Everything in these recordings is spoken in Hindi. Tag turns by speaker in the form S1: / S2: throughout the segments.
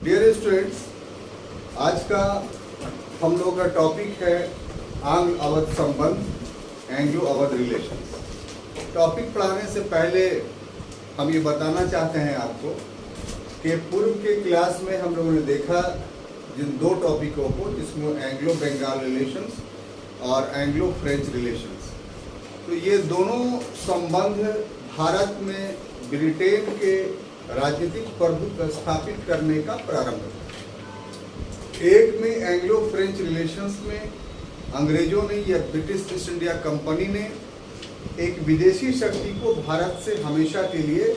S1: डियर स्टूडेंट्स, आज का हम लोग का टॉपिक है आंग्ल अवध संबंध, एंग्लो अवध रिलेशंस। टॉपिक पढ़ाने से पहले हम ये बताना चाहते हैं आपको कि पूर्व के क्लास में हम लोगों ने देखा जिन दो टॉपिकों को, जिसमें एंग्लो बंगाल रिलेशंस और एंग्लो फ्रेंच रिलेशंस, तो ये दोनों संबंध भारत में ब्रिटेन के राजनीतिक प्रभुत्व स्थापित करने का प्रारंभ था। एक में एंग्लो फ्रेंच रिलेशंस में अंग्रेजों ने या ब्रिटिश ईस्ट इंडिया कंपनी ने एक विदेशी शक्ति को भारत से हमेशा के लिए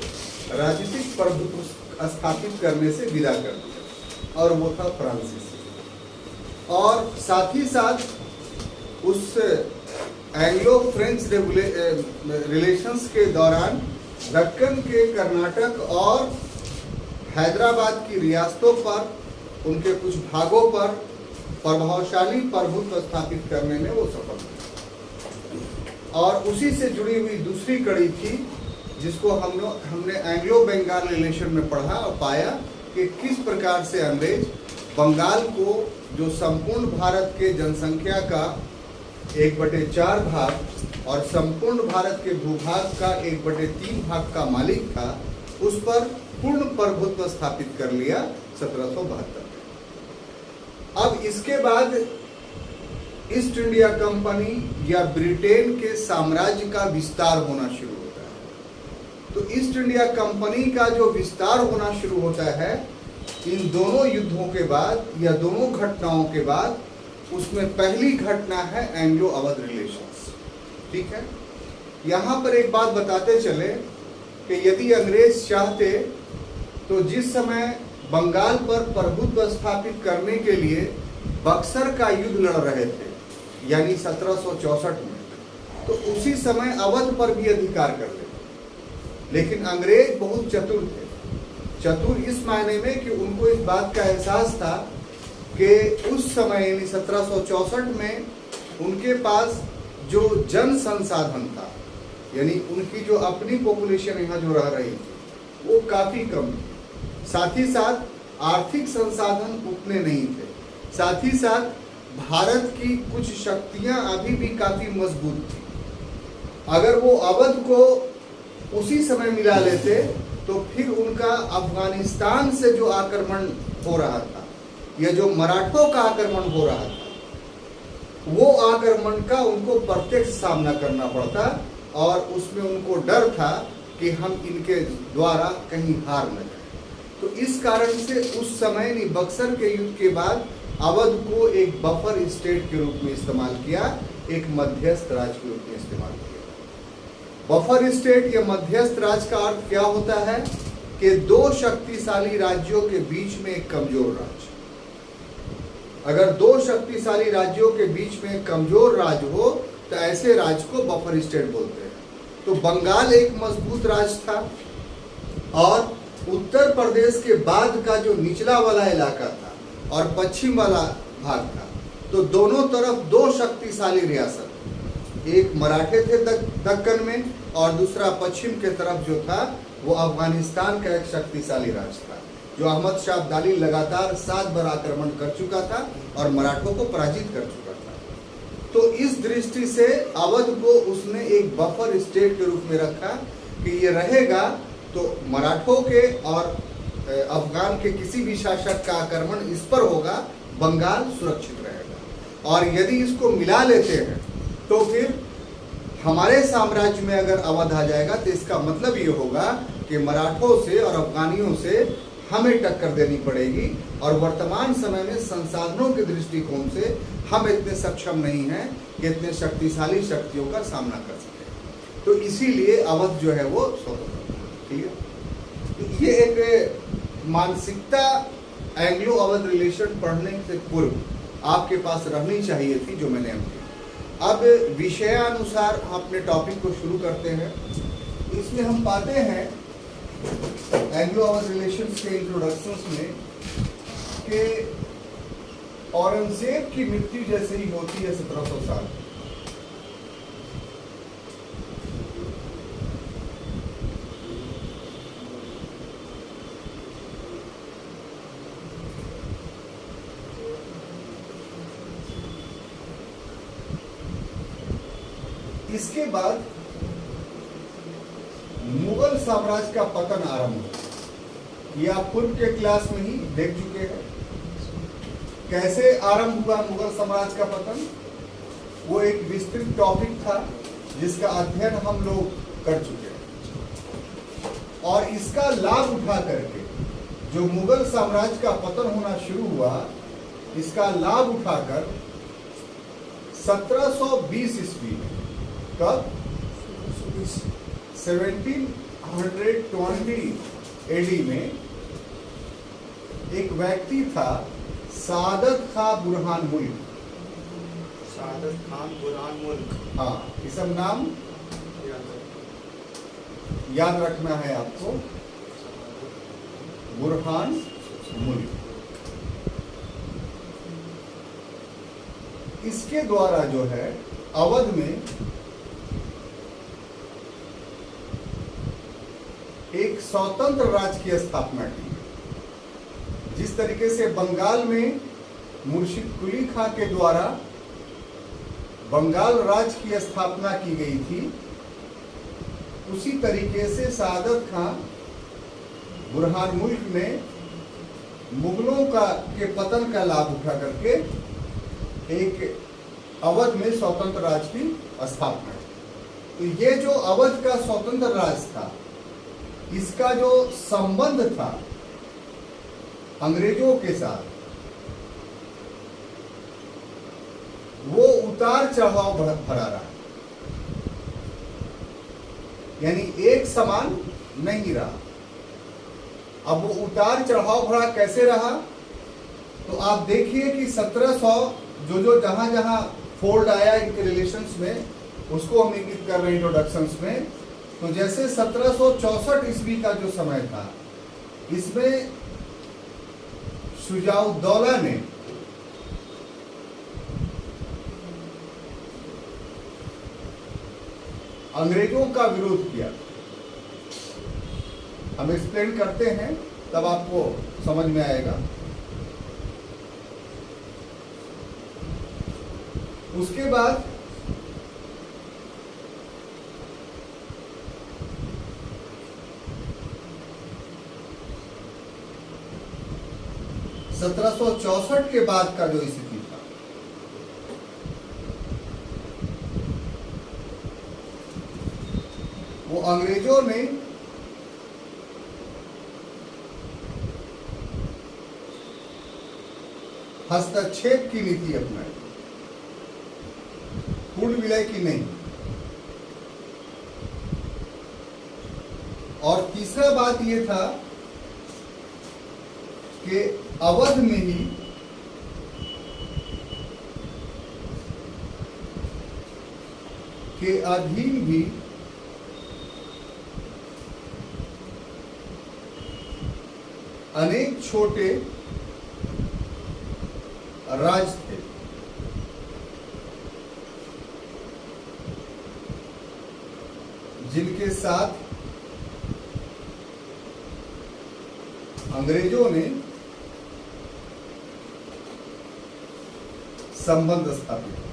S1: राजनीतिक प्रभुत्व स्थापित करने से विदा कर दिया, और वो था फ्रांसीसी। और साथ ही साथ उस एंग्लो फ्रेंच रिलेशंस के दौरान दक्कन के कर्नाटक और हैदराबाद की रियासतों पर, उनके कुछ भागों पर प्रभावशाली प्रभुत्व स्थापित करने में वो सफल हुए। और उसी से जुड़ी हुई दूसरी कड़ी थी जिसको हमने एंग्लो बंगाल रिलेशन में पढ़ा और पाया कि किस प्रकार से अंग्रेज बंगाल को, जो संपूर्ण भारत के जनसंख्या का 1/4 भाग और संपूर्ण भारत के भूभाग का 1/3 भाग का मालिक था, उस पर पूर्ण प्रभुत्व स्थापित कर लिया 1772 में। अब इसके बाद ईस्ट इंडिया कंपनी या ब्रिटेन के साम्राज्य का विस्तार होना शुरू होता है। तो ईस्ट इंडिया कंपनी का जो विस्तार होना शुरू होता है इन दोनों युद्धों के बाद या दोनों घटनाओं के बाद, उसमें पहली घटना है एंग्लो अवध रिलेशंस। ठीक है, यहाँ पर एक बात बताते चले कि यदि अंग्रेज चाहते तो जिस समय बंगाल पर प्रभुत्व स्थापित करने के लिए बक्सर का युद्ध लड़ रहे थे, यानी 1764 में, तो उसी समय अवध पर भी अधिकार कर लेते। लेकिन अंग्रेज बहुत चतुर थे। चतुर इस मायने में कि उनको इस बात का एहसास था कि उस समय यानी 1764 में उनके पास जो जन संसाधन था, यानी उनकी जो अपनी पॉपुलेशन यहाँ जो रह रही थी, वो काफी कम थी। साथ ही साथ आर्थिक संसाधन उतने नहीं थे। साथ ही साथ भारत की कुछ शक्तियां अभी भी काफी मजबूत थी। अगर वो अवध को उसी समय मिला लेते तो फिर उनका अफगानिस्तान से जो आक्रमण हो रहा था या जो मराठों का आक्रमण हो रहा था, वो आक्रमण का उनको प्रत्यक्ष सामना करना पड़ता, और उसमें उनको डर था कि हम इनके द्वारा कहीं हार न जाए। तो इस कारण से उस समय नहीं, बक्सर के युद्ध के बाद अवध को एक बफर स्टेट के रूप में इस्तेमाल किया, एक मध्यस्थ राज्य के रूप में इस्तेमाल किया। बफर स्टेट या मध्यस्थ राज्य का अर्थ क्या होता है कि दो शक्तिशाली राज्यों के बीच में एक कमजोर राज्य। अगर दो शक्तिशाली राज्यों के बीच में एक कमजोर राज्य हो तो ऐसे राज्य को बफर स्टेट बोलते हैं। तो बंगाल एक मजबूत राज्य था, और उत्तर प्रदेश के बाद का जो निचला वाला इलाका था और पश्चिम वाला भाग था, तो दोनों तरफ दो शक्तिशाली रियासत, एक मराठे थे दक्कन में और दूसरा पश्चिम के तरफ जो था वो अफगानिस्तान का एक शक्तिशाली राज्य था, जो अहमद शाह अब्दाली लगातार 7 बार आक्रमण कर चुका था और मराठों को पराजित कर चुका था। तो इस दृष्टि से अवध को उसने एक बफर स्टेट के रूप में रखा कि ये रहेगा तो मराठों के और अफगान के किसी भी शासक का आक्रमण इस पर होगा, बंगाल सुरक्षित रहेगा। और यदि इसको मिला लेते हैं तो फिर हमारे साम्राज्य में अगर अवध आ जाएगा तो इसका मतलब ये होगा कि मराठों से और अफगानियों से हमें टक्कर देनी पड़ेगी, और वर्तमान समय में संसाधनों के दृष्टिकोण से हम इतने सक्षम नहीं हैं कि इतने शक्तिशाली शक्तियों का सामना कर सकें। तो इसीलिए अवध जो है वो स्वतंत्र। ठीक है, ये एक मानसिकता एंग्लो अवध रिलेशन पढ़ने से पूर्व आपके पास रहनी चाहिए थी, जो मैंने की। अब विषयानुसार हम अपने टॉपिक को शुरू करते हैं। इसमें हम पाते हैं एंग्लो अवध रिलेशंस के इंट्रोडक्शंस में कि औरंगजेब की मृत्यु जैसे ही होती है 1700 साल, इसके बाद मुगल साम्राज्य का पतन आरंभ हुआ। ये आप पूर्व के क्लास में ही देख चुके हैं। कैसे आरंभ हुआ मुगल साम्राज्य का पतन, वो एक विस्तृत टॉपिक था जिसका अध्ययन हम लोग कर चुके हैं। और इसका लाभ उठा करके जो मुगल साम्राज्य का पतन होना शुरू हुआ, इसका लाभ उठाकर 1720 ईस्वी में, कब 1720 एडी में एक व्यक्ति था सादत खां बुरहान मुल्क।
S2: सादत खान बुरहान मुल्क,
S1: हाँ, ये सब नाम याद रखना है आपको। बुरहान मुल्क, इसके द्वारा जो है अवध में एक स्वतंत्र राज्य की स्थापना की। जिस तरीके से बंगाल में मुर्शिद कुली खां के द्वारा बंगाल राज्य की स्थापना की गई थी, उसी तरीके से सादत खां बुरहान मुल्क ने मुगलों के पतन का लाभ उठा करके एक अवध में स्वतंत्र राज्य की स्थापना की। तो ये जो अवध का स्वतंत्र राज्य था, इसका जो संबंध था अंग्रेजों के साथ, वो उतार चढ़ाव भरा रहा, यानी एक समान नहीं रहा। अब वो उतार चढ़ाव भरा कैसे रहा, तो आप देखिए कि 1700 जो जहां जहां फोल्ड आया इनके रिलेशंस में, उसको हम इंगित कर रहे हैं इंट्रोडक्शंस में। तो जैसे 1764 ईस्वी का जो समय था, इसमें शुजाउद्दौला ने अंग्रेजों का विरोध किया। हम एक्सप्लेन करते हैं, तब आपको समझ में आएगा। उसके बाद (1764) के बाद का जो स्थिति था, वो अंग्रेजों ने हस्तक्षेप की नीति अपनाई, पूर्ण विलय की नहीं। और तीसरा बात यह था कि अवध में ही के अधीन भी अनेक छोटे राज्य थे, जिनके साथ अंग्रेजों ने संबंध स्थापित किया।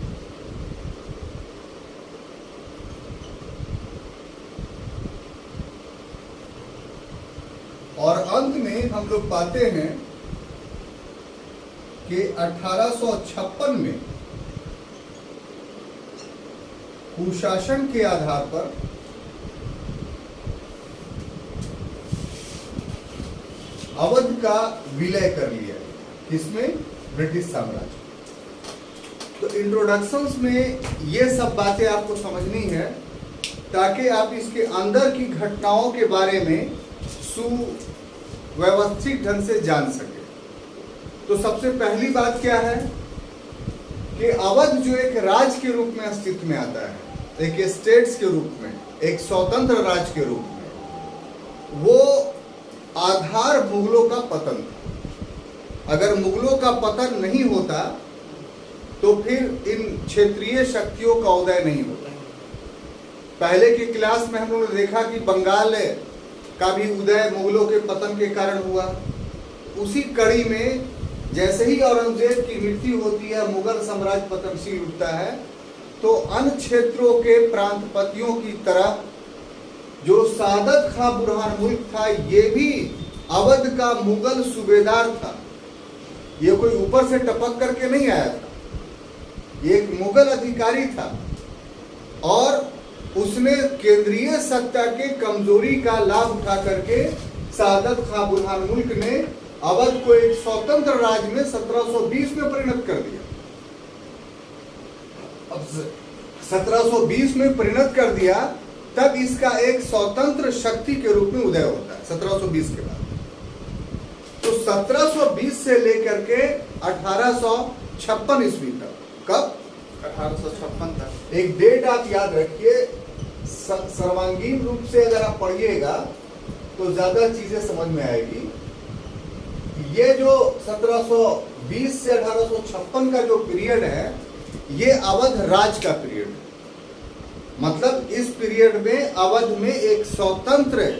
S1: और अंत में हम लोग पाते हैं कि 1856 में कुशासन के आधार पर अवध का विलय कर लिया, किसमें? ब्रिटिश साम्राज्य। तो इंट्रोडक्शंस में ये सब बातें आपको समझनी है, ताकि आप इसके अंदर की घटनाओं के बारे में सुव्यवस्थित ढंग से जान सके। तो सबसे पहली बात क्या है कि अवध जो एक राज्य के रूप में अस्तित्व में आता है, एक स्टेट्स के रूप में, एक स्वतंत्र राज्य के रूप में, वो आधार मुगलों का पतन था। अगर मुगलों का पतन नहीं होता तो फिर इन क्षेत्रीय शक्तियों का उदय नहीं होता। पहले की क्लास में हम लोगों ने देखा कि बंगाल का भी उदय मुगलों के पतन के कारण हुआ। उसी कड़ी में जैसे ही औरंगजेब की मृत्यु होती है, मुगल साम्राज्य पतनशील उठता है, तो अन्य क्षेत्रों के प्रांतपतियों की तरह जो सादत खां बुरहान मुल्क था, ये भी अवध का मुगल सूबेदार था। ये कोई ऊपर से टपक करके नहीं आया था, ये एक मुगल अधिकारी था और उसने केंद्रीय सत्ता के कमजोरी का लाभ उठा करके सादत खां बुरहान मुल्क ने अवध को एक स्वतंत्र राज्य में 1720 में परिणत कर दिया। अब 1720 में परिणत कर दिया, तब इसका एक स्वतंत्र शक्ति के रूप में उदय होता है 1720 के बाद। तो 1720 से लेकर के 1856 ईस्वी तक, कब
S2: 1856 तक
S1: एक डेट आप याद रखिए, सर्वांगीण रूप से अगर आप पढ़िएगा तो ज्यादा चीजें समझ में आएगी। ये जो 1720 से 1856 का जो पीरियड है, ये अवध राज का पीरियड है। मतलब इस पीरियड में अवध में एक स्वतंत्र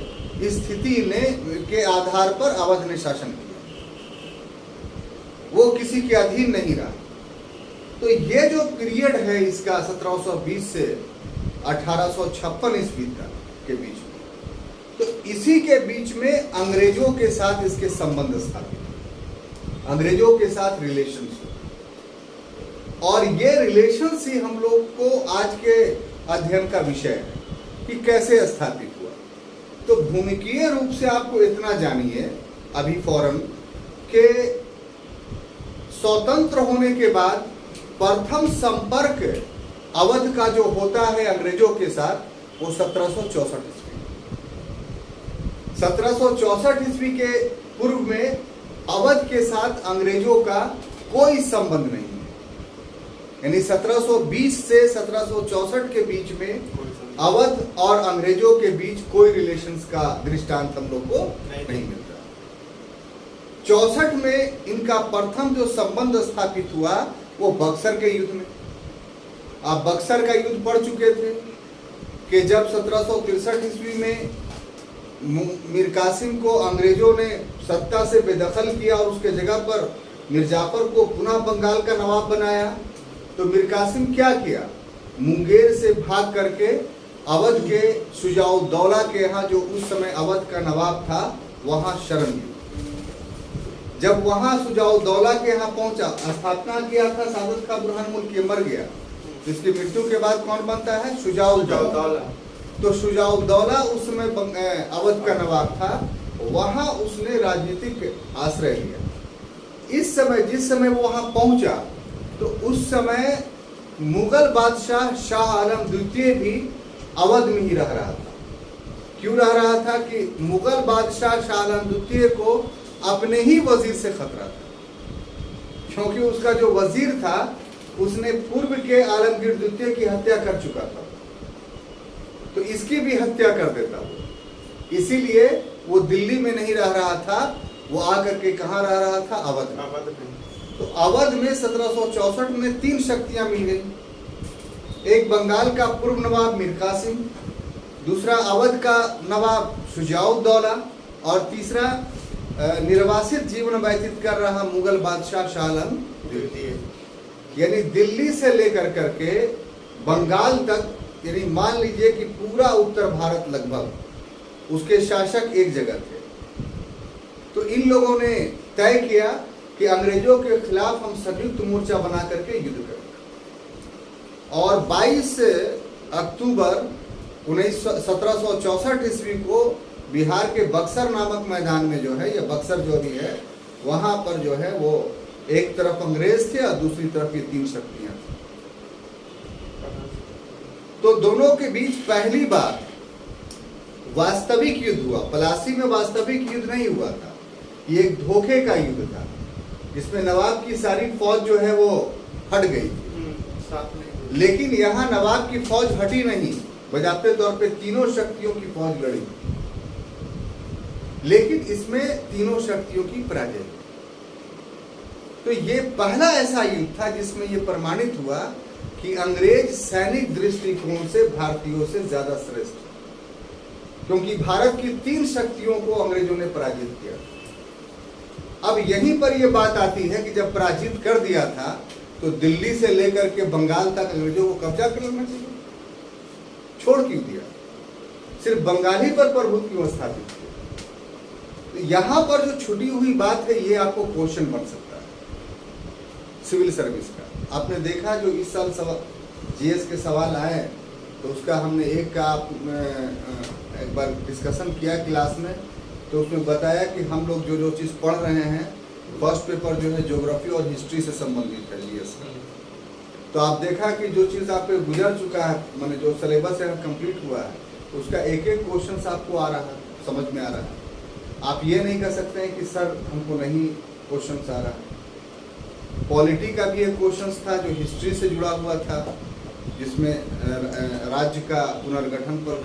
S1: स्थिति ने के आधार पर अवध ने शासन किया, वो किसी के अधीन नहीं रहा। तो ये जो पीरियड है इसका 1720 से 1856 ईस्वी तक के बीच में, तो इसी के बीच में अंग्रेजों के साथ इसके संबंध स्थापित, अंग्रेजों के साथ रिलेशंस, और ये रिलेशंस ही हम लोग को आज के अध्ययन का विषय है कि कैसे स्थापित हुआ। तो भूमिकीय रूप से आपको इतना जानिए अभी फौरन के स्वतंत्र होने के बाद प्रथम संपर्क अवध का जो होता है अंग्रेजों के साथ, वो 1764 ईस्वी। 1764 ईस्वी के पूर्व में अवध के साथ अंग्रेजों का कोई संबंध नहीं है। यानी 1720 से 1764 के बीच में अवध और अंग्रेजों के बीच कोई रिलेशंस का दृष्टांत हम लोग को नहीं मिलता। 64 में इनका प्रथम जो संबंध स्थापित हुआ वो बक्सर के युद्ध में। आप बक्सर का युद्ध पढ़ चुके थे कि जब 1763 ईस्वी में मीर कासिम को अंग्रेजों ने सत्ता से बेदखल किया और उसके जगह पर मिर्जाफर को पुनः बंगाल का नवाब बनाया, तो मीर कासिम क्या किया, मुंगेर से भाग करके अवध के शुजाउद्दौला के यहाँ, जो उस समय अवध का नवाब था, वहां शरण ली। जब वहां शुजाउद्दौला के यहाँ पहुंचा, स्थापना किया था सादत खां बुरहान मुल्क, ये मर गया, इसकी मृत्यु के बाद कौन बनता है, शुजाउद्दौला। तो शुजाउद्दौला उस समय अवध का नवाब था, वहां उसने राजनीतिक आश्रय लिया। इस समय जिस समय वो वहां पहुंचा, तो उस समय मुगल बादशाह शाह आलम द्वितीय भी अवध में ही रह रहा था। क्यों रह रहा था कि मुगल बादशाह शाह आलम द्वितीय को अपने ही वजीर से खतरा था, क्योंकि उसका जो वजीर था उसने पूर्व के आलमगीर द्वितीय की हत्या कर चुका था, तो इसकी भी हत्या कर देता वो। इसीलिए वो दिल्ली में नहीं रह रहा था, वो आकर के कहाँ रह रहा था, अवध में। तो अवध में 1764 में 3 शक्तियां मिल गई। एक बंगाल का पूर्व नवाब मीर कासिम, दूसरा अवध का नवाब शुजाउद्दौला, और तीसरा निर्वासित जीवन व्यतीत कर रहा मुगल बादशाह शाह आलम द्वितीय। यानी दिल्ली से लेकर करके बंगाल तक, यानी मान लीजिए कि पूरा उत्तर भारत लगभग उसके शासक एक जगह थे। तो इन लोगों ने तय किया कि अंग्रेजों के खिलाफ हम संयुक्त मोर्चा बना करके युद्ध करेंगे, और 22 अक्टूबर 1764 ईस्वी को बिहार के बक्सर नामक मैदान में जो है, या बक्सर जो भी है, वहां पर जो है वो एक तरफ अंग्रेज थे और दूसरी तरफ ये 3 शक्तियां थी। तो दोनों के बीच पहली बार वास्तविक युद्ध हुआ। पलासी में वास्तविक युद्ध नहीं हुआ था, ये एक धोखे का युद्ध था, जिसमें नवाब की सारी फौज जो है वो हट गई थी। लेकिन यहाँ नवाब की फौज हटी नहीं, बजाते तौर पे तीनों शक्तियों की फौज लड़ी, लेकिन इसमें तीनों शक्तियों की पराजय। तो ये पहला ऐसा युद्ध था जिसमें ये प्रमाणित हुआ कि अंग्रेज सैनिक दृष्टिकोण से भारतीयों से ज्यादा श्रेष्ठ, क्योंकि भारत की 3 शक्तियों को अंग्रेजों ने पराजित किया। अब यहीं पर यह बात आती है कि जब पराजित कर दिया था, तो दिल्ली से लेकर के बंगाल तक अंग्रेजों को कब्जा कर लेना चाहिए, छोड़ क्यों दिया? सिर्फ बंगाली पर प्रभुत्व क्यों स्थापित किया? तो यहाँ पर जो छुटी हुई बात है, ये आपको क्वेश्चन बन सकता है सिविल सर्विस का। आपने देखा जो इस साल जीएस के सवाल आए, तो उसका हमने एक बार डिस्कशन किया क्लास में, तो उसमें बताया कि हम लोग जो चीज़ पढ़ रहे हैं, फर्स्ट पेपर जो है ज्योग्राफी और हिस्ट्री से संबंधित है जीएस में। तो आप देखा कि जो चीज़ आप पे गुजर चुका है, माने जो सिलेबस है कंप्लीट हुआ है, उसका एक एक क्वेश्चन आपको आ रहा है, समझ में आ रहा है। आप ये नहीं कर सकते हैं कि सर हमको नहीं क्वेश्चन आ रहा है। पॉलिटी का भी एक क्वेश्चन था जो हिस्ट्री से जुड़ा हुआ था, जिसमें राज्य का पुनर्गठन पर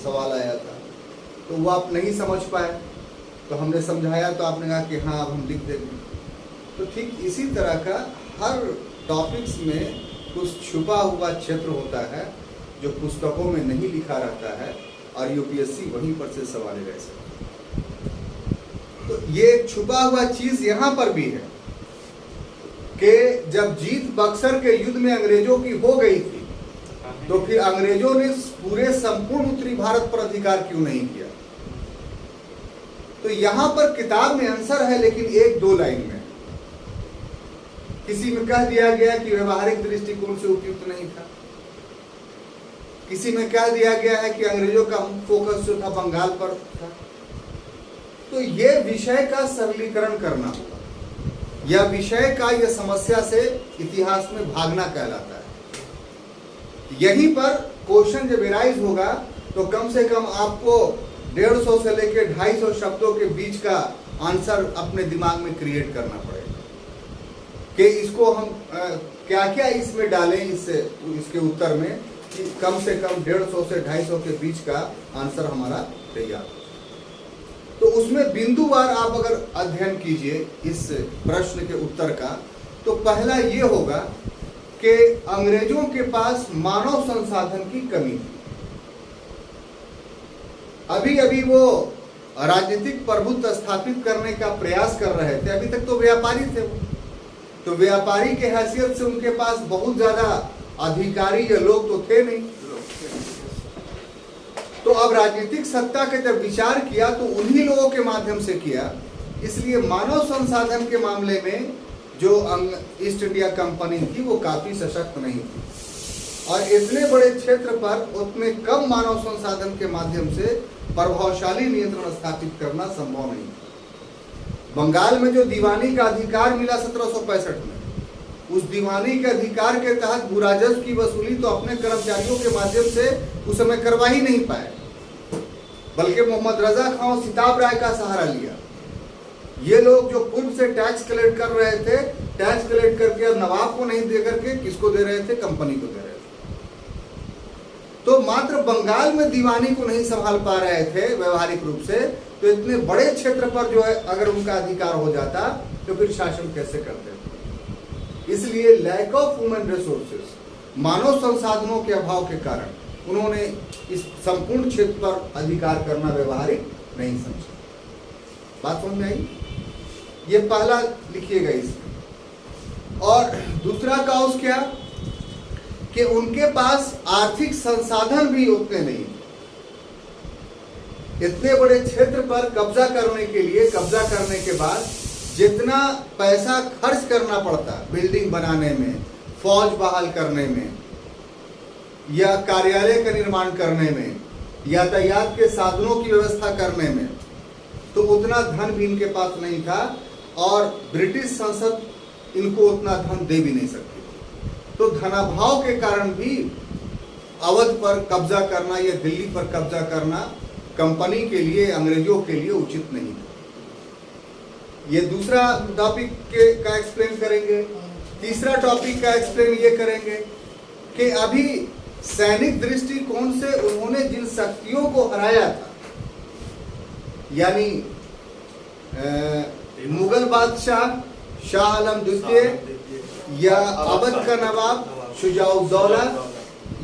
S1: सवाल आया था, तो वो आप नहीं समझ पाए, तो हमने समझाया, तो आपने कहा कि हाँ अब हम लिख देंगे। तो ठीक इसी तरह का हर टॉपिक्स में कुछ छुपा हुआ क्षेत्र होता है जो पुस्तकों में नहीं लिखा रहता है, और यूपीएससी वहीं पर से सवाल रह सकते। तो ये छुपा हुआ चीज यहाँ पर भी है कि जब जीत बक्सर के युद्ध में अंग्रेजों की हो गई थी, तो फिर अंग्रेजों ने पूरे संपूर्ण उत्तरी भारत पर अधिकार क्यों नहीं किया? तो यहां पर किताब में आंसर है, लेकिन एक दो लाइन में। किसी में कह दिया गया कि व्यवहारिक दृष्टिकोण से उपयुक्त नहीं था, किसी में कह दिया गया है कि अंग्रेजों का फोकस जो था बंगाल पर था। तो यह विषय का सरलीकरण करना होगा, यह विषय का यह समस्या से इतिहास में भागना कहलाता है। यहीं पर क्वेश्चन जब एराइज होगा, तो कम से कम आपको 150 से लेकर 250 शब्दों के बीच का आंसर अपने दिमाग में क्रिएट करना पड़ेगा कि इसको हम क्या क्या इसमें डालें, इसके उत्तर में, कि कम से कम 150 से 250 के बीच का आंसर हमारा तैयार हो। तो उसमें बिंदुवार आप अगर अध्ययन कीजिए इस प्रश्न के उत्तर का, तो पहला ये होगा कि अंग्रेजों के पास मानव संसाधन की कमी थी। अभी अभी वो राजनीतिक प्रभुत्व स्थापित करने का प्रयास कर रहे थे, अभी तक तो व्यापारी थे वो, तो व्यापारी के हैसियत से उनके पास बहुत ज्यादा अधिकारी या लोग तो थे नहीं। तो अब राजनीतिक सत्ता का जब विचार किया, तो उन्हीं लोगों के माध्यम से किया। इसलिए मानव संसाधन के मामले में जो ईस्ट इंडिया कंपनी थी वो काफी सशक्त नहीं थी, और इतने बड़े क्षेत्र पर उतने कम मानव संसाधन के माध्यम से प्रभावशाली नियंत्रण स्थापित करना संभव नहीं था। बंगाल में जो दीवानी का अधिकार मिला 1765 में, उस दीवानी के अधिकार के तहत भूराजस्व की वसूली तो अपने कर्मचारियों के माध्यम से उस समय करवा ही नहीं पाए, बल्कि मोहम्मद रजा खां और सिताब राय का सहारा लिया। ये लोग जो पूर्व से टैक्स कलेक्ट कर रहे थे, टैक्स कलेक्ट करके अब नवाब को नहीं दे करके किसको दे रहे थे? कंपनी को दे रहे थे। तो मात्र बंगाल में दीवानी को नहीं संभाल पा रहे थे व्यवहारिक रूप से, तो इतने बड़े क्षेत्र पर जो है अगर उनका अधिकार हो जाता, तो फिर शासन कैसे करते थे? इसलिए लैक ऑफ ह्यूमन रिसोर्सेज, मानव संसाधनों के अभाव के कारण उन्होंने इस संपूर्ण क्षेत्र पर अधिकार करना व्यवहारिक नहीं समझा। बात समझ में आई? ये पहला लिखिएगा इसमें। और दूसरा काउस क्या कि उनके पास आर्थिक संसाधन भी उतने नहीं। इतने बड़े क्षेत्र पर कब्जा करने के लिए, कब्जा करने के बाद जितना पैसा खर्च करना पड़ता बिल्डिंग बनाने में, फौज बहाल करने में, या कार्यालय का निर्माण करने में, यातायात के साधनों की व्यवस्था करने में, तो उतना धन भी इनके पास नहीं था, और ब्रिटिश संसद इनको उतना धन दे भी नहीं सकती थी। तो धनाभाव के कारण भी अवध पर कब्जा करना या दिल्ली पर कब्जा करना कंपनी के लिए, अंग्रेजों के लिए उचित नहीं था। ये दूसरा टॉपिक का एक्सप्लेन करेंगे। तीसरा टॉपिक का एक्सप्लेन ये करेंगे कि अभी सैनिक दृष्टिकोण से उन्होंने जिन शक्तियों को हराया था, यानी मुगल बादशाह शाह आलम द्वितीय, या अवध का नवाब शुजाउद्दौला,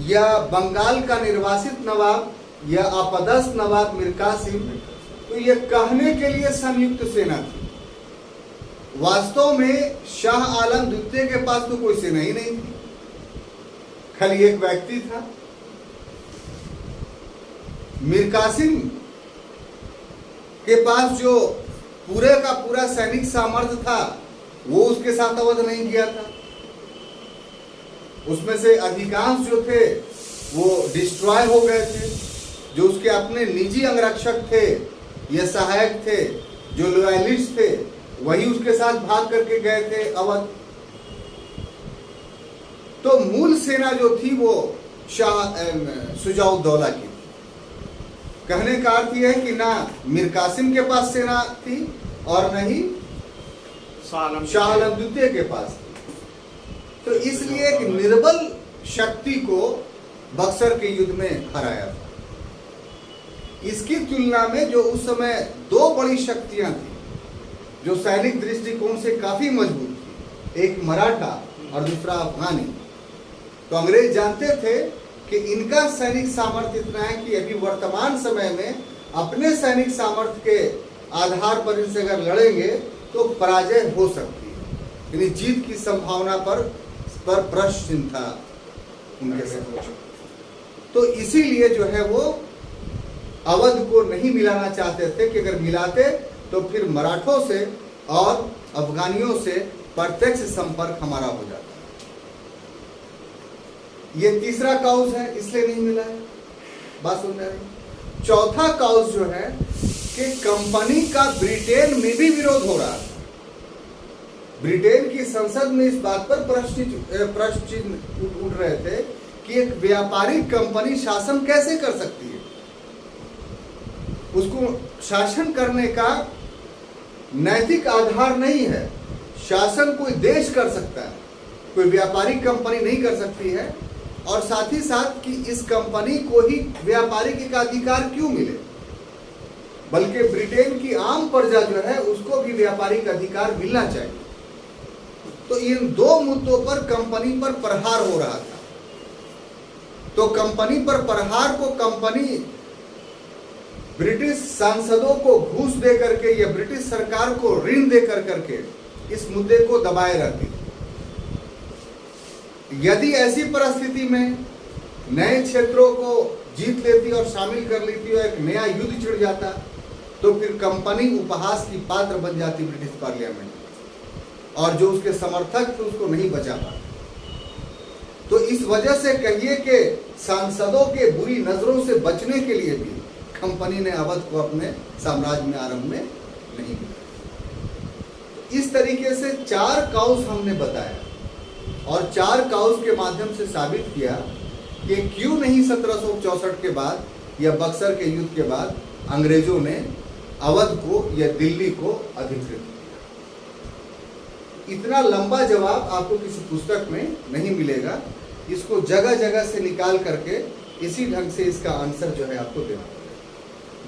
S1: या बंगाल का निर्वासित नवाब, या अपदस्थ नवाब मीर कासिम, तो ये कहने के लिए संयुक्त सेना थी, वास्तव में शाह आलम द्वितीय के पास तो कोई सेना ही नहीं थी, खाली एक व्यक्ति था। मीर कासिम के पास जो पूरे का पूरा सैनिक सामर्थ्य था वो उसके साथ अवध नहीं गया था। उसमें से अधिकांश जो थे वो डिस्ट्रॉय हो गए थे। जो उसके अपने निजी अंगरक्षक थे या सहायक थे, जो लॉयलिस्ट थे, वही उसके साथ भाग करके गए थे अवध। तो मूल सेना जो थी वो शुजाउद्दौला की। कहने का अर्थ यह है कि ना मीर कासिम के पास सेना थी और न ही शाह आलम द्वितीय के पास थी। तो इसलिए एक निर्बल शक्ति को बक्सर के युद्ध में हराया था। इसकी तुलना में जो उस समय दो बड़ी शक्तियां थी जो सैनिक दृष्टिकोण से काफी मजबूत थी, एक मराठा और दूसरा अफगानी। तो अंग्रेज जानते थे कि इनका सैनिक सामर्थ्य इतना है कि अभी वर्तमान समय में अपने सैनिक सामर्थ्य के आधार पर इनसे अगर लड़ेंगे तो पराजय हो सकती है, यानी जीत की संभावना पर प्रश्न चिन्ह था उनके साथ। तो इसीलिए जो है वो अवध को नहीं मिलाना चाहते थे कि अगर मिलाते तो फिर मराठों से और अफगानियों से प्रत्यक्ष संपर्क हमारा हो जाता। ये तीसरा काउज है, इसलिए नहीं मिला है। बात सुन रहे हैं। चौथा काउज जो है कि कंपनी का ब्रिटेन में भी विरोध हो रहा था। ब्रिटेन की संसद में इस बात पर प्रश्न चिन्ह उठ रहे थे कि एक व्यापारिक कंपनी शासन कैसे कर सकती है। उसको शासन करने का नैतिक आधार नहीं है। शासन कोई देश कर सकता है, कोई व्यापारिक कंपनी नहीं कर सकती है। और साथ ही साथ कि इस कंपनी को ही व्यापारिक एकाधिकार क्यों मिले, बल्कि ब्रिटेन की आम प्रजा जो है उसको भी व्यापारिक अधिकार मिलना चाहिए। तो इन दो मुद्दों पर कंपनी पर प्रहार हो रहा था। तो कंपनी पर प्रहार को कंपनी ब्रिटिश सांसदों को घूस दे करके या ब्रिटिश सरकार को ऋण दे करके इस मुद्दे को दबाए रहती थी। यदि ऐसी परिस्थिति में नए क्षेत्रों को जीत लेती और शामिल कर लेती और एक नया युद्ध छिड़ जाता तो फिर कंपनी उपहास की पात्र बन जाती ब्रिटिश पार्लियामेंट, और जो उसके समर्थक थे उसको नहीं बचा पाते। तो इस वजह से कहिए कि सांसदों के बुरी नजरों से बचने के लिए भी कंपनी ने अवध को अपने साम्राज्य में आरंभ में नहीं लिया। इस तरीके से चार काउज हमने बताया और चार काउज के माध्यम से साबित किया कि क्यों नहीं 1764 के बाद या बक्सर के युद्ध के बाद अंग्रेजों ने अवध को या दिल्ली को अधिकृत किया। इतना लंबा जवाब आपको किसी पुस्तक में नहीं मिलेगा। इसको जगह जगह से निकाल करके इसी ढंग से इसका आंसर जो है आपको देना पड़ेगा।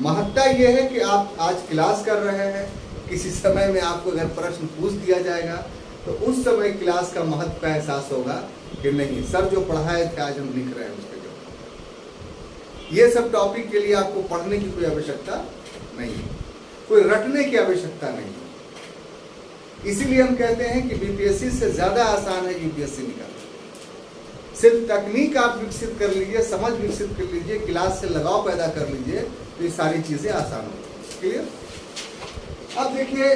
S1: महत्ता यह है कि आप आज क्लास कर रहे हैं, किसी समय में आपको अगर प्रश्न पूछ दिया जाएगा तो उस समय क्लास का महत्व का एहसास होगा कि नहीं, सर जो पढ़ाए थे आज हम लिख रहे हैं उसके जो। ये सब टॉपिक के लिए आपको पढ़ने की कोई आवश्यकता नहीं है, कोई रटने की आवश्यकता नहीं है। इसीलिए हम कहते हैं कि बीपीएससी से ज्यादा आसान है यूपीएससी निकालना। सिर्फ तकनीक आप विकसित कर लीजिए, समझ विकसित कर लीजिए, क्लास से लगाव पैदा कर लीजिए तो ये सारी चीजें आसान होंगी। क्लियर? अब देखिए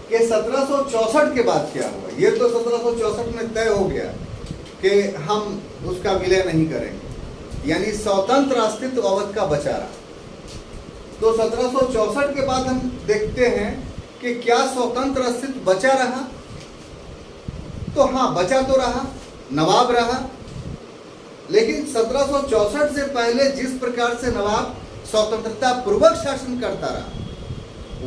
S1: कि 1764 के बाद क्या हुआ। ये तो 1764 में तय हो गया कि हम उसका विलय नहीं करेंगे, यानी स्वतंत्र अस्तित्व अवध का बचा रहा। तो 1764 के बाद हम देखते हैं कि क्या स्वतंत्र अस्तित्व बचा रहा। तो हाँ, बचा तो रहा, नवाब रहा, लेकिन 1764 से पहले जिस प्रकार से नवाब स्वतंत्रता पूर्वक शासन करता रहा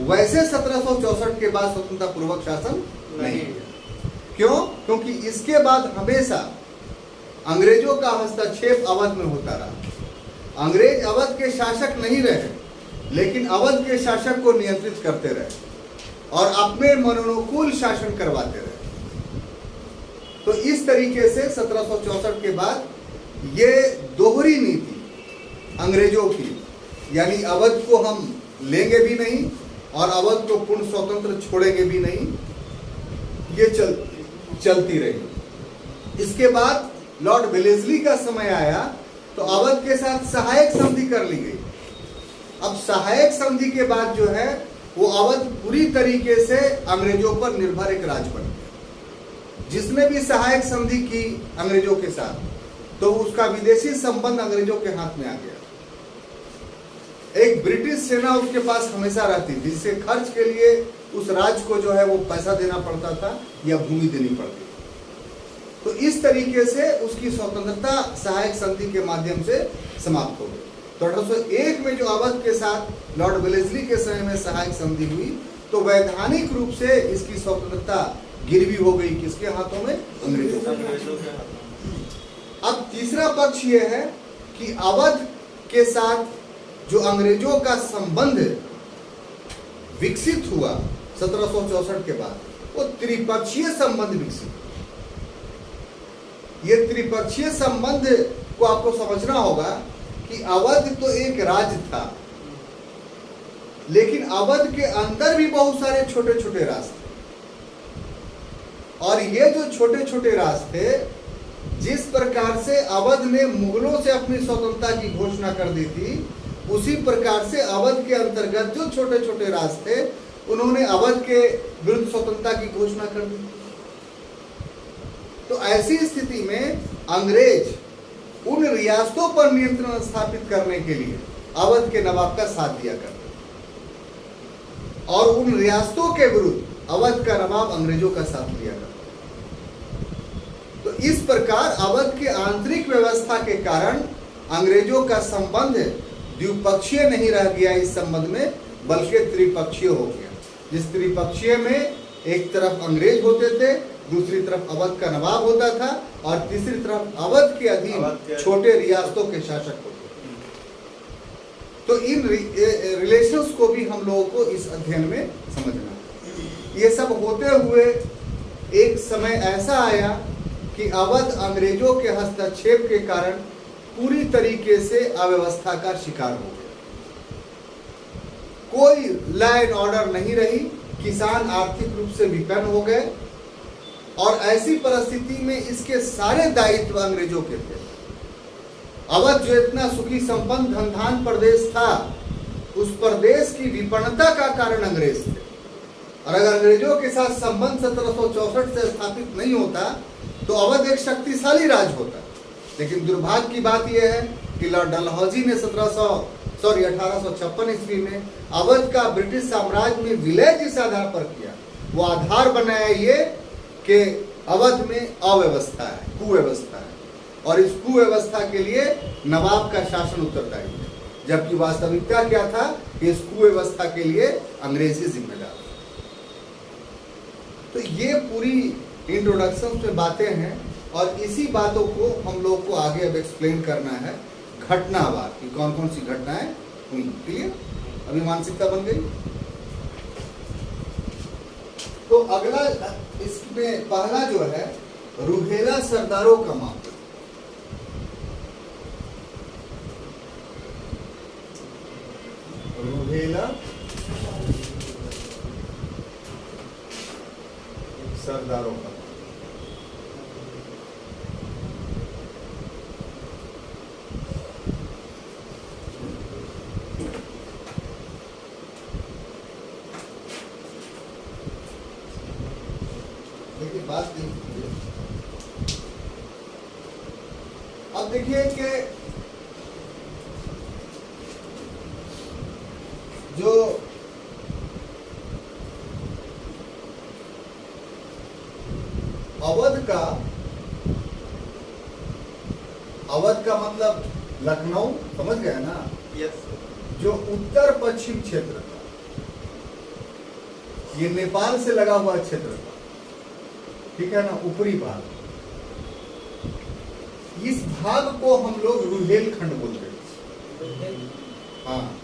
S1: वैसे 1764 के बाद स्वतंत्रता पूर्वक शासन नहीं किया। क्यों? क्योंकि इसके बाद हमेशा अंग्रेजों का हस्तक्षेप अवध में होता रहा। अंग्रेज अवध के शासक नहीं रहे, लेकिन अवध के शासक को नियंत्रित करते रहे और अपने मनोनुकूल शासन करवाते रहे। तो इस तरीके से 1764 के बाद ये दोहरी नीति अंग्रेजों की, यानी अवध को हम लेंगे भी नहीं और अवध को पूर्ण स्वतंत्र छोड़ेंगे भी नहीं, ये चलती रही। इसके बाद लॉर्ड वेलेस्ली का समय आया तो अवध के साथ सहायक संधि कर ली गई। अब सहायक संधि के बाद जो है वो अवध पूरी तरीके से अंग्रेजों पर निर्भर एक राज्य बन गया। जिसने भी सहायक संधि की अंग्रेजों के साथ तो उसका विदेशी संबंध अंग्रेजों के हाथ में आ गया। एक ब्रिटिश सेना उसके पास हमेशा रहती थी, जिससे खर्च के लिए उस राज्य को जो है वो पैसा देना पड़ता था या भूमि देनी पड़ती थी। तो इस तरीके से उसकी स्वतंत्रता सहायक संधि के माध्यम से समाप्त हो गई। तो 1801 में जो अवध के साथ लॉर्ड वेलेस्ली के समय में सहायक संधि हुई तो वैधानिक रूप से इसकी स्वतंत्रता गिरवी हो गई। किसके हाथों में? अंग्रेजों के हाथों। अब तीसरा पक्ष यह है कि अवध के साथ जो अंग्रेजों का संबंध विकसित हुआ 1764 के बाद, वो त्रिपक्षीय संबंध विकसित हुआ। ये त्रिपक्षीय संबंध को आपको समझना होगा कि अवध तो एक राज्य था, लेकिन अवध के अंदर भी बहुत सारे छोटे छोटे रास्ते, और ये जो छोटे छोटे रास्ते जिस प्रकार से अवध ने मुगलों से अपनी स्वतंत्रता की घोषणा कर दी थी, उसी प्रकार से अवध के अंतर्गत जो छोटे छोटे रास्ते उन्होंने अवध के विरुद्ध स्वतंत्रता की घोषणा कर दी। तो ऐसी स्थिति में अंग्रेज उन रियासतों पर नियंत्रण स्थापित करने के लिए अवध के नवाब का साथ दिया करते, और उन रियासतों के विरुद्ध अवध का नवाब अंग्रेजों का साथ दिया करता। तो इस प्रकार अवध के आंतरिक व्यवस्था के कारण अंग्रेजों का संबंध द्विपक्षीय नहीं रह गया इस संबंध में, बल्कि त्रिपक्षीय हो गया। जिस त्रिपक्षीय में एक तरफ अंग्रेज होते थे, दूसरी तरफ अवध का नवाब होता था, और तीसरी तरफ अवध के अधीन छोटे रियासतों के शासक होते थे। तो इन रिलेशंस को भी हम लोगों को इस अध्ययन में समझना है। ये सब होते हुए एक समय ऐसा आया कि अवध अंग्रेजों के हस्तक्षेप के कारण पूरी तरीके से अव्यवस्था का शिकार हो गया। कोई लॉ एंड ऑर्डर नहीं रही, किसान आर्थिक रूप से विपन्न हो गए, और ऐसी परिस्थिति में इसके सारे दायित्व अंग्रेजों के थे। अवध जो इतना सुखी संपन्न धनधान प्रदेश था, उस प्रदेश की विपन्नता का कारण अंग्रेज थे। और अगर अंग्रेजों के साथ संबंध 1764 से स्थापित नहीं होता तो अवध एक शक्तिशाली राज्य होता। लेकिन दुर्भाग्य की बात यह है कि लॉर्ड डलहौजी ने 1856 ईस्वी में अवध का ब्रिटिश साम्राज्य में विलय जिस आधार पर किया, वो आधार बनाया ये कि अवध में अव्यवस्था है, कुव्यवस्था है, और इस कुव्यवस्था के लिए नवाब का शासन उत्तरदायी है। जबकि वास्तविकता क्या था कि इस कुव्यवस्था के लिए अंग्रेज ही जिम्मेदार। तो ये पूरी इंट्रोडक्शन में बातें हैं, और इसी बातों को हम लोग को आगे अब एक्सप्लेन करना है घटनावार कि कौन कौन सी घटनाएं हुई। क्लियर? अभी मानसिकता बन गई। तो अगला इसमें पहला जो है रूहेला सरदारों का मामला। रूहेला सरदारों का। देखिए बात नहीं, अब देखिए कि जो अवध का मतलब लखनऊ, समझ गए ना?
S2: यस।
S1: जो उत्तर पश्चिम क्षेत्र था, ये नेपाल से लगा हुआ क्षेत्र था, ठीक है ना, ऊपरी भाग। इस भाग को हम लोग रुहेलखंड बोलते हैं। हाँ,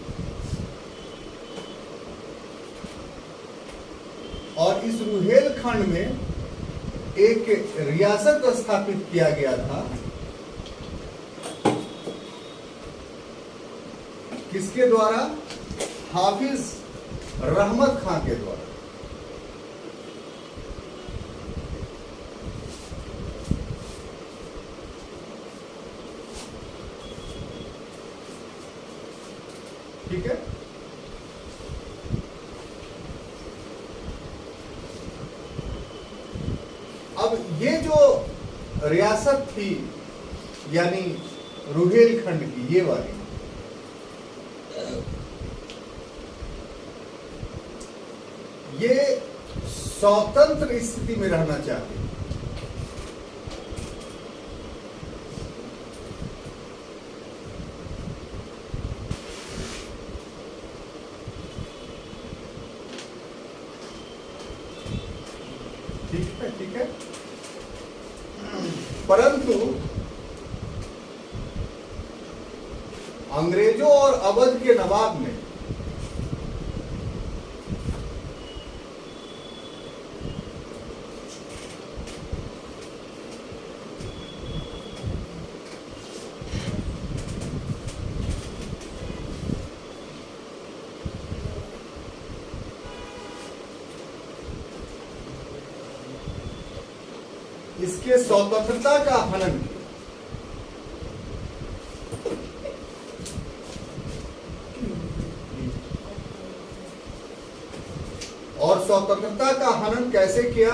S1: और इस रुहेलखंड में एक रियासत स्थापित किया गया था। किसके द्वारा? हाफिज रहमत खां के द्वारा। ठीक है, अब ये जो रियासत थी यानी रुहेलखंड की, ये वाली, ये स्वतंत्र स्थिति में रहना चाहती। ठीक है, परंतु अंग्रेजों और अवध के नवाब ने इसके स्वतंत्रता का हनन किया। और स्वतंत्रता का हनन कैसे किया?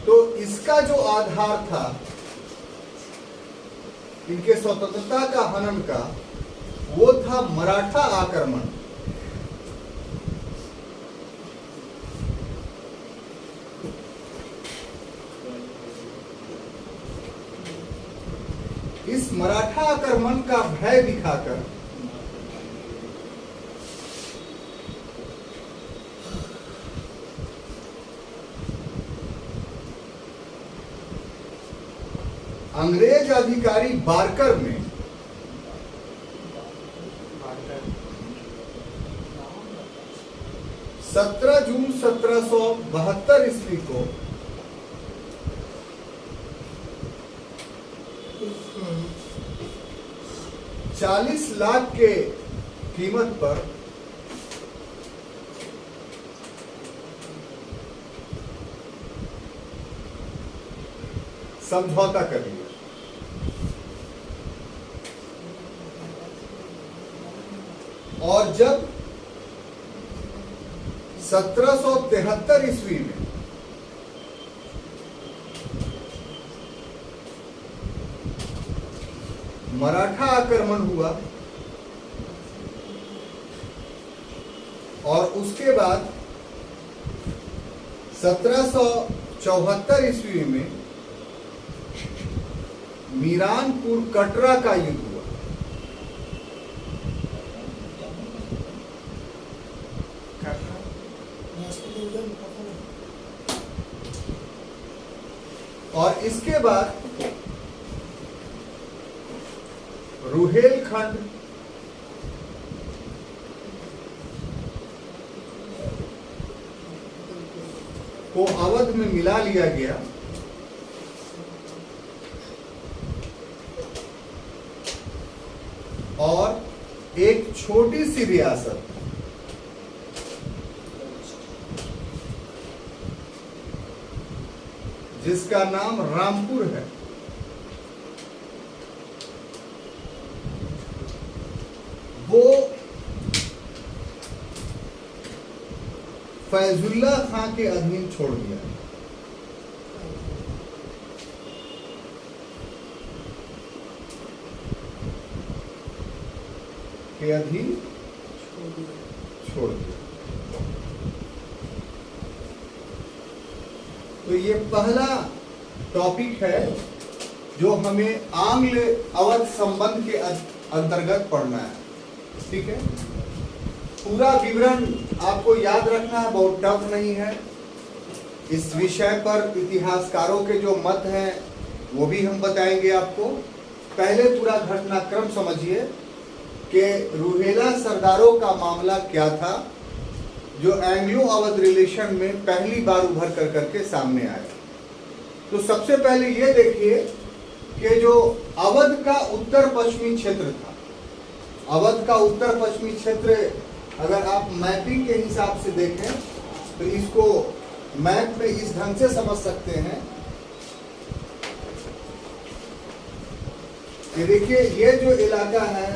S1: तो इसका जो आधार था इनके स्वतंत्रता का हनन का, वो था मराठा आक्रमण। इस मराठा आक्रमण का भय दिखाकर अंग्रेज अधिकारी बारकर ने 17 जून 1772 ईस्वी को $40 लाख के कीमत पर समझौता कर लिया। और जब 1773 ईस्वी में मराठा आक्रमण हुआ और उसके बाद 1774 ईस्वी में मीरानपुर कटरा का युद्ध हुआ। और इसके बाद रुहेलखंड को अवध में मिला लिया गया। और एक छोटी सी रियासत जिसका नाम रामपुर है, वो फैजुल्ला खां के अधीन छोड़ दिया। के अधीन छोड़ दिया। तो ये पहला टॉपिक है जो हमें आंग्ल अवध संबंध के अंतर्गत पढ़ना है। ठीक है, पूरा विवरण आपको याद रखना है, बहुत टफ नहीं है। इस विषय पर इतिहासकारों के जो मत हैं वो भी हम बताएंगे आपको। पहले पूरा घटनाक्रम समझिए कि रुहेला सरदारों का मामला क्या था जो एंग्लो अवध रिलेशन में पहली बार उभर कर करके सामने आया। तो सबसे पहले ये देखिए कि जो अवध का उत्तर पश्चिमी क्षेत्र था अवध का उत्तर पश्चिमी क्षेत्र अगर आप मैपिंग के हिसाब से देखें तो इसको मैप में इस ढंग से समझ सकते हैं कि देखिए ये जो इलाका है,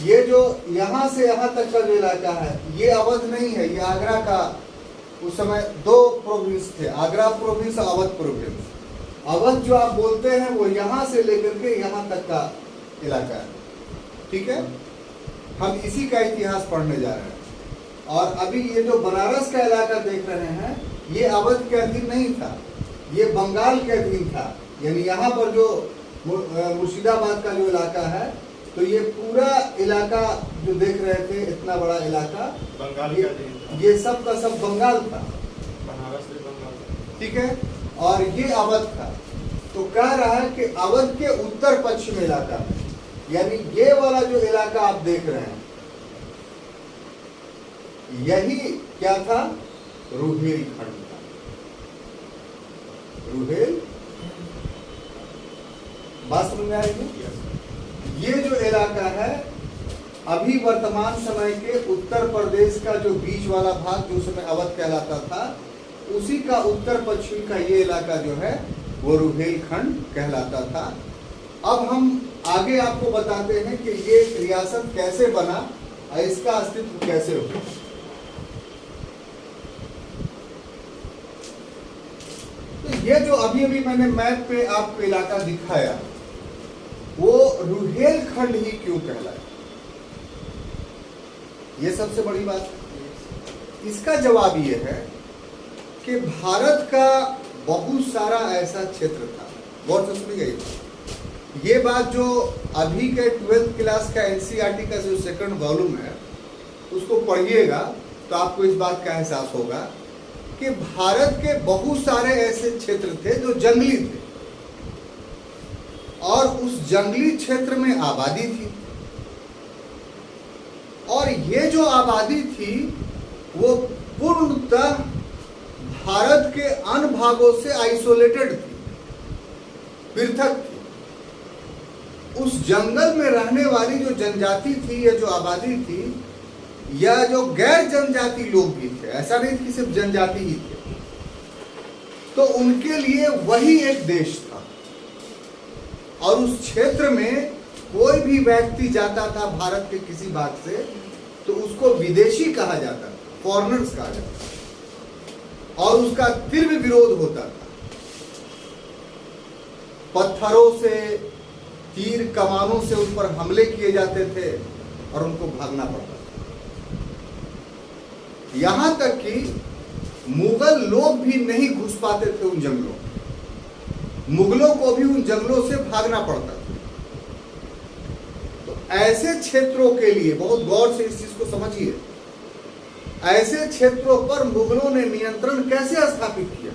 S1: ये जो यहां से यहां तक का जो इलाका है, ये अवध नहीं है, ये आगरा का उस समय दो प्रोविंस थे, आगरा प्रोविंस और अवध प्रोविंस। अवध जो आप बोलते हैं वो यहां से लेकर के यहां तक का इलाका है। ठीक है, हम इसी का इतिहास पढ़ने जा रहे हैं। और अभी ये जो बनारस का इलाका देख रहे हैं, ये अवध के अधीन नहीं था, ये बंगाल के अधीन था। यानी यहाँ पर जो मुर्शिदाबाद का जो इलाका है, तो ये पूरा इलाका जो देख रहे थे, इतना बड़ा इलाका
S2: बंगाल
S1: ये,
S2: का अधीन था।
S1: ये सब का सब बंगाल था।
S2: बनारस भी बंगाल था।
S1: ठीक है, और ये अवध था। तो कह रहा है कि अवध के उत्तर पश्चिम इलाका में, यानी ये वाला जो इलाका आप देख रहे हैं, यही क्या था? रुहेल खंड था। रुहेल, बात समझ में आएगी? ये जो इलाका है, अभी वर्तमान समय के उत्तर प्रदेश का जो बीच वाला भाग जो उस समय अवध कहलाता था, उसी का उत्तर पश्चिम का ये इलाका जो है वो रुहेलखंड कहलाता था। अब हम आगे आपको बताते हैं कि ये रियासत कैसे बना और इसका अस्तित्व कैसे हुआ। तो ये जो अभी अभी मैंने मैप पे आपको इलाका दिखाया, वो रुहेलखंड ही क्यों कहलाया? ये सबसे बड़ी बात है। इसका जवाब ये है कि भारत का बहुत सारा ऐसा क्षेत्र था, गौर से सुनिएगा। ये बात जो अभी के 12th क्लास का एनसीईआरटी का जो सेकंड वॉल्यूम है, उसको पढ़िएगा तो आपको इस बात का एहसास होगा कि भारत के बहुत सारे ऐसे क्षेत्र थे जो जंगली थे, और उस जंगली क्षेत्र में आबादी थी, और ये जो आबादी थी वो पूर्णतः भारत के अन्य भागों से आइसोलेटेड थी, पृथक थी। उस जंगल में रहने वाली जो जनजाति थी, या जो आबादी थी, या जो गैर जनजाति लोग भी थे, ऐसा नहीं कि सिर्फ जनजाति ही थे, तो उनके लिए वही एक देश था। और उस क्षेत्र में कोई भी व्यक्ति जाता था भारत के किसी भाग से, तो उसको विदेशी कहा जाता था, फॉरेनर्स कहा जाता था, और उसका तीव्र विरोध होता था। पत्थरों से, तीर कमानों से उन पर हमले किए जाते थे और उनको भागना पड़ता था। यहां तक कि मुगल लोग भी नहीं घुस पाते थे उन जंगलों में, मुगलों को भी उन जंगलों से भागना पड़ता था। तो ऐसे क्षेत्रों के लिए बहुत गौर से इस चीज को समझिए, ऐसे क्षेत्रों पर मुगलों ने नियंत्रण कैसे स्थापित किया?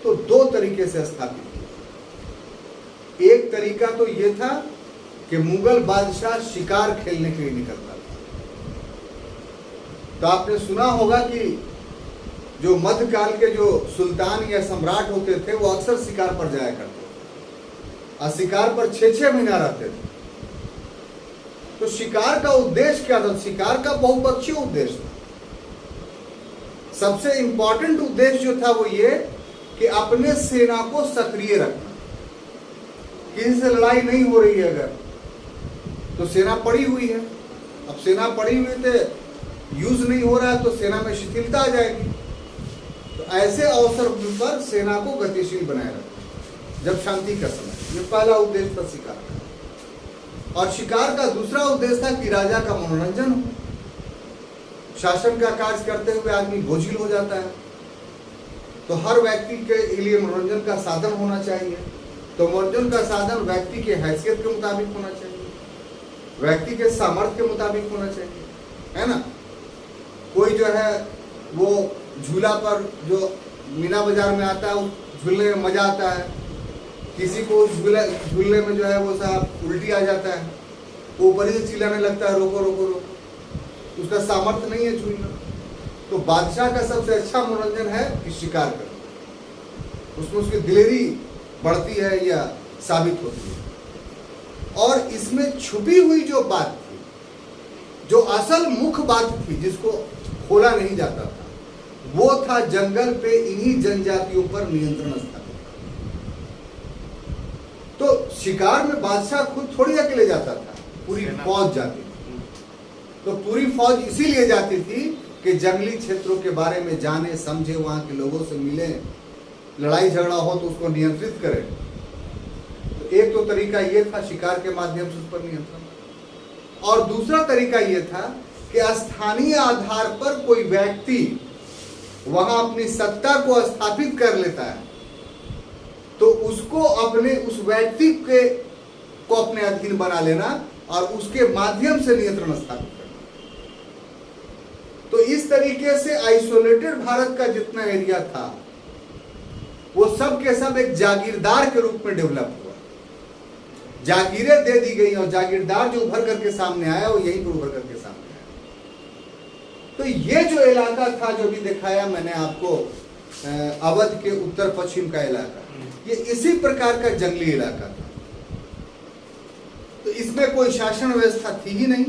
S1: तो दो तरीके से स्थापित किया। एक तरीका तो यह था कि मुगल बादशाह शिकार खेलने के लिए निकलता था। तो आपने सुना होगा कि जो मध्यकाल के जो सुल्तान या सम्राट होते थे, वो अक्सर शिकार पर जाया करते थे, और शिकार पर 6-6 महीना रहते थे। तो शिकार का उद्देश्य क्या था? शिकार का बहुपक्षीय उद्देश्य था। सबसे इंपॉर्टेंट उद्देश्य जो था वो ये कि अपने सेना को सक्रिय रखना। किसी से लड़ाई नहीं हो रही है अगर, तो सेना पड़ी हुई है। अब सेना पड़ी हुई तो यूज नहीं हो रहा है, तो सेना में शिथिलता आ जाएगी। तो ऐसे अवसर पर सेना को गतिशील बनाए रखना जब शांति का समय। ये पहला उद्देश्य था शिकार का। और शिकार का दूसरा उद्देश्य था कि राजा का मनोरंजन हो। शासन का कार्य करते हुए आदमी बोझिल हो जाता है, तो हर व्यक्ति के लिए मनोरंजन का साधन होना चाहिए। तो मनोरंजन का साधन व्यक्ति के हैसियत के मुताबिक होना चाहिए, व्यक्ति के सामर्थ्य के मुताबिक होना चाहिए, है ना। कोई जो है वो झूला पर जो मीना बाजार में आता है, उस झूलने में मजा आता है। किसी को झूलने में जो है वो साहब उल्टी आ जाता है, वो ऊपर ही से चिल्लाने लगता है रोको रोको रोको, उसका सामर्थ्य नहीं है झूलना। तो बादशाह का सबसे अच्छा मनोरंजन है कि शिकार करना, उसमें उसकी दिलेरी बढ़ती है या साबित होती है। और इसमें छुपी हुई जो बात थी, जो असल मुख्य बात थी जिसको खोला नहीं जाता था, वो था जंगल पे इन्हीं जनजातियों पर नियंत्रण स्थापित। तो शिकार में बादशाह खुद थोड़ी अकेले जाता था, पूरी फौज जाती थी। तो पूरी फौज इसीलिए जाती थी कि जंगली क्षेत्रों के बारे में जाने, समझे, वहां के लोगों से मिले, लड़ाई झगड़ा हो तो उसको नियंत्रित करें। तो एक तो तरीका ये था शिकार के माध्यम से उस पर नियंत्रण, और दूसरा तरीका ये था कि स्थानीय आधार पर कोई व्यक्ति वहां अपनी सत्ता को स्थापित कर लेता है तो उसको अपने उस व्यक्ति के को अपने अधीन बना लेना और उसके माध्यम से नियंत्रण स्थापित करना। तो इस तरीके से आइसोलेटेड भारत का जितना एरिया था वो सब के सब एक जागीरदार के रूप में डेवलप हुआ। जागीरें दे दी गई और जागीरदार जो उभर करके सामने आया वो यहीं पर उभर करके सामने आया। तो ये जो इलाका था जो भी दिखाया मैंने आपको, अवध के उत्तर पश्चिम का इलाका, ये इसी प्रकार का जंगली इलाका था। तो इसमें कोई शासन व्यवस्था थी ही नहीं।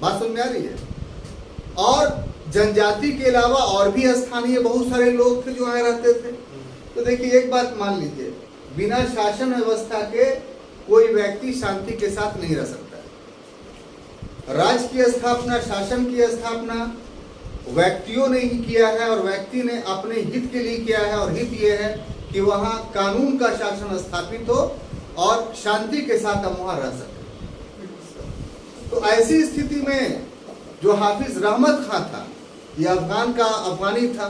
S1: बात समझ में आ रही है? और जनजाति के अलावा और भी स्थानीय बहुत सारे लोग थे जो यहाँ रहते थे। तो देखिए एक बात मान लीजिए, बिना शासन व्यवस्था के कोई व्यक्ति शांति के साथ नहीं रह सकता है। राज्य की स्थापना, शासन की स्थापना व्यक्तियों ने ही किया है और व्यक्ति ने अपने हित के लिए किया है, और हित ये है कि वहां कानून का शासन स्थापित हो और शांति के साथ हम वहां रह सके। तो ऐसी स्थिति में जो हाफिज रहमत खां था, ये अफगान का अफगानी था,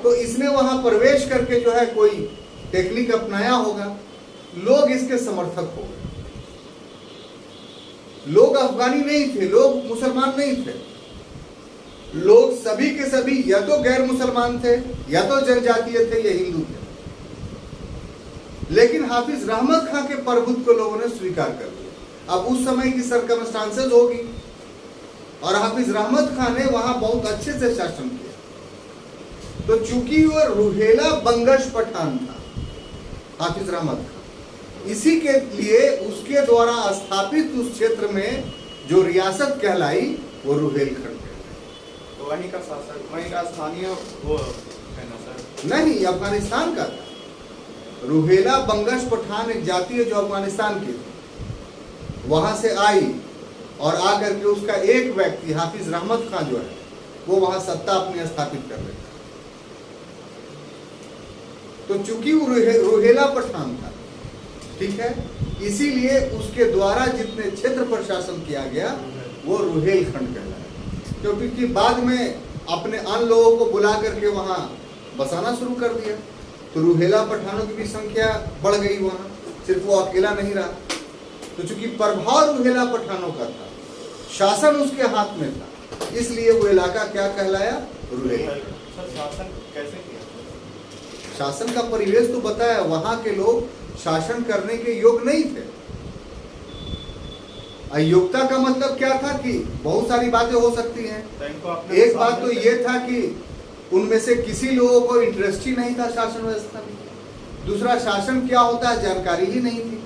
S1: तो इसने वहां प्रवेश करके जो है कोई टेक्निक अपनाया होगा, लोग इसके समर्थक हो गए। लोग अफगानी नहीं थे, लोग मुसलमान नहीं थे, लोग सभी के सभी या तो गैर मुसलमान थे, या तो जनजातीय थे, या हिंदू थे। लेकिन हाफिज रहमत खां के प्रभुत्व को लोगों ने स्वीकार कर लिया। अब उस समय की सर्कमस्टांसेस होगी, और हाफिज रहमत खां ने वहां बहुत अच्छे से शासन किया। तो चूंकि वह रुहेला बंगश पठान था हाफिज रहमत खां, इसी के लिए उसके द्वारा स्थापित उस क्षेत्र में जो रियासत कहलाई वो रुहेलखंड कहलाई।
S2: तो वहीं का शासक, वहीं का स्थानीय वो है ना सर?
S1: नहीं, अफगानिस्तान का था। रुहेला बंगश पठान एक जाति है जो अफगानिस्तान की थी, वहां से आई और आकर के उसका एक व्यक्ति हाफिज रहमत खां जो है वो वहां सत्ता अपनी स्थापित कर लेता। तो चूंकि वो रुहेला पठान था, ठीक है, इसीलिए उसके द्वारा जितने क्षेत्र पर शासन किया गया वो रुहेलखंड कहलाया। क्योंकि बाद में अपने अन्य लोगों को बुला करके वहां बसाना शुरू कर दिया, तो रुहेला पठानों की भी संख्या बढ़ गई वहां, सिर्फ वो अकेला नहीं रहा। तो चूंकि प्रभाव रुहेला पठानों का था, शासन उसके हाथ में था, इसलिए वो इलाका क्या कहलाया? रुहेलखंड।
S2: सर शासन कैसे किया?
S1: शासन का परिवेश तो बताया, वहां के लोग शासन करने के योग्य नहीं थे। अयोग्यता का मतलब क्या था कि बहुत सारी बातें हो सकती हैं। एक बात तो ये था कि उनमें से किसी लोगों को इंटरेस्ट ही नहीं था शासन व्यवस्था में। दूसरा, शासन क्या होता है जानकारी ही नहीं थी।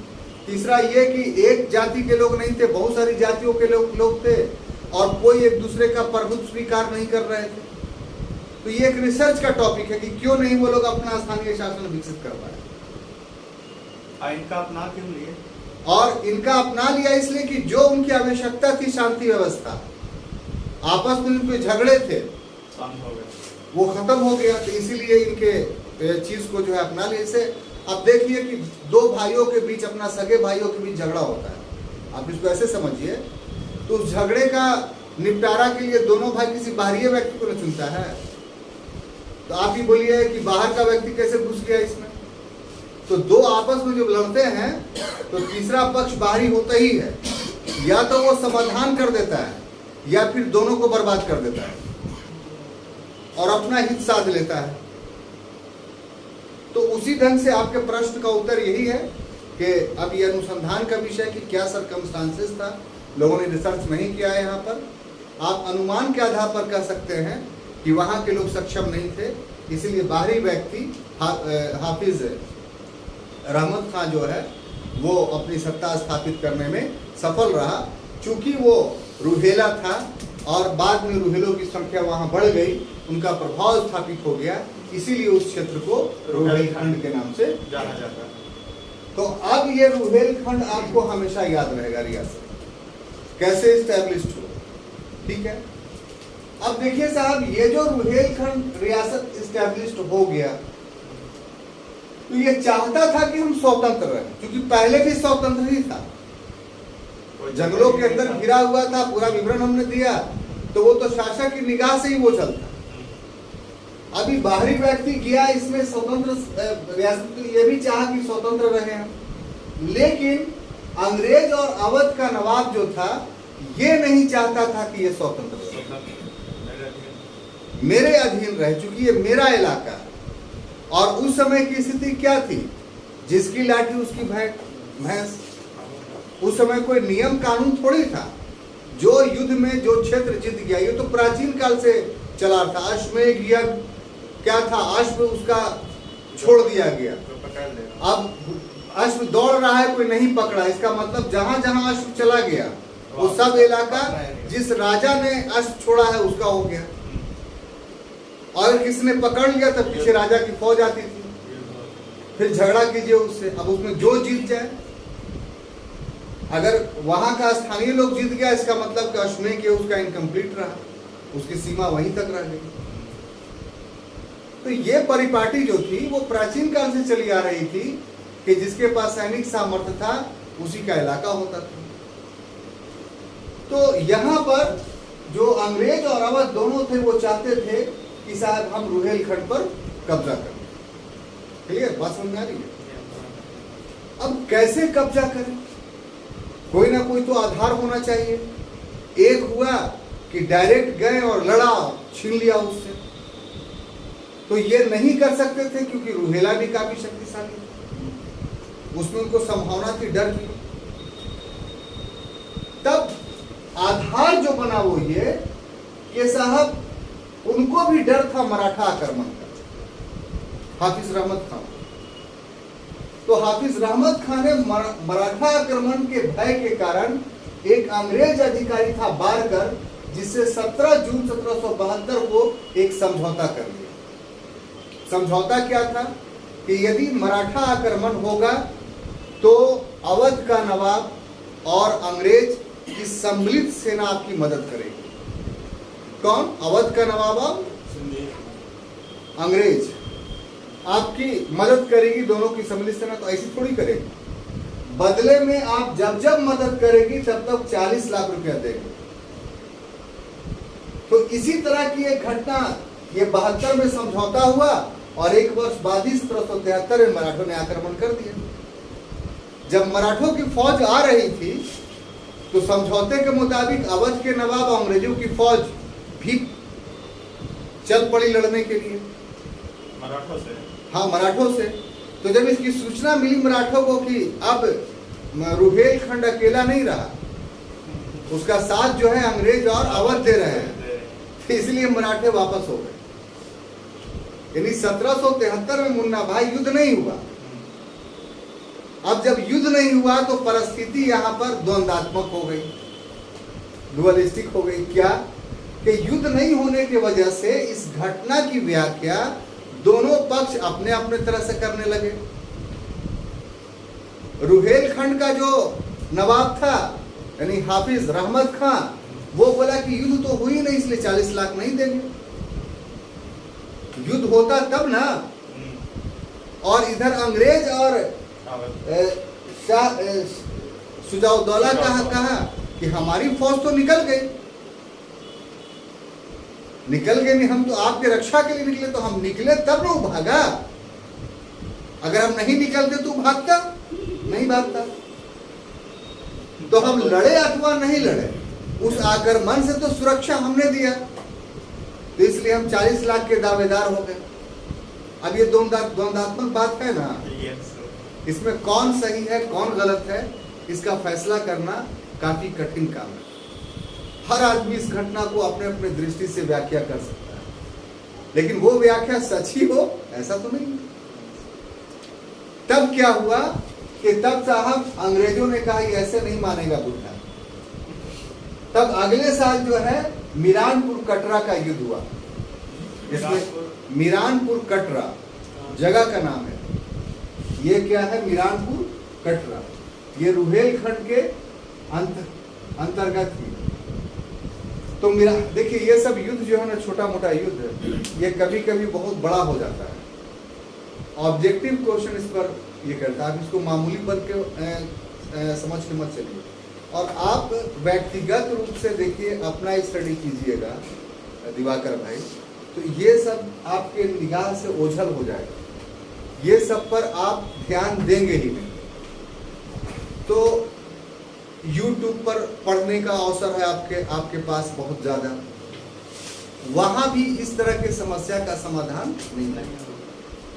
S1: तीसरा ये कि एक जाति के लोग नहीं थे, बहुत सारी जातियों के लोग थे, और कोई एक दूसरे का प्रभुत्व स्वीकार नहीं कर रहे थे। तो ये एक रिसर्च का टॉपिक है कि क्यों नहीं वो लोग अपना स्थानीय शासन विकसित कर पाए।
S2: इनका अपना क्यों लिए?
S1: और इनका अपना लिया इसलिए कि जो उनकी आवश्यकता थी शांति व्यवस्था, आपस में उनके झगड़े थे,
S2: शांत हो गए,
S1: वो खत्म हो गया। तो इसीलिए इनके चीज को जो है अपना लिया। इसे अब देखिए कि दो भाइयों के बीच, अपना सगे भाइयों के बीच झगड़ा होता है, आप इसको ऐसे समझिए। तो उस झगड़े का निपटारा के लिए दोनों भाई किसी बाहरी व्यक्ति को न चुनता है। तो आप ही बोलिए कि बाहर का व्यक्ति कैसे घुस गया इसमें? तो दो आपस में जब लड़ते हैं तो तीसरा पक्ष बाहरी होता ही है, या तो वो समाधान कर देता है या फिर दोनों को बर्बाद कर देता है और अपना हित साध लेता है। तो उसी ढंग से आपके प्रश्न का उत्तर यही है कि अब ये अनुसंधान का विषय कि क्या सर्कमस्टांसेस था, लोगों ने रिसर्च नहीं किया है। यहाँ पर आप अनुमान के आधार पर कह सकते हैं कि वहाँ के लोग सक्षम नहीं थे, इसीलिए बाहरी व्यक्ति हाफिज रहमत खां जो है वो अपनी सत्ता स्थापित करने में सफल रहा। चूंकि वो रूहेला था और बाद में रूहेलों की संख्या वहां बढ़ गई, उनका प्रभाव स्थापित हो गया, इसीलिए उस क्षेत्र को रूहेलखंड के नाम से
S2: जाना जाता है।
S1: तो अब ये रूहेलखंड आपको हमेशा याद रहेगा रियासत कैसे इस्टेब्लिश्ड हुआ। ठीक है, अब देखिए साहब, ये जो रूहेलखंड रियासत इस्टेब्लिश्ड हो गया, तो ये चाहता था कि हम स्वतंत्र रहें, क्योंकि पहले भी स्वतंत्र ही था, जंगलों के अंदर घिरा हुआ था, पूरा विवरण हमने दिया, तो वो तो शासक की निगाह से ही वो चलता। अभी बाहरी व्यक्ति गया इसमें स्वतंत्र रियासत, तो ये भी चाहा कि स्वतंत्र रहे हम, लेकिन अंग्रेज और अवध का नवाब जो था ये नहीं चाहता था कि ये स्वतंत्र रहे, मेरे अधीन रहे, चूंकि ये मेरा इलाका है। और उस समय की स्थिति क्या थी, जिसकी लाठी उसकी भैंस। उस समय कोई नियम कानून थोड़ी था, जो युद्ध में जो क्षेत्र जीत गया, ये तो प्राचीन काल से चला था। अश्वमेध यज्ञ क्या था, अश्व उसका छोड़ दिया गया, अब अश्व दौड़ रहा है, कोई नहीं पकड़ा, इसका मतलब जहां जहां अश्व चला गया वो सब इलाका जिस राजा ने अश्व छोड़ा है उसका हो गया। और किसी ने पकड़ लिया तब पीछे राजा की फौज आती थी, फिर झगड़ा कीजिए उससे, अब उसमें जो जीत जाए। अगर वहां का स्थानीय लोग जीत गया, इसका मतलब कि अश्वमेध के उसका इनकम्प्लीट रहा, उसकी सीमा वहीं तक रह गई। तो ये परिपाटी जो थी वो प्राचीन काल से चली आ रही थी कि जिसके पास सैनिक सामर्थ्य था उसी का इलाका होता था। तो यहाँ पर जो अंग्रेज और अवध दोनों थे वो चाहते थे कि साहब हम रूहेलखंड पर कब्जा करें। क्लियर बात समझ में आ रही है? अब कैसे कब्जा करें, कोई ना कोई तो आधार होना चाहिए। एक हुआ कि डायरेक्ट गए और लड़ा, छीन लिया उससे, तो ये नहीं कर सकते थे क्योंकि रूहेला भी काफी शक्तिशाली था, उसमें उनको संभावना थी डर की। तब आधार जो बना वो ये कि साहब उनको भी डर था मराठा आक्रमण का, हाफिज रहमत खान। तो हाफिज रहमत खान ने मराठा आक्रमण के भय के कारण एक अंग्रेज अधिकारी था बारकर, जिससे 17 जून 1772 को एक समझौता कर लिया। समझौता क्या था कि यदि मराठा आक्रमण होगा तो अवध का नवाब और अंग्रेज की सम्मिलित सेना आपकी मदद करेगी। कौन? अवध का नवाब और अंग्रेज आपकी मदद करेगी, दोनों की सम्मिलित सेना। तो ऐसी थोड़ी करेगी, बदले में आप जब जब मदद करेगी तब तक 40 लाख रुपया देंगे। तो इसी तरह की एक घटना ये 72 में समझौता हुआ और एक वर्ष बाद ही 1773 में मराठों ने आक्रमण कर दिया। जब मराठों की फौज आ रही थी तो समझौते के मुताबिक अवध के नवाब और अंग्रेजों की फौज भी चल पड़ी लड़ने के लिए
S2: मराठों से।
S1: हाँ, मराठों से। तो जब इसकी सूचना मिली मराठों को कि अब रूहेलखंड अकेला नहीं रहा, उसका साथ जो है अंग्रेज और अवध दे रहे हैं, तो इसलिए मराठे वापस हो गए। यानी 1773 में मुन्ना भाई युद्ध नहीं हुआ। अब जब युद्ध नहीं हुआ तो परिस्थिति यहाँ पर द्वंद्वात्मक हो गई, डुअलिस्टिक हो गई। क्या कि युद्ध नहीं होने की वजह से इस घटना की व्याख्या दोनों पक्ष अपने अपने तरह से करने लगे। रूहेलखंड का जो नवाब था यानी हाफिज रहमत खान, वो बोला कि युद्ध तो हुई नहीं इसलिए 40 लाख नहीं देंगे, युद्ध होता तब ना। और इधर अंग्रेज और सुजाउद्दौला कहा कि हमारी फौज तो निकल गई नहीं, हम तो आपके रक्षा के लिए निकले, तो हम निकले तब ना वो भागा। अगर हम नहीं निकलते तो भागता नहीं, भागता। तो हम लड़े अथवा नहीं लड़े, उस आक्रमण से तो सुरक्षा हमने दिया, तो इसलिए हम 40 लाख के दावेदार हो गए। अब ये द्वंद्वात्मक बात है ना, इसमें कौन सही है कौन गलत है, इसका फैसला करना काफी कठिन काम है। हर आदमी इस घटना को अपने अपने दृष्टि से व्याख्या कर सकता है, लेकिन वो व्याख्या सच ही हो ऐसा तो नहीं। तब क्या हुआ कि तब साहब अंग्रेजों ने कहा ये ऐसे नहीं मानेगा बुद्धा। तब अगले साल जो है मीरानपुर कटरा का युद्ध हुआ। इसमें मीरानपुर कटरा जगह का नाम है। ये क्या है? मीरानपुर कटरा। ये रुहेलखंड के अंतर्गत ही। तो मेरा देखिए, ये सब युद्ध जो है ना, छोटा मोटा युद्ध, ये कभी कभी बहुत बड़ा हो जाता है। ऑब्जेक्टिव क्वेश्चन इस पर ये करता है, आप इसको मामूली बन के समझ के मत चलिए। और आप व्यक्तिगत रूप से देखिए, अपना स्टडी कीजिएगा दिवाकर भाई, तो ये सब आपके निगाह से ओझल हो जाएगा। ये सब पर आप ध्यान देंगे ही नहीं। तो YouTube पर पढ़ने का अवसर है आपके पास बहुत ज़्यादा। वहाँ भी इस तरह के समस्या का समाधान नहीं है।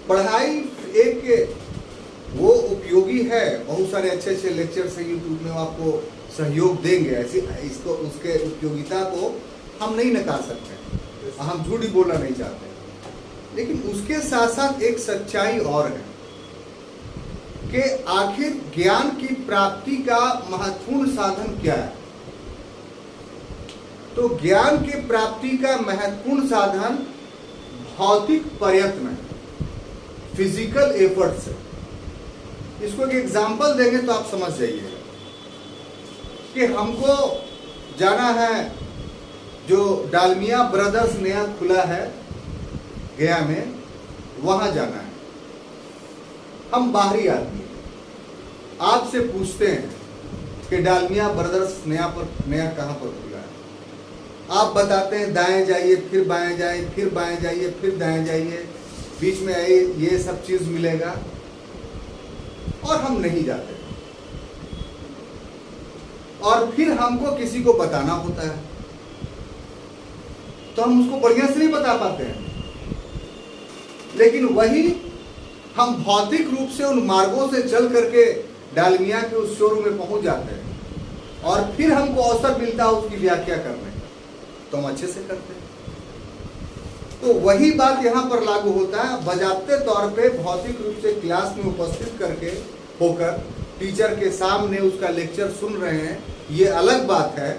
S1: पढ़ाई एक वो उपयोगी है, बहुत सारे अच्छे अच्छे लेक्चर्स हैं YouTube में, आपको सहयोग देंगे। ऐसे इसको उसके उपयोगिता को हम नहीं नकार सकते, हम झूठ ही बोलना नहीं चाहते। लेकिन उसके साथ साथ एक सच्चाई और है कि आखिर ज्ञान की प्राप्ति का महत्वपूर्ण साधन क्या है। तो ज्ञान की प्राप्ति का महत्वपूर्ण साधन भौतिक प्रयत्न है, फिजिकल एफर्ट्स है। इसको एक एग्जांपल देंगे तो आप समझ जाइएगा कि हमको जाना है, जो डालमिया ब्रदर्स नया खुला है गया में, वहां जाना है। हम बाहरी आदमी आपसे पूछते हैं कि डालमिया ब्रदर्स नया कहाँ पर खुला है। आप बताते हैं दाएं जाइए, फिर बाएं जाइए, फिर बाएं जाइए, फिर दाएं जाइए, बीच में ये सब चीज मिलेगा, और हम नहीं जाते। और फिर हमको किसी को बताना होता है, तो हम उसको बढ़िया से नहीं बता पाते हैं। लेकिन वही हम भौतिक रूप से उन मार्गों से चल करके डालमिया के उस शोरूम में पहुंच जाते हैं, और फिर हमको अवसर मिलता है उसकी व्याख्या करने का, तो हम अच्छे से करते हैं। तो वही बात यहाँ पर लागू होता है। बजाते तौर पे भौतिक रूप से क्लास में उपस्थित करके होकर टीचर के सामने उसका लेक्चर सुन रहे हैं, ये अलग बात है,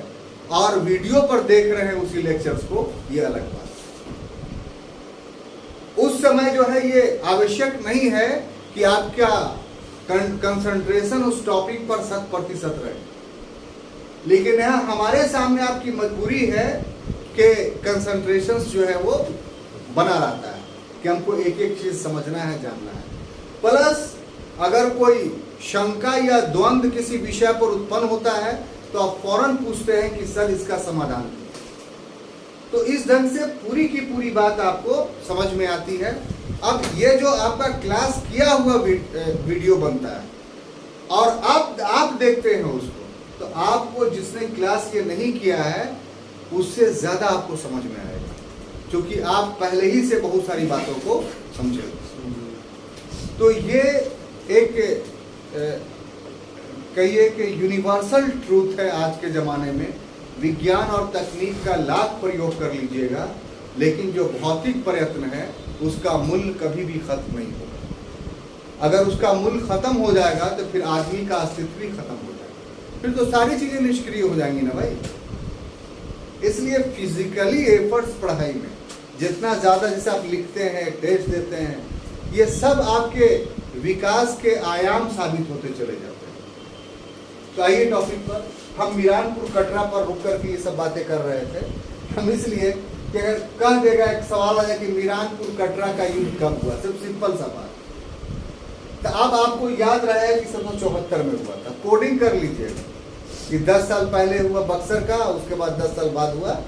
S1: और वीडियो पर देख रहे हैं उसी लेक्चर्स को, ये अलग बात है। उस समय जो है ये आवश्यक नहीं है कि आपका कंसंट्रेशन उस टॉपिक पर 100% रहे, लेकिन यहाँ हमारे सामने आपकी मजबूरी है कि कंसंट्रेशन जो है वो बना रहता है, कि हमको एक एक चीज समझना है, जानना है। प्लस अगर कोई शंका या द्वंद्व किसी विषय पर उत्पन्न होता है तो आप फौरन पूछते हैं कि सर इसका समाधान क्या? तो इस ढंग से पूरी की पूरी बात आपको समझ में आती है। अब ये जो आपका क्लास किया हुआ वीडियो बनता है और आप देखते हैं उसको, तो आपको जिसने क्लास ये नहीं किया है उससे ज्यादा आपको समझ में आएगा, क्योंकि आप पहले ही से बहुत सारी बातों को समझे। तो ये एक कहिए कि यूनिवर्सल ट्रूथ है आज के ज़माने में। विज्ञान और तकनीक का लाख प्रयोग कर लीजिएगा, लेकिन जो भौतिक प्रयत्न है उसका मूल्य कभी भी खत्म नहीं होगा। अगर उसका मूल्य खत्म हो जाएगा तो फिर आदमी का अस्तित्व भी खत्म हो जाएगा, फिर तो सारी चीज़ें निष्क्रिय हो जाएंगी ना भाई। इसलिए फिजिकली एफर्ट्स पढ़ाई में जितना ज़्यादा, जैसे आप लिखते हैं, टेस्ट देते हैं, ये सब आपके विकास के आयाम साबित होते चले जाते हैं। तो आइए टॉपिक पर। हम मीरानपुर कटरा पर रुक करके ये सब बातें कर रहे थे। हम इसलिए कि अगर कह देगा, एक सवाल आ जाए कि मीरानपुर कटरा का युद्ध कब हुआ, सिर्फ सिंपल सा बात, तो अब आपको याद रहा है कि 1774 में हुआ था। कोडिंग कर लीजिए कि 10 साल पहले हुआ बक्सर का, उसके बाद 10 साल बाद हुआ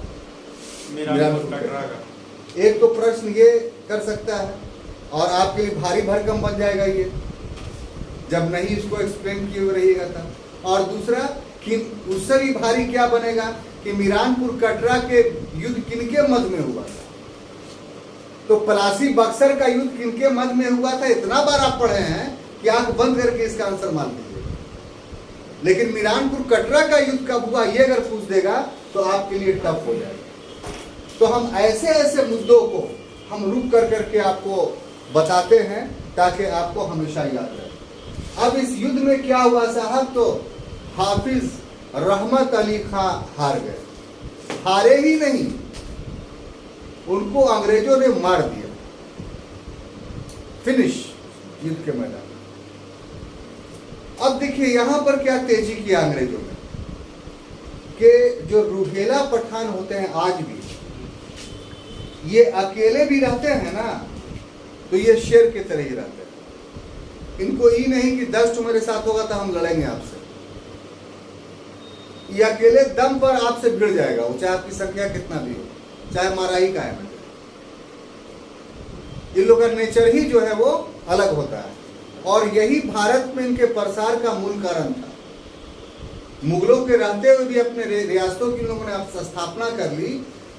S1: मीरानपुर कटरा का। एक तो प्रश्न ये कर सकता है, और आपके लिए भारी भरकम बन जाएगा ये, जब नहीं इसको एक्सप्लेन किए हुए रहिएगा था। और दूसरा कि उससे भी भारी क्या बनेगा कि मीरानपुर कटरा के युद्ध किनके मध्य में हुआ था, तो पलासी बक्सर का युद्ध किनके मध्य में हुआ था, इतना बार आप पढ़े हैं कि आंख बंद करके इसका आंसर मान लीजिए। लेकिन मीरानपुर कटरा का युद्ध कब हुआ ये अगर पूछ देगा तो आपके लिए टफ हो जाएगा। तो हम ऐसे ऐसे मुद्दों को हम रुक कर करके आपको बताते हैं ताकि आपको हमेशा याद रहे। अब इस युद्ध में क्या हुआ साहब, तो हाफिज रहमत अली खां हार गए। हारे ही नहीं, उनको अंग्रेजों ने मार दिया, फिनिश युद्ध के मैदान। अब देखिए यहां पर क्या तेजी किया अंग्रेजों ने, कि जो रूहेला पठान होते हैं आज भी, ये अकेले भी रहते हैं ना, तो ये शेर की तरह ही रहते हैं। इनको ये नहीं कि 10 मेरे साथ होगा तो हम लड़ेंगे आपसे, ये अकेले दम पर आपसे भिड़ जाएगा, वो चाहे आपकी संख्या कितना भी हो, चाहे मारा ही कायम है। इन लोगों का नेचर ही जो है वो अलग होता है, और यही भारत में इनके प्रसार का मूल कारण था। मुगलों के रहते हुए भी अपने रियासतों की लोगों ने स्थापना कर ली।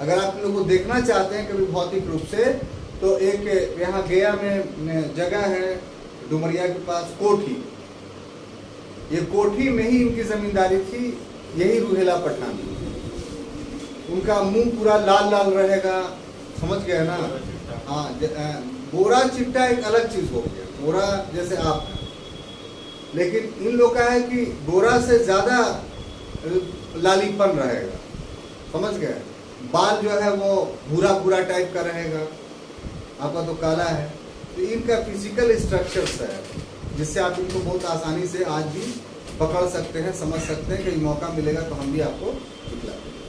S1: अगर आप लोगों को देखना चाहते हैं कभी भौतिक रूप से, तो एक यहाँ गया में जगह है डुमरिया के पास कोठी, ये कोठी में ही इनकी जमींदारी थी, यही रूहेला पठान। उनका मुंह पूरा लाल लाल रहेगा, समझ गए ना। हाँ, गोरा चिट्टा एक अलग चीज हो गया, गोरा जैसे आप हैं, लेकिन इन लोग का है कि गोरा से ज्यादा लालीपन रहेगा, समझ गए। बाल जो है वो भूरा भूरा टाइप का रहेगा, आपका तो काला है। तो इनका फिजिकल स्ट्रक्चर्स है जिससे आप इनको बहुत आसानी से आज भी पकड़ सकते हैं, समझ सकते हैं कि मौका मिलेगा तो हम भी आपको दिखला देंगे।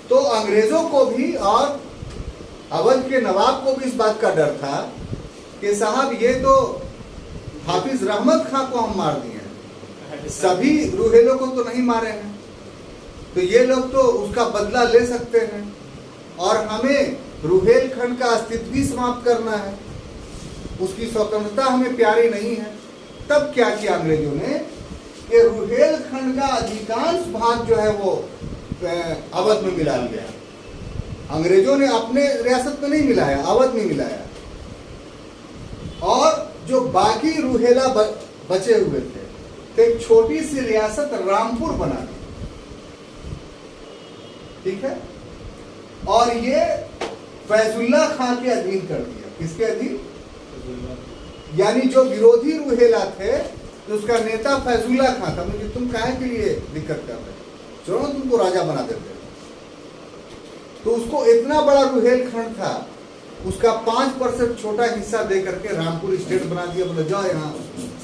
S1: तो अंग्रेजों को भी और अवध के नवाब को भी इस बात का डर था कि साहब ये तो हाफिज रहमत खां को हम मार दिए हैं, सभी रूहेलों को तो नहीं मारे हैं, तो ये लोग तो उसका बदला ले सकते हैं और हमें रूहेलखंड का अस्तित्व भी समाप्त करना है, उसकी स्वतंत्रता हमें प्यारी नहीं है। तब क्या किया अंग्रेजों ने कि रूहेलखंड का अधिकांश भाग जो है वो अवध में मिला लिया। अंग्रेजों ने अपने रियासत में नहीं मिलाया, अवध में मिलाया, और जो बाकी रूहेला बचे हुए थे तो एक छोटी सी रियासत रामपुर बना दी, ठीक है, और ये फैजुल्ला खां के अधीन कर दिया। किसके अधीन? यानी जो विरोधी रूहेला थे तो उसका नेता फैजुल्ला खां था। मुझे तुम काहे के लिए दिक्कत कर रहे, चलो तुमको राजा बना देते। तो उसको इतना बड़ा रूहेलखंड था, उसका 5% छोटा हिस्सा दे करके रामपुर स्टेट बना दिया। बोले जाओ यहाँ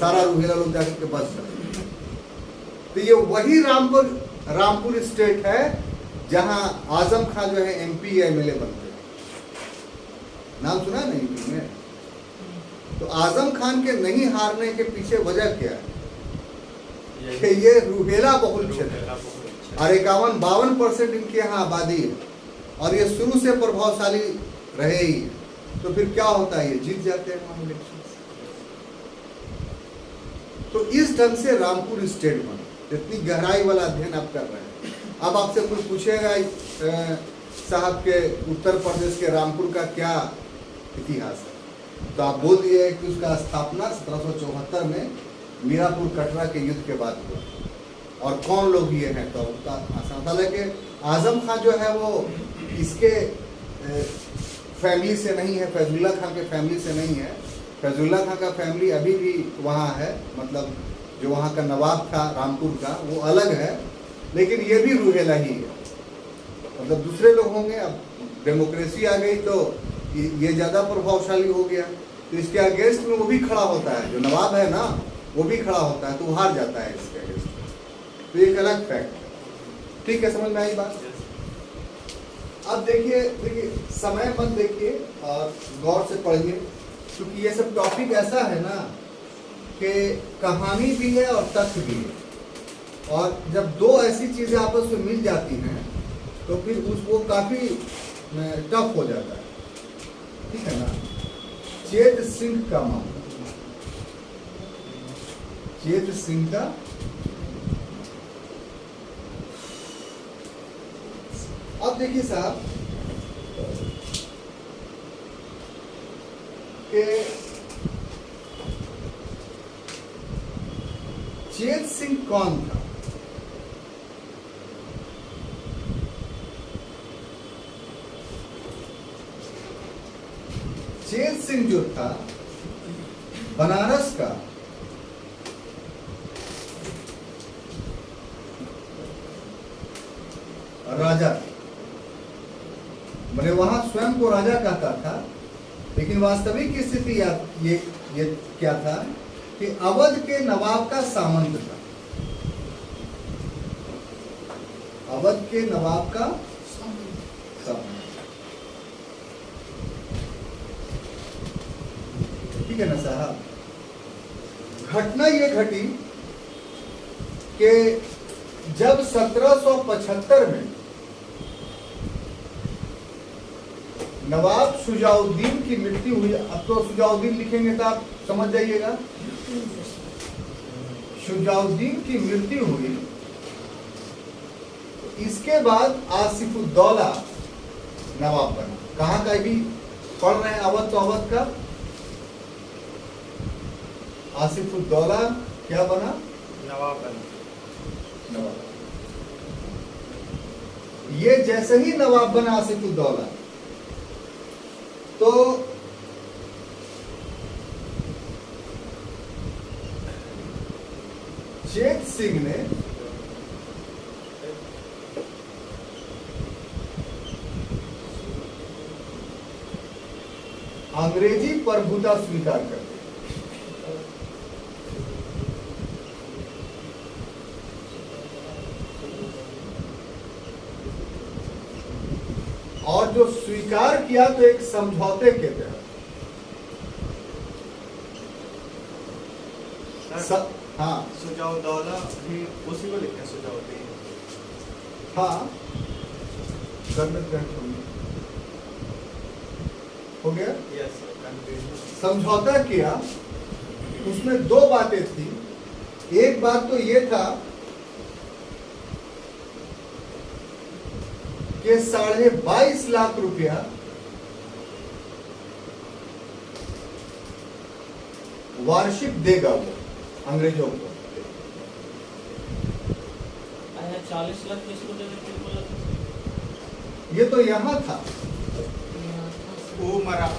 S1: सारा रूहेला लोग जाकर के बस रहे। तो ये वही रामपुर स्टेट है जहां आजम खान जो है MP MLA बनते हैं। नाम सुना नहीं यूपी में? तो आजम खान के नहीं हारने के पीछे वजह क्या है कि ये रूहेला बहुल क्षेत्र और 51-52% इनके यहाँ आबादी है और ये शुरू से प्रभावशाली रहे ही। तो फिर क्या होता है, ये जीत जाते हैं वहां इलेक्शन। तो इस ढंग से रामपुर स्टेट बना। इतनी गहराई वाला अध्ययन आप कर रहे हैं। अब आपसे कोई पूछेगा साहब के उत्तर प्रदेश के रामपुर का क्या इतिहास है, तो आप बोल दिए कि उसका स्थापना 1774 में मीरापुर कटरा के युद्ध के बाद हुआ और कौन लोग ये हैं। तो उसका आसान है कि आजम खान जो है वो इसके फैमिली से नहीं है, फैजुल्ला खान के फैमिली से नहीं है। फैजुल्ला खान का फैमिली अभी भी वहाँ है, मतलब जो वहाँ का नवाब था रामपुर का वो अलग है, लेकिन ये भी रूहेला ही है। मतलब दूसरे लोग होंगे। अब डेमोक्रेसी आ गई तो ये ज़्यादा प्रभावशाली हो गया, तो इसके अगेंस्ट में वो भी खड़ा होता है, जो नवाब है ना वो भी खड़ा होता है, तो हार जाता है इसके अगेंस्ट। तो एक अलग फैक्ट है। ठीक है, समझ में आई बात? अब देखिए समय मत देखिए और गौर से पढ़िए, क्योंकि ये सब टॉपिक ऐसा है ना कि कहानी भी है और तथ्य भी है, और जब दो ऐसी चीज़ें आपस में मिल जाती हैं तो फिर वो काफ़ी टफ हो जाता है। ठीक है ना। चेत सिंह का मामला, चेत सिंह का अब देखिए साहब कि चेत सिंह कौन था? चेत सिंह जो था बनारस का राजा, मैंने वहां स्वयं को राजा कहता था, लेकिन वास्तविक स्थिति ये क्या था कि अवध के नवाब का सामंत था। अवध के नवाब का सामंत, ठीक है ना साहब। घटना ये घटी कि जब 1775 में नवाब शुजाउद्दीन की मृत्यु हुई, अब तो शुजाउद्दीन लिखेंगे तो आप समझ जाइएगा, शुजाउद्दीन की मृत्यु हुई, इसके बाद आसिफुद्दौला नवाब बना। कहाँ का भी पढ़ रहे हैं, अवध तो अवध का आसिफुद्दौला क्या बना?
S2: नवाब बना।
S1: नवाब। ये जैसे ही नवाब बना आसिफुद्दौला, तो चेत सिंह ने अंग्रेजी प्रभुता स्वीकार कर दी। और जो स्वीकार किया तो एक समझौते के तहत। हाँ,
S2: सुजाउद्दौला भी उसी को लिखते हैं, सुजाउद्दीन।
S1: हाँ, हो गया।
S2: Yes sir.
S1: समझौता किया, उसमें दो बातें थी। एक बात तो ये था कि 22.5 लाख रुपया वार्षिक देगा वो अंग्रेजों को।
S3: 40 लाख किसको दे देते बोला?
S1: ये तो यहाँ था,
S2: वो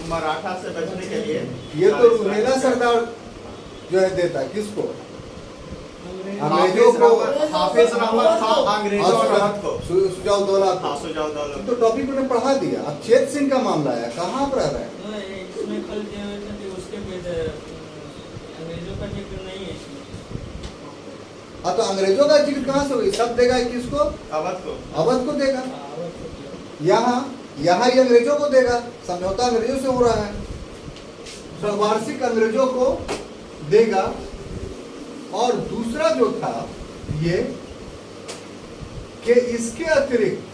S2: मराठा से बचने के लिए।
S1: ये तो रुहेला सरदार जो है देता, किसको? अंग्रेजों को।
S2: हाफिज रहमत खां अंग्रेजों और अवध को।
S1: सुजाउद्दौला को।
S2: हाँ, सुजाउद्दौला।
S1: तो टॉपिक मैंने पढ़ा दिया। अब चेत सिंह का मामला है, कहाँ पर रह रहे हैं?
S3: इसमें कल उसके अंग्रेजों का जिक्र नहीं है इसमें।
S1: तो अंग्रेजों का जिक्र कहाँ से हुई? सब देगा किसको?
S2: अवध को।
S1: अवध को देगा। यहाँ ये अंग्रेजों को देगा। समझौता अंग्रेजों से हो रहा है, तो वार्षिक अंग्रेजों को देगा। और दूसरा जो था ये कि इसके अतिरिक्त,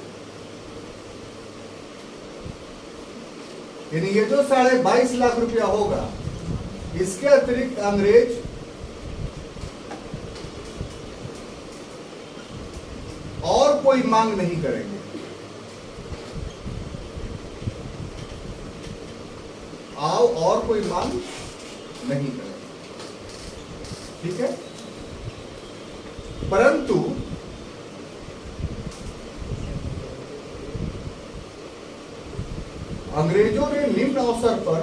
S1: यानी ये जो 22.5 लाख रुपया होगा, इसके अतिरिक्त अंग्रेज और कोई मांग नहीं करेंगे। आओ, और कोई मांग नहीं करेंगे, ठीक है। परंतु अंग्रेजों ने निम्न अवसर पर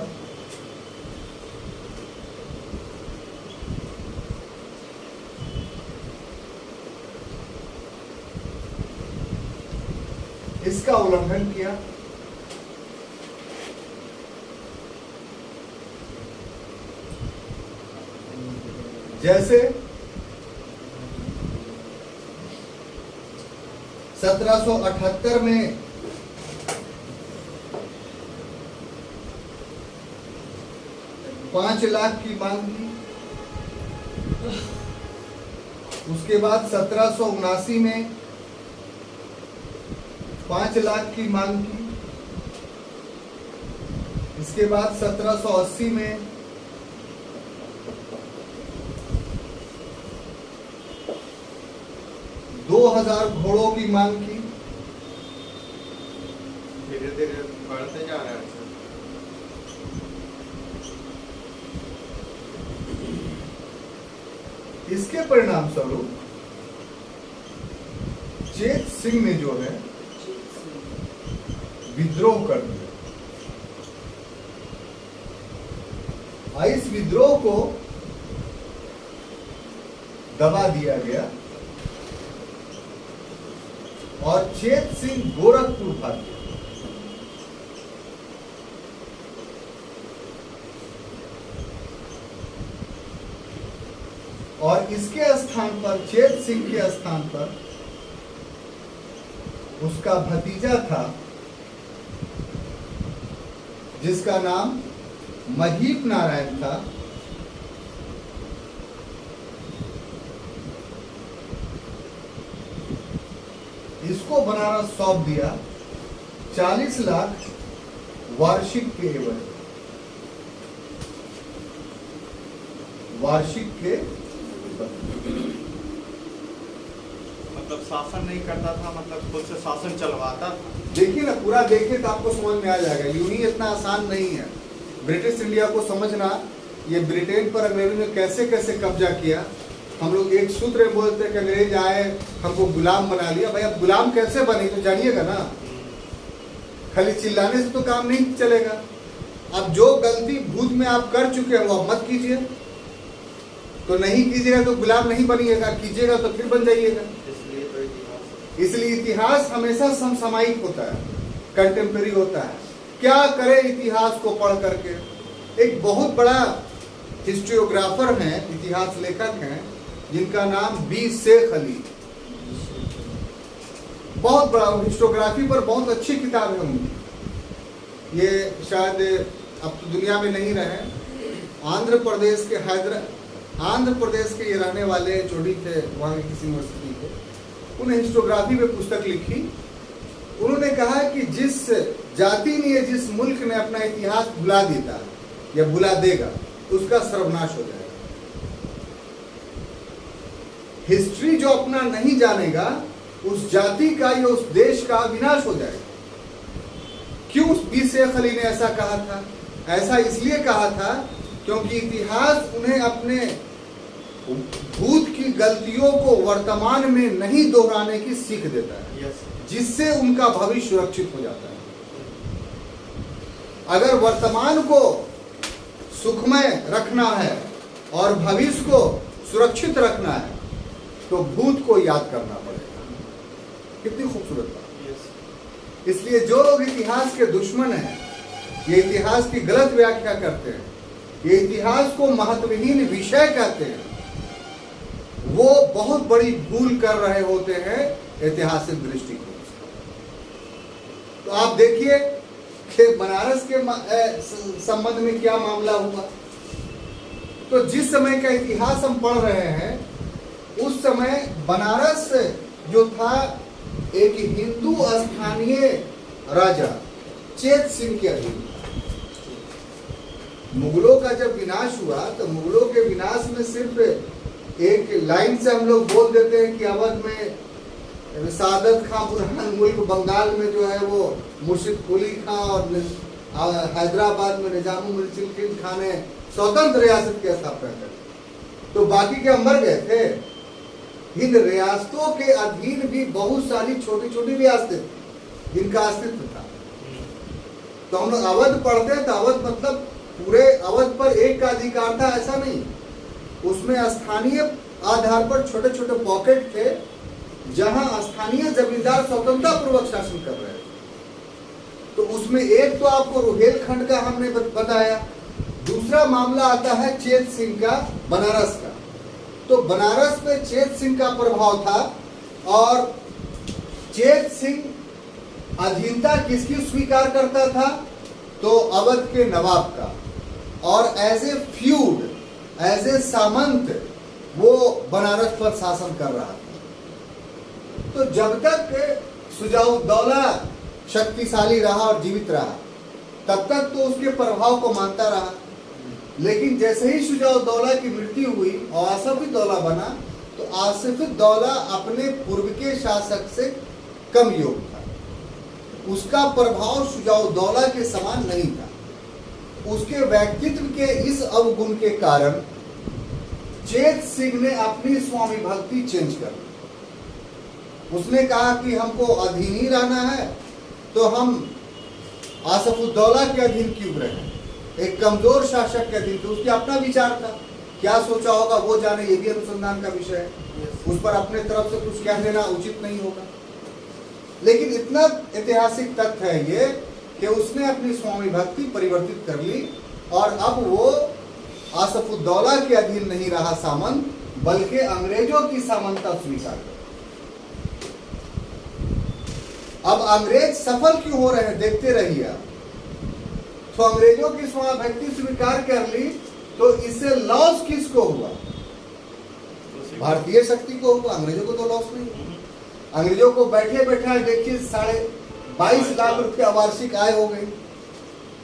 S1: इसका उल्लंघन किया। जैसे 1778 में $5 लाख की मांग की। उसके बाद 1779 में 5 लाख की मांग की। इसके बाद 1780 में 2000 घोड़ों की मांग की।
S2: धीरे धीरे बढ़ते जा रहा है सर।
S1: इसके परिणाम स्वरूप चेत सिंह ने जो है विद्रोह कर दिया। इस विद्रोह को दबा दिया गया और चेत सिंह गोरखपुर भाग गया। और इसके स्थान पर, चेत सिंह के स्थान पर उसका भतीजा था जिसका नाम महीप नारायण था। इसको बनारस सौंप दिया 40 लाख वार्षिक के एवज, वार्षिक के।
S2: मतलब शासन नहीं करता था, मतलब खुद से शासन चलवाता था।
S1: देखिए ना, पूरा देखिए तो आपको समझ में आ जाएगा। यूं ही इतना आसान नहीं है ब्रिटिश इंडिया को समझना। ये ब्रिटेन पर अंग्रेजों ने कैसे कैसे कब्जा किया। हम लोग एक सूत्र में बोलते हैं कि अंग्रेज आए हमको गुलाम बना लिया। भाई अब गुलाम कैसे बने तो जानिएगा ना, खाली चिल्लाने से तो काम नहीं चलेगा। अब जो गलती भूत में आप कर चुके हैं वो अब मत कीजिए। तो नहीं कीजिएगा तो गुलाम नहीं बनिएगा, कीजिएगा तो फिर बन जाइएगा। इसलिए इतिहास हमेशा समसामयिक होता है, कंटेम्पररी होता है। क्या करे इतिहास को पढ़ करके। एक बहुत बड़ा हिस्ट्रियोग्राफर हैं, इतिहास लेखक हैं, जिनका नाम बी शेख अली, बहुत बड़ा हिस्टोग्राफी पर बहुत अच्छी किताब है उनकी। ये शायद अब तो दुनिया में नहीं रहे। आंध्र प्रदेश के ये रहने वाले चोटी थे, वहाँ की किसी यूनिवर्सिटी के। उन्हें हिस्टोग्राफी में पुस्तक लिखी। उन्होंने कहा कि जिस जाति ने, जिस मुल्क ने अपना इतिहास भुला देता या भुला देगा, उसका सर्वनाश हो जाएगा। हिस्ट्री जो अपना नहीं जानेगा, उस जाति का या उस देश का विनाश हो जाएगा। क्यों बी शेख अली ने ऐसा कहा था? ऐसा इसलिए कहा था क्योंकि इतिहास उन्हें अपने भूत की गलतियों को वर्तमान में नहीं दोहराने की सीख देता है, जिससे उनका भविष्य सुरक्षित हो जाता है। अगर वर्तमान को सुखमय रखना है और भविष्य को सुरक्षित रखना है तो भूत को याद करना पड़ेगा। कितनी खूबसूरत बात। इसलिए जो लोग इतिहास के दुश्मन हैं, ये इतिहास की गलत व्याख्या करते हैं, ये इतिहास को महत्वहीन विषय कहते हैं, वो बहुत बड़ी भूल कर रहे होते हैं ऐतिहासिक दृष्टिकोण से। तो आप देखिए कि बनारस के संबंध में क्या मामला हुआ। तो जिस समय का इतिहास हम पढ़ रहे हैं, उस समय बनारस जो था एक हिंदू स्थानीय राजा चेत सिंह के अधीन। मुगलों का जब विनाश हुआ तो मुगलों के विनाश में सिर्फ एक लाइन से हम लोग बोल देते हैं कि अवध में सादत खां बुरहान मुल्क, बंगाल में जो है वो मुर्शिद कुली खां और हैदराबाद में निजामुद्दीन खान ने स्वतंत्र रियासत की स्थापना कर। तो बाकी के मर गए थे। इन रियासतों के अधीन भी बहुत सारी छोटी छोटी रियासतें थी जिनका अस्तित्व था। तो हम लोग अवध पढ़ते हैं तो अवध मतलब पूरे अवध पर एक का अधिकार था, ऐसा नहीं। उसमें स्थानीय आधार पर छोटे छोटे पॉकेट थे जहां स्थानीय जमींदार स्वतंत्रता पूर्वक शासन कर रहे थे। तो उसमें एक तो आपको रुहेलखंड का हमने बताया। दूसरा मामला आता है चेत सिंह का, बनारस का। तो बनारस में चेत सिंह का प्रभाव था और चेत सिंह अधीनता किसकी स्वीकार करता था? तो अवध के नवाब का। और as a feud, as a सामंत वो बनारस पर शासन कर रहा था। तो जब तक शुजाउद्दौला शक्तिशाली रहा और जीवित रहा, तब तक तो उसके प्रभाव को मानता रहा। लेकिन जैसे ही शुजाउद्दौला की मृत्यु हुई और आसिफउद्दौला बना, तो आसिफउद्दौला अपने पूर्व के शासक से कम योग था। उसका प्रभाव शुजाउद्दौला के समान नहीं था। उसके व्यक्तित्व के इस अवगुण के कारण चेत सिंह ने अपनी स्वामी भक्ति चेंज कर दी। उसने कहा कि हमको अधीन ही रहना है, तो हम आसिफउद्दौला के अधीन क्यों रहें। एक कमजोर शासक के अधीन थे, उसकी अपना विचार था, क्या सोचा होगा वो जाने, ये भी अनुसंधान का विषय है, उस पर अपने तरफ से कुछ कह देना उचित नहीं होगा। लेकिन इतना ऐतिहासिक तथ्य है ये कि उसने अपनी स्वामी भक्ति परिवर्तित कर ली और अब वो आसफुद्दौला के अधीन नहीं रहा सामंत, बल्कि अंग्रेजों की सामंतता स्वीकार कर। अब अंग्रेज सफल क्यों हो रहे हैं देखते रहिए आप। तो अंग्रेजों की स्वामी भक्ति स्वीकार कर ली तो इससे लॉस किसको हुआ? भारतीय शक्ति को हुआ, अंग्रेजों को तो लॉस नहीं हुआ। अंग्रेजों को बैठे बैठा देखिए 22.5 लाख रुपया वार्षिक आय हो गई।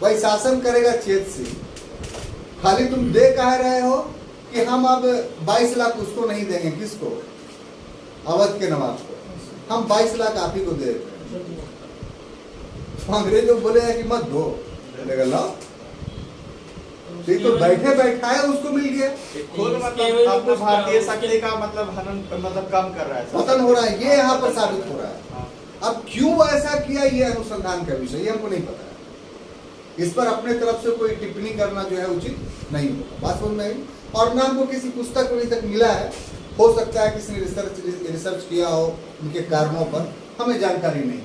S1: भाई शासन करेगा चेत से, खाली तुम दे कह रहे हो कि हम अब 22 लाख उसको नहीं देंगे, किसको? अवध के नवाब को। हम 22 लाख आप ही को दे रहे हैं। तो अंग्रेज लोग बोले हैं कि मत दो, बोलेगा लाओ, तो बैठे बैठाए उसको मिल गया।
S2: खुद मतलब अपना भारतीय शक्ति का मतलब कम कर रहा है,
S1: पतन हो रहा है, ये यहाँ पर साबित हो रहा है। अब क्यों ऐसा किया, ये अनुसंधान का विषय, ये हमको नहीं पता है। इस पर अपने तरफ से कोई टिप्पणी करना जो है उचित नहीं होगा, बात समझ में आई। और ना हमको किसी पुस्तक में अभी तक मिला है, हो सकता है किसी ने रिसर्च किया हो उनके कारणों पर, हमें जानकारी नहीं।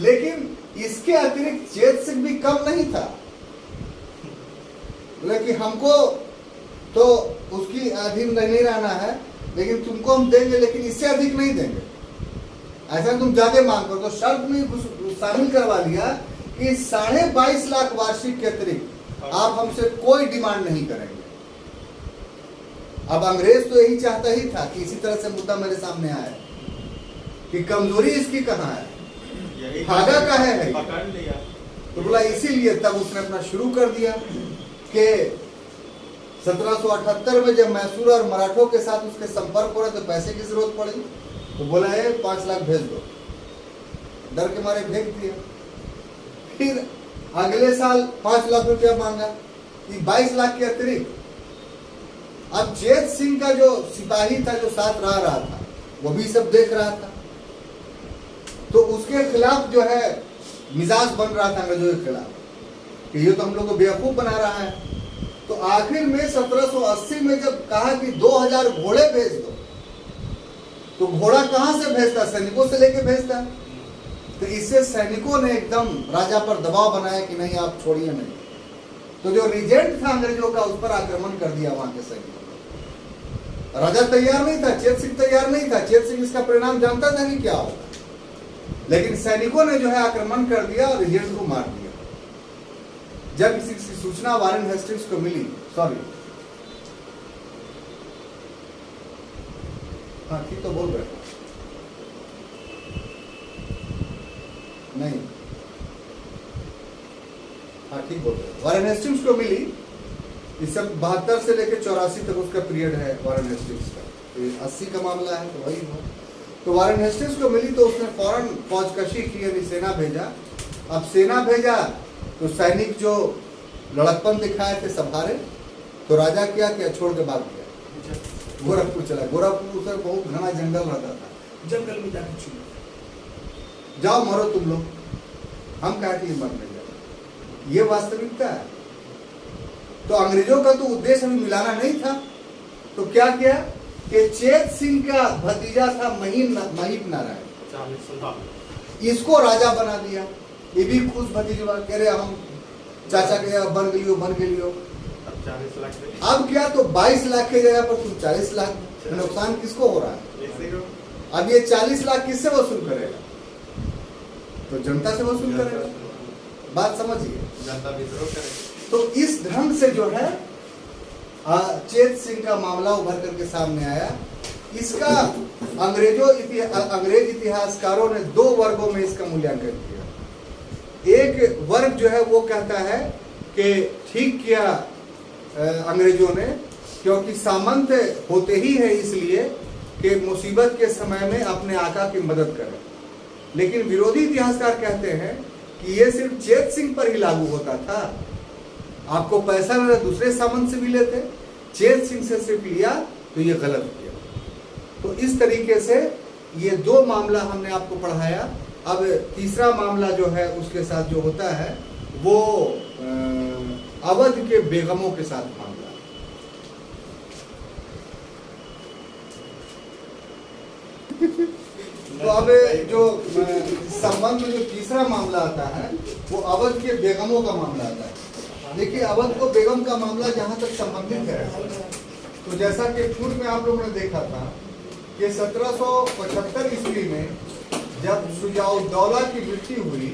S1: लेकिन इसके अतिरिक्त चेत सिंह भी कम नहीं था, बोले कि हमको तो उसकी अधीन नहीं रहना है, लेकिन तुमको हम देंगे, लेकिन इससे अधिक नहीं देंगे। ऐसा तुम ज्यादा मांग करो, तो शर्त में शामिल करवा लिया कि 22.5 लाख वार्षिक के अतिरिक्त आप हमसे कोई डिमांड नहीं करेंगे। अब अंग्रेज तो यही चाहता ही था कि इसी तरह से मुद्दा मेरे सामने आया कि कमजोरी इसकी कहाँ है, भागा कहाँ है,
S2: पकड़ लिया।
S1: तो बोला इसीलिए तब उसने अपना शुरू कर दिया कि 1778 में जब मैसूर और मराठों के साथ उसके संपर्क हो रहे तो पैसे की जरूरत पड़ी, तो बोला है 5 लाख भेज दो, डर के मारे भेज दिया। फिर अगले साल 5 लाख रुपया मांगा, 22 लाख के अतिरिक्त। अब चेत सिंह का जो सिपाही था जो साथ रहा था, वो भी सब देख रहा था, तो उसके खिलाफ जो है मिजाज बन रहा था अंग्रेजों के खिलाफ कि ये तो हम लोग को बेवकूफ बना रहा है। तो आखिर में 1780 में जब कहा कि 2000 घोड़े भेज दो, तो घोड़ा कहां से भेजता? सैनिकों से लेके भेजता। तो इससे सैनिकों ने एकदम राजा पर दबाव बनाया कि नहीं आप छोड़िए नहीं। तो जो रिजेंट था अंग्रेजों का उस पर आक्रमण कर दिया वहां के सैनिकों। राजा तैयार नहीं था, चेत सिंह तैयार नहीं था, चेत सिंह इसका परिणाम जानता था कि क्या होगा, लेकिन सैनिकों ने जो है आक्रमण कर दिया और रिजेंट को मार दिया। जब किसी की सूचना वारेन हेस्टिंग्स को मिली, हाँ ठीक तो बोल रहे नहीं, हाँ ठीक बोल रहे। वारेन हेस्टिंग्स को मिली, इस सब 72 से लेकर 84 तक उसका पीरियड है वारेन हेस्टिंग्स का, 80 का मामला है तो वही हुआ। तो वारेन हेस्टिंग्स को मिली तो उसने फौरन फौजकशी की, यानी सेना भेजा। अब सेना भेजा तो सैनिक जो लड़कपन दिखाए थे सब हारे, तो राजा क्या किया, छोड़ के भाग गया, गोरखपुर चला। गोरखपुर उधर बहुत घना जंगल रहता था, जंगल में जाकर छुप जाओ, मरो तुम लोग, हम कहा कि मरने जाओ। ये वास्तविकता है। तो अंग्रेजों का तो उद्देश्य अभी मिलाना नहीं था, तो क्या किया कि चेत सिंह का भतीजा था महिप नारायण, इसको राजा बना दिया। ये भी खुश भतीजा, कह रहे हम चाचा के बन गलियो। अब क्या, तो 22 लाख की जगह पर तुम 40 लाख, नुकसान किसको हो रहा है? अब ये 40 लाख किससे वसूल करेगा? तो जनता से वसूल करेगा। बात समझिए,
S2: जनता विद्रोह करेगी।
S1: तो इस ढंग से जो है चेत सिंह का मामला उभर करके सामने आया। इसका अंग्रेज इतिहासकारों ने 2 वर्गों में इसका मूल्यांकन किया। एक वर्ग जो है वो कहता है कि ठीक किया अंग्रेजों ने, क्योंकि सामंत होते ही है इसलिए कि मुसीबत के समय में अपने आका की मदद करें। लेकिन विरोधी इतिहासकार कहते हैं कि ये सिर्फ चेत सिंह पर ही लागू होता था, आपको पैसा दूसरे सामंत से भी लेते, चेत सिंह से सिर्फ लिया तो ये गलत किया। तो इस तरीके से ये 2 मामला हमने आपको पढ़ाया। अब तीसरा मामला जो है उसके साथ जो होता है वो अवध के बेगमों के साथ मामला। तो अब जो संबंध में जो तीसरा मामला आता है वो अवध के बेगमों का मामला आता है। देखिए अवध को बेगम का मामला जहां तक संबंधित है, तो जैसा कि पूर्व में आप लोगों ने देखा था कि 1775 ईस्वी में जब शुजाउद्दौला की मृत्यु हुई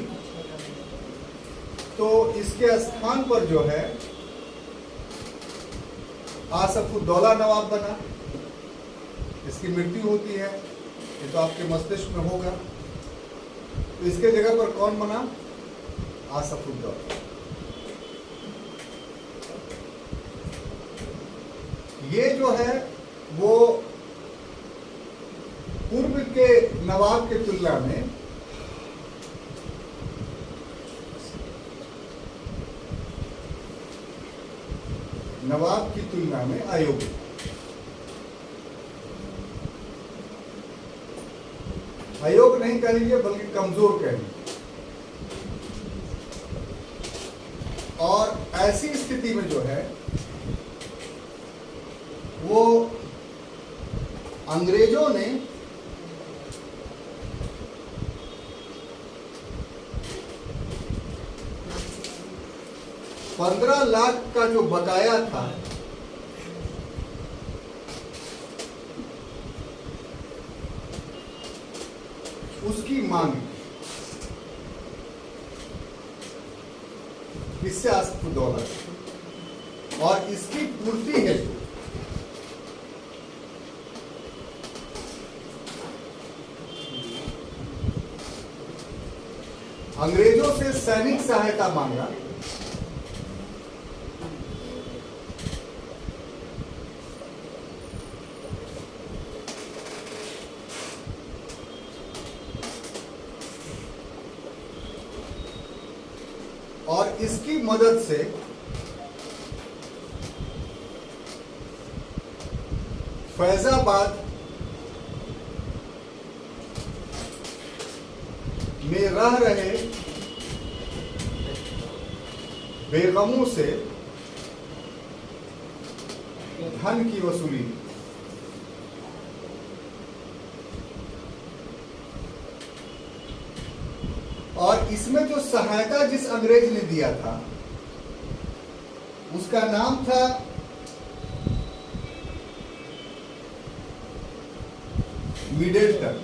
S1: तो इसके स्थान पर जो है आसफुद्दौला नवाब बना। इसकी मृत्यु होती है, ये तो आपके मस्तिष्क में होगा। तो इसके जगह पर कौन बना? आसफुद्दौला। ये जो है वो पूर्व के नवाब के तुलना में नवाब की तुलना में अयोग्य, अयोग्य नहीं कह लीजिए बल्कि कमजोर कह लीजिए। और ऐसी स्थिति में जो है वो अंग्रेजों ने $15 लाख का जो बकाया था उसकी मांग किससे? आसफुद्दौला, और इसकी पूर्ति है अंग्रेजों से सैनिक सहायता मांगा। और इसकी मदद से फैजाबाद में रह रहे बेगमों से धन की वसूली। और इसमें जो सहायता जिस अंग्रेज ने दिया था उसका नाम था मिडलटन।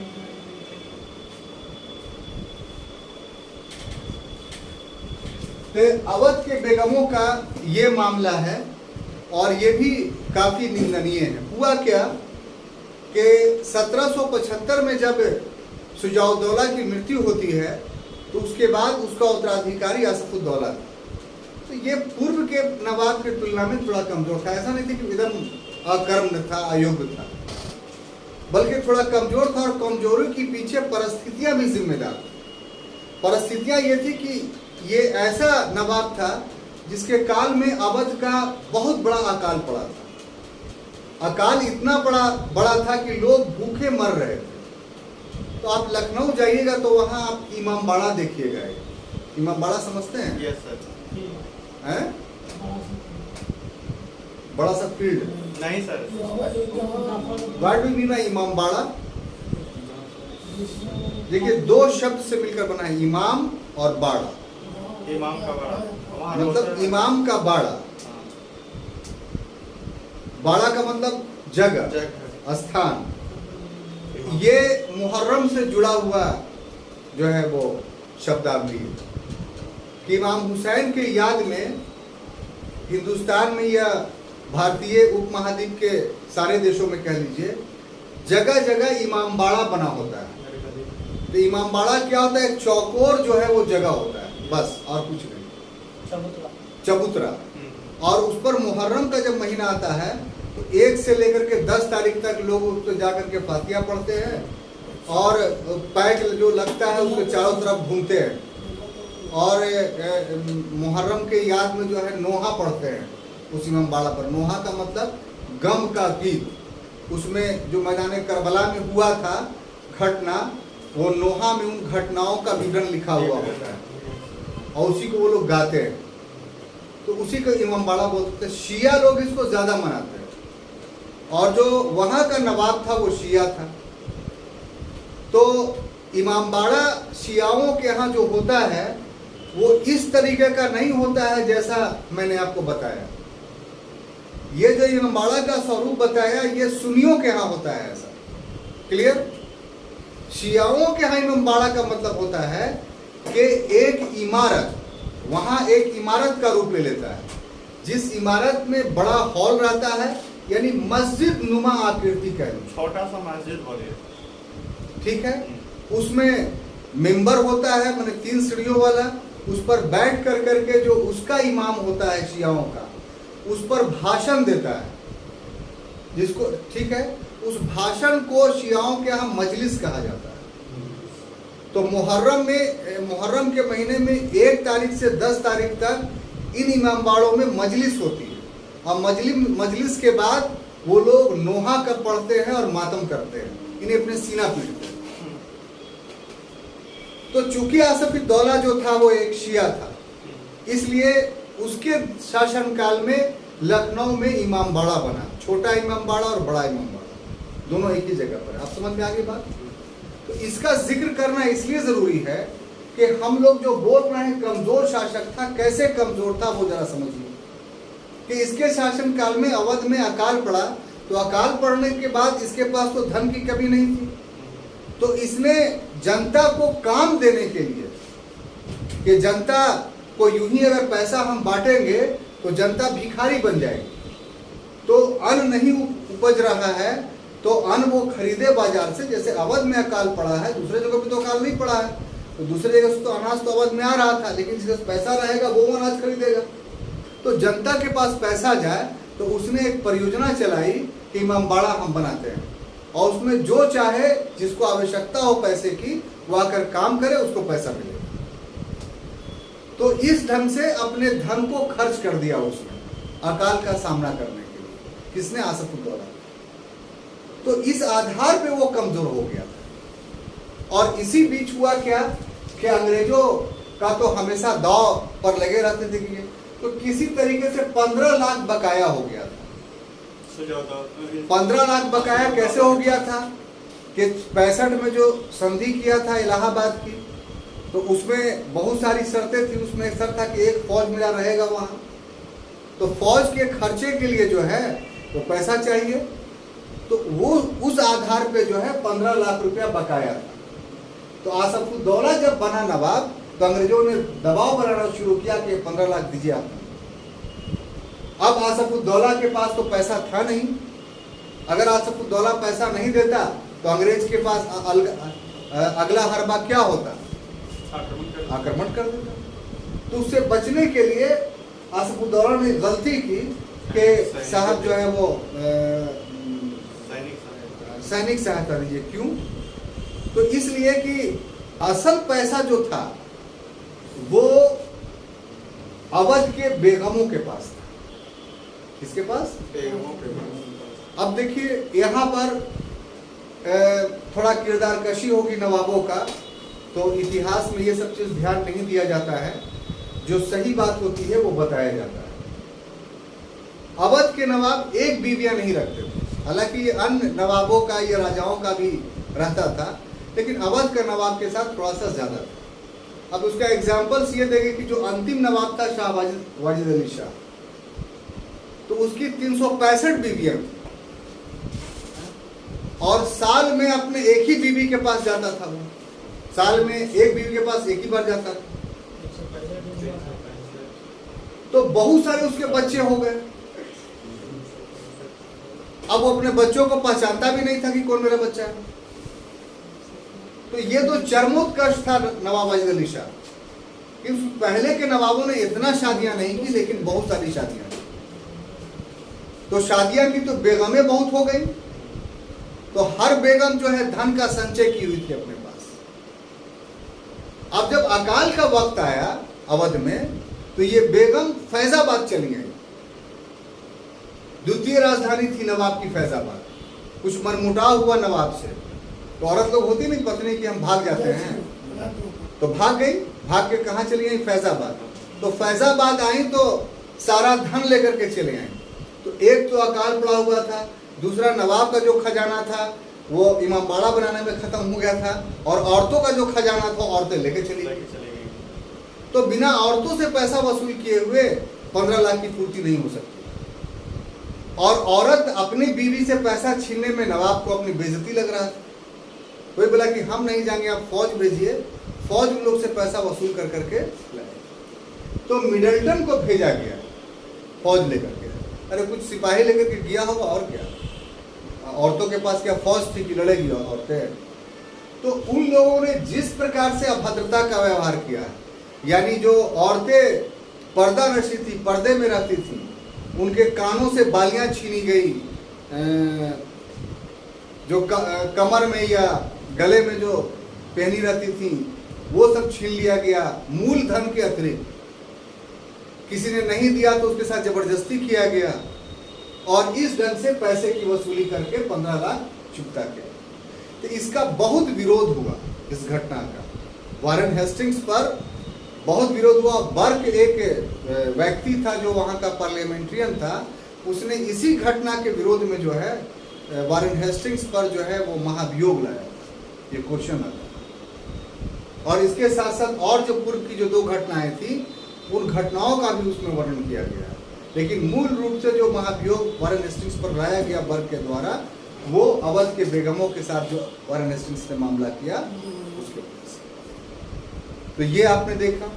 S1: तो अवध के बेगमों का ये मामला है और ये भी काफी निंदनीय है। हुआ क्या कि 1775 में जब शुजाउद्दौला की मृत्यु होती है तो उसके बाद उसका उत्तराधिकारी आसफुद्दौला था। तो ये पूर्व के नवाब की तुलना में थोड़ा कमजोर था। ऐसा नहीं था कि एकदम अकर्म था, अयोग्य था, बल्कि थोड़ा कमजोर था। और कमजोरी के पीछे परिस्थितियां भी जिम्मेदार थी। परिस्थितियां ये थी कि ये ऐसा नवाब था जिसके काल में अवध का बहुत बड़ा अकाल पड़ा था। अकाल इतना बड़ा था कि लोग भूखे मर रहे थे। तो आप लखनऊ जाइएगा तो वहां आप इमामबाड़ा देखिएगा। इमामबाड़ा समझते हैं?
S2: Yes sir.
S1: हैं? बड़ा सा फील्ड?
S2: नहीं sir.
S1: What do you mean by Imambara? देखिए दो शब्द से मिलकर बना है, इमाम और बाड़ा।
S2: इमाम का बड़ा
S1: मतलब इमाम का बाड़ा। बाड़ा का मतलब जगह, स्थान। ये मुहर्रम से जुड़ा हुआ जो है वो शब्दावली है कि इमाम हुसैन के याद में हिंदुस्तान में या भारतीय उपमहाद्वीप के सारे देशों में कह लीजिए जगह जगह इमामबाड़ा बना होता है। तो इमामबाड़ा क्या होता है? एक चौकोर जो है वो जगह होता है, बस और कुछ नहीं। चबूतरा। और उस पर मुहर्रम का जब महीना आता है तो 1 से लेकर के 10 तारीख तक लोग उस पर जाकर के फातिया पढ़ते हैं और पैक जो लगता है उसके चारों तरफ घूमते हैं और मुहर्रम के याद में जो है नोहा पढ़ते हैं उस इमामबाड़ा पर। नोहा का मतलब गम का गीत। उसमें जो मैदान करबला में हुआ था घटना, वो नोहा में उन घटनाओं का विवरण लिखा हुआ होता है और उसी को वो लोग गाते हैं। तो उसी को इमामबाड़ा बोलते थे। शिया लोग इसको ज़्यादा मनाते हैं और जो वहाँ का नवाब था वो शिया था। तो इमामबाड़ा शियाओं के यहाँ जो होता है वो इस तरीके का नहीं होता है जैसा मैंने आपको बताया। ये जो इमामबाड़ा का स्वरूप बताया ये सुन्नियों के यहाँ होता है ऐसा। क्लियर? शियाओं के यहाँ इमामबाड़ा का मतलब होता है कि एक इमारत, वहाँ एक इमारत का रूप ले लेता है, जिस इमारत में बड़ा हॉल रहता है, यानी मस्जिद नुमा आकृति का,
S2: छोटा सा मस्जिद बोलिए,
S1: ठीक है। उसमें मेंबर होता है, माने 3 सीढ़ियों वाला, उस पर बैठ कर करके जो उसका इमाम होता है शियाओं का, उस पर भाषण देता है जिसको, ठीक है, उस भाषण को शियाओं के यहाँ मजलिस कहा जाता है। तो मुहर्रम के महीने में 1 तारीख से 10 तारीख तक इन इमामबाड़ों में मजलिस होती है और मजलिस के बाद वो लोग नोहा कर पढ़ते हैं और मातम करते हैं, इन्हें अपने सीना पीटते हैं। तो चूंकि आसफुद्दौला जो था वो एक शिया था, इसलिए उसके शासनकाल में लखनऊ में इमामबाड़ा बना, छोटा इमामबाड़ा और बड़ा इमामबाड़ा दोनों एक ही जगह पर। आप समझ में आ गई बात? तो इसका जिक्र करना इसलिए जरूरी है कि हम लोग जो बोल रहे हैं कमजोर शासक था, कैसे कमजोर था वो जरा समझिए। कि इसके शासनकाल में अवध में अकाल पड़ा, तो अकाल पड़ने के बाद इसके पास तो धन की कमी नहीं थी, तो इसने जनता को काम देने के लिए कि जनता को यूं ही अगर पैसा हम बांटेंगे तो जनता भिखारी बन जाएगी, तो अन्न नहीं उपज रहा है तो अन्न वो खरीदे बाजार से। जैसे अवध में अकाल पड़ा है, दूसरे जगह पे तो अकाल नहीं पड़ा है, तो दूसरे जगह से तो अनाज तो अवध में आ रहा था, लेकिन जिसके पास पैसा रहेगा वो अनाज खरीदेगा। तो जनता के पास पैसा जाए तो उसने एक परियोजना चलाई कि इमामबाड़ा हम बनाते हैं और उसमें जो चाहे जिसको आवश्यकता हो पैसे की वो आकर काम करे, उसको पैसा मिलेगा। तो इस ढंग से अपने धन को खर्च कर दिया उसने अकाल का सामना करने के लिए। किसने? आसफुद्दौला। तो इस आधार पे वो कमजोर हो गया था। और इसी बीच हुआ क्या कि अंग्रेजों का तो हमेशा दाव पर लगे रहते थे कि तो किसी तरीके से 15 लाख बकाया हो गया था। 15 लाख बकाया कैसे हो गया था कि 65 में जो संधि किया था इलाहाबाद की, तो उसमें बहुत सारी शर्तें थी। उसमें एक शर्त था कि एक फौज मेरा रहेगा वहाँ, तो फौज के खर्चे के लिए जो है वो पैसा चाहिए, तो वो उस आधार पे जो है 15 लाख रुपया बकाया था। तो आसफुद्दौला जब बना नवाब तो अंग्रेजों ने दबाव बनाना शुरू किया कि 15 लाख दीजिए आप। अब आसफुद्दौला के पास तो पैसा था नहीं, अगर आसफुद्दौला पैसा नहीं देता तो अंग्रेज के पास अगला हरबा क्या होता? आक्रमण कर देता। तो उससे बचने के लिए आसफुद्दौला ने गलती की कि साहब जो है वो सैनिक सहायता दीजिए। क्यों? तो इसलिए कि असल पैसा जो था वो अवध के बेगमों के पास था। किसके पास? बेगमों के पास। अब देखिए यहाँ पर थोड़ा किरदार कशी होगी नवाबों का, तो इतिहास में ये सब चीज ध्यान नहीं दिया जाता है, जो सही बात होती है वो बताया जाता है। अवध के नवाब एक बीवियां नहीं रखते थे, हालांकि ये अन्य नवाबों का, ये राजाओं का भी रहता था, लेकिन अवध का नवाब के साथ थोड़ा सा ज्यादा था। अब उसका एग्जाम्पल्स ये देंगे कि जो अंतिम नवाब था शाह वाजिद अली शाह, तो उसकी 365 बीवियां थी और साल में अपने एक ही बीवी के पास जाता था। वो साल में एक बीवी के पास एक ही बार जाता था, तो बहुत सारे उसके बच्चे हो गए। अब वो अपने बच्चों को पहचानता भी नहीं था कि कौन मेरा बच्चा है। तो ये तो चरमोत्कर्ष था नवाब वाजिद अली शाह। इस पहले के नवाबों ने इतना शादियां नहीं की, लेकिन बहुत सारी शादियां की। तो शादियां की तो बेगमें बहुत हो गई, तो हर बेगम जो है धन का संचय की हुई थी अपने पास। अब जब अकाल का वक्त आया अवध में, तो ये बेगम फैजाबाद चली गई। द्वितीय राजधानी थी नवाब की फैजाबाद। कुछ मनमुटाव हुआ नवाब से, तो औरत लोग होती नहीं पत्नी की हम भाग जाते हैं, तो भाग गई। भाग के कहाँ चली गई? फैजाबाद। तो फैजाबाद आई तो सारा धन लेकर के चले आए। तो एक तो अकाल पड़ा हुआ था, दूसरा नवाब का जो खजाना था वो इमामबाड़ा बनाने में खत्म हो गया था, और औरतों का जो खजाना था औरतें लेके चली गई। तो बिना औरतों से पैसा वसूल किए हुए 15 लाख की पूर्ति नहीं हो सकती। और औरत अपनी बीवी से पैसा छीनने में नवाब को अपनी बेइज्जती लग रहा था। कोई बोला कि हम नहीं जाएंगे, आप फौज भेजिए, फौज उन लोग से पैसा वसूल कर करके लाए। तो मिडलटन को भेजा गया फौज लेकर के। अरे कुछ सिपाही लेकर के गया होगा, और क्या, औरतों के पास क्या फौज थी कि लड़ेगी औरतें। तो उन लोगों ने जिस प्रकार से अभद्रता का व्यवहार किया है, यानी जो औरतें पर्दा नशी थी, पर्दे में रहती थी, उनके कानों से बालियां छीनी गई, जो कमर में या गले में जो पहनी रहती थी वो सब छीन लिया गया। मूल धन के अतिरिक्त किसी ने नहीं दिया तो उसके साथ जबरदस्ती किया गया, और इस ढंग से पैसे की वसूली करके 15 लाख चुकता किया। तो इसका बहुत विरोध हुआ, इस घटना का वारेन हेस्टिंग्स पर बहुत विरोध हुआ। बर्क एक व्यक्ति था जो वहाँ का पार्लियामेंट्रियन था, उसने इसी घटना के विरोध में जो है वारेन हेस्टिंग्स पर जो है वो महाभियोग लाया। ये क्वेश्चन आता। और इसके साथ साथ और जो पूर्व की जो 2 घटनाएं थी उन घटनाओं का भी उसमें वर्णन किया गया है। लेकिन मूल रूप से जो महाभियोग वारेन हेस्टिंग्स पर लाया गया बर्क के द्वारा, वो अवध के बेगमों के साथ जो वारेन हेस्टिंग्स ने मामला किया उसके वजह से। तो ये आपने देखा।